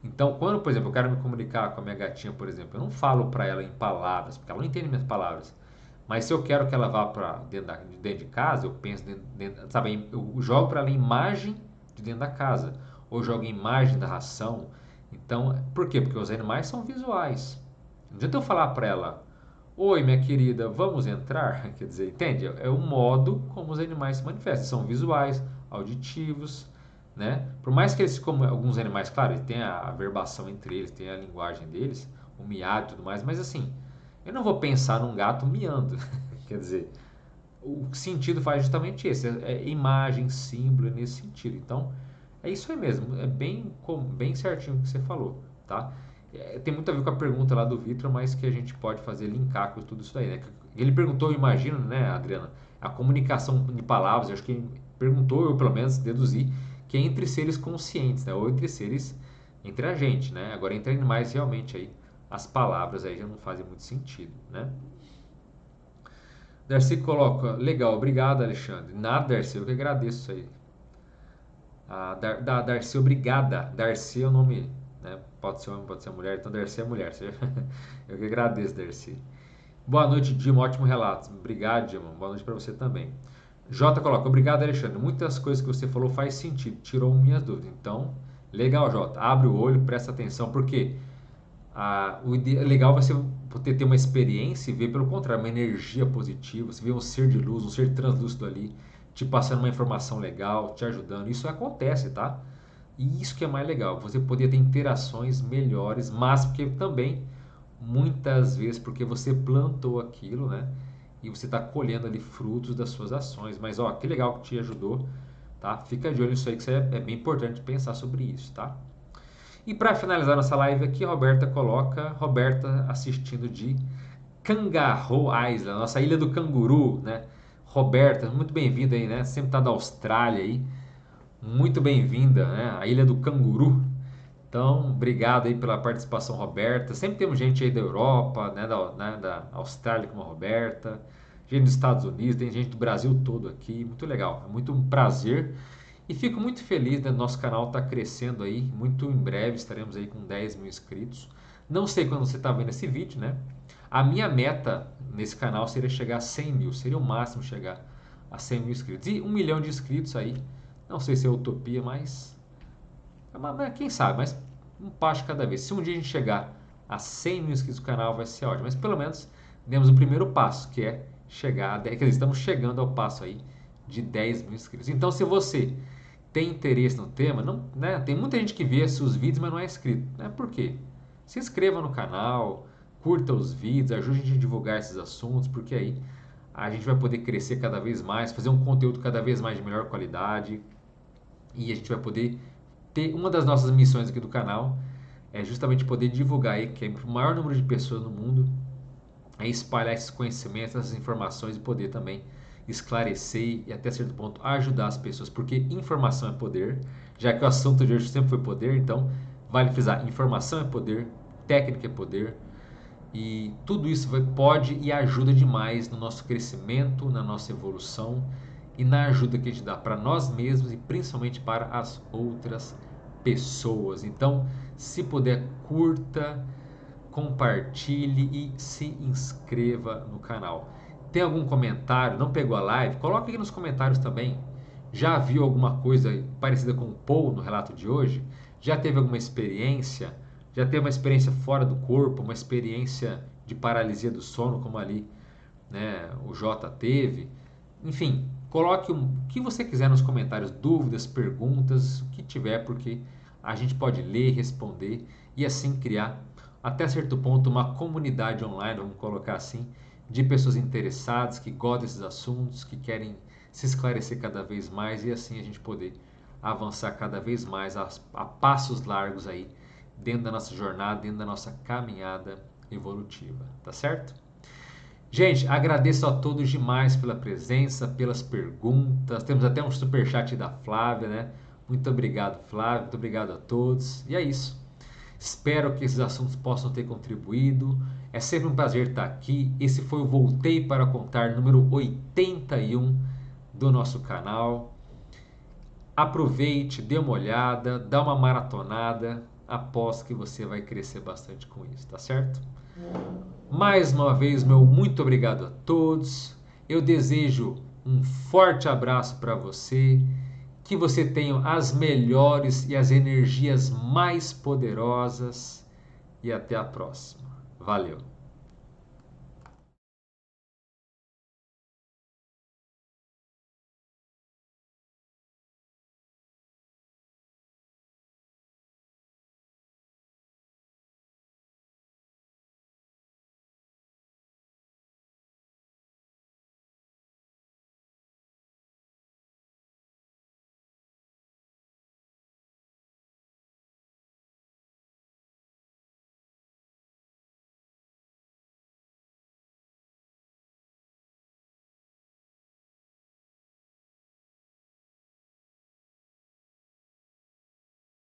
Então, quando, por exemplo, eu quero me comunicar com a minha gatinha, por exemplo, eu não falo para ela em palavras, porque ela não entende minhas palavras. Mas se eu quero que ela vá para dentro de casa, eu penso sabe, eu jogo para ela imagem de dentro da casa, ou jogo imagem da ração. Então, por quê? Porque os animais são visuais. Não adianta eu falar para ela, oi, minha querida, vamos entrar? Quer dizer, entende? É o modo como os animais se manifestam. São visuais, auditivos, né? Por mais que eles, como alguns animais, claro, eles têm a verbação entre eles, tem a linguagem deles, o miado e tudo mais, mas assim, eu não vou pensar num gato miando. Quer dizer, o sentido faz justamente esse, é imagem, símbolo, é nesse sentido. Então, é isso aí mesmo, é bem certinho o que você falou, tá? Tem muito a ver com a pergunta lá do Vitor, mas que a gente pode fazer linkar com tudo isso daí, né? Ele perguntou, eu imagino, né, Adriana, a comunicação de palavras, eu acho que ele perguntou, eu pelo menos deduzi, que é entre seres conscientes, né? Ou entre seres, entre a gente, né? Agora, entre animais, realmente, aí, as palavras aí já não fazem muito sentido, né? Darcy coloca, legal, obrigado, Alexandre. Nada, Darcy, eu que agradeço isso aí. Darcy, obrigada. Darcy é o nome, né? Pode ser homem, pode ser mulher, então Darcy é mulher. Eu que agradeço, Darcy. Boa noite, Dima, ótimo relato. Obrigado, Dima. Boa noite para você também. Jota coloca, obrigado, Alexandre. Muitas coisas que você falou faz sentido, tirou minhas dúvidas. Então, legal, Jota. Abre o olho, presta atenção, porque legal você poder ter uma experiência e ver pelo contrário, uma energia positiva, você vê um ser de luz, um ser translúcido ali, te passando uma informação legal, te ajudando. Isso acontece, tá? E isso que é mais legal, você poder ter interações melhores, mas porque também, muitas vezes, porque você plantou aquilo, né? E você está colhendo ali frutos das suas ações. Mas, ó, que legal que te ajudou, tá? Fica de olho nisso aí, que isso é bem importante pensar sobre isso, tá? E para finalizar nossa live aqui, Roberta assistindo de Kangaroo Island, nossa ilha do canguru, né? Roberta, muito bem-vinda aí, né? Sempre tá da Austrália aí. Muito bem-vinda, né? A ilha do canguru. Então, obrigado aí pela participação, Roberta. Sempre temos gente aí da Europa, da Austrália como a Roberta, gente dos Estados Unidos, tem gente do Brasil todo aqui. Muito legal, é muito um prazer. E fico muito feliz, né? Nosso canal está crescendo aí. Muito em breve estaremos aí com 10 mil inscritos. Não sei quando você está vendo esse vídeo, né? A minha meta nesse canal seria chegar a 100 mil. Seria o máximo chegar a 100 mil inscritos. E 1 milhão de inscritos aí. Não sei se é utopia, mas quem sabe, mas um passo cada vez. Se um dia a gente chegar a 100 mil inscritos no canal, vai ser ótimo. Mas pelo menos demos o primeiro passo, que é chegar a 10. Quer dizer, estamos chegando ao passo aí de 10 mil inscritos. Então, se você tem interesse no tema, não, né? Tem muita gente que vê os vídeos, mas não é inscrito. Né? Por quê? Se inscreva no canal, curta os vídeos, ajude a gente a divulgar esses assuntos, porque aí a gente vai poder crescer cada vez mais, fazer um conteúdo cada vez mais de melhor qualidade e a gente vai poder ter uma das nossas missões aqui do canal é justamente poder divulgar aí que é o maior número de pessoas no mundo é espalhar esses conhecimentos, essas informações e poder também esclarecer e até certo ponto ajudar as pessoas, porque informação é poder, já que o assunto de hoje sempre foi poder, então vale frisar, informação é poder, técnica é poder, e tudo isso pode e ajuda demais no nosso crescimento, na nossa evolução e na ajuda que a gente dá para nós mesmos e principalmente para as outras pessoas. Então, se puder, curta, compartilhe e se inscreva no canal. Tem algum comentário? Não pegou a live? Coloque aqui nos comentários também. Já viu alguma coisa parecida com o Paul no relato de hoje? Já teve alguma experiência? Já teve uma experiência fora do corpo, uma experiência de paralisia do sono, como ali, né, o Jota teve? Enfim, coloque o que você quiser nos comentários, dúvidas, perguntas, o que tiver, porque a gente pode ler, responder e assim criar, até certo ponto, uma comunidade online, vamos colocar assim, de pessoas interessadas, que gostam desses assuntos, que querem se esclarecer cada vez mais e assim a gente poder avançar cada vez mais a passos largos aí dentro da nossa jornada, dentro da nossa caminhada evolutiva, tá certo? Gente, agradeço a todos demais pela presença, pelas perguntas. Temos até um superchat da Flávia, né? Muito obrigado, Flávia. Muito obrigado a todos. E é isso. Espero que esses assuntos possam ter contribuído. É sempre um prazer estar aqui. Esse foi o Voltei para Contar número 81 do nosso canal. Aproveite, dê uma olhada, dá uma maratonada, aposto que você vai crescer bastante com isso, tá certo? Mais uma vez, meu muito obrigado a todos. Eu desejo um forte abraço para você, que você tenha as melhores e as energias mais poderosas e até a próxima. Valeu!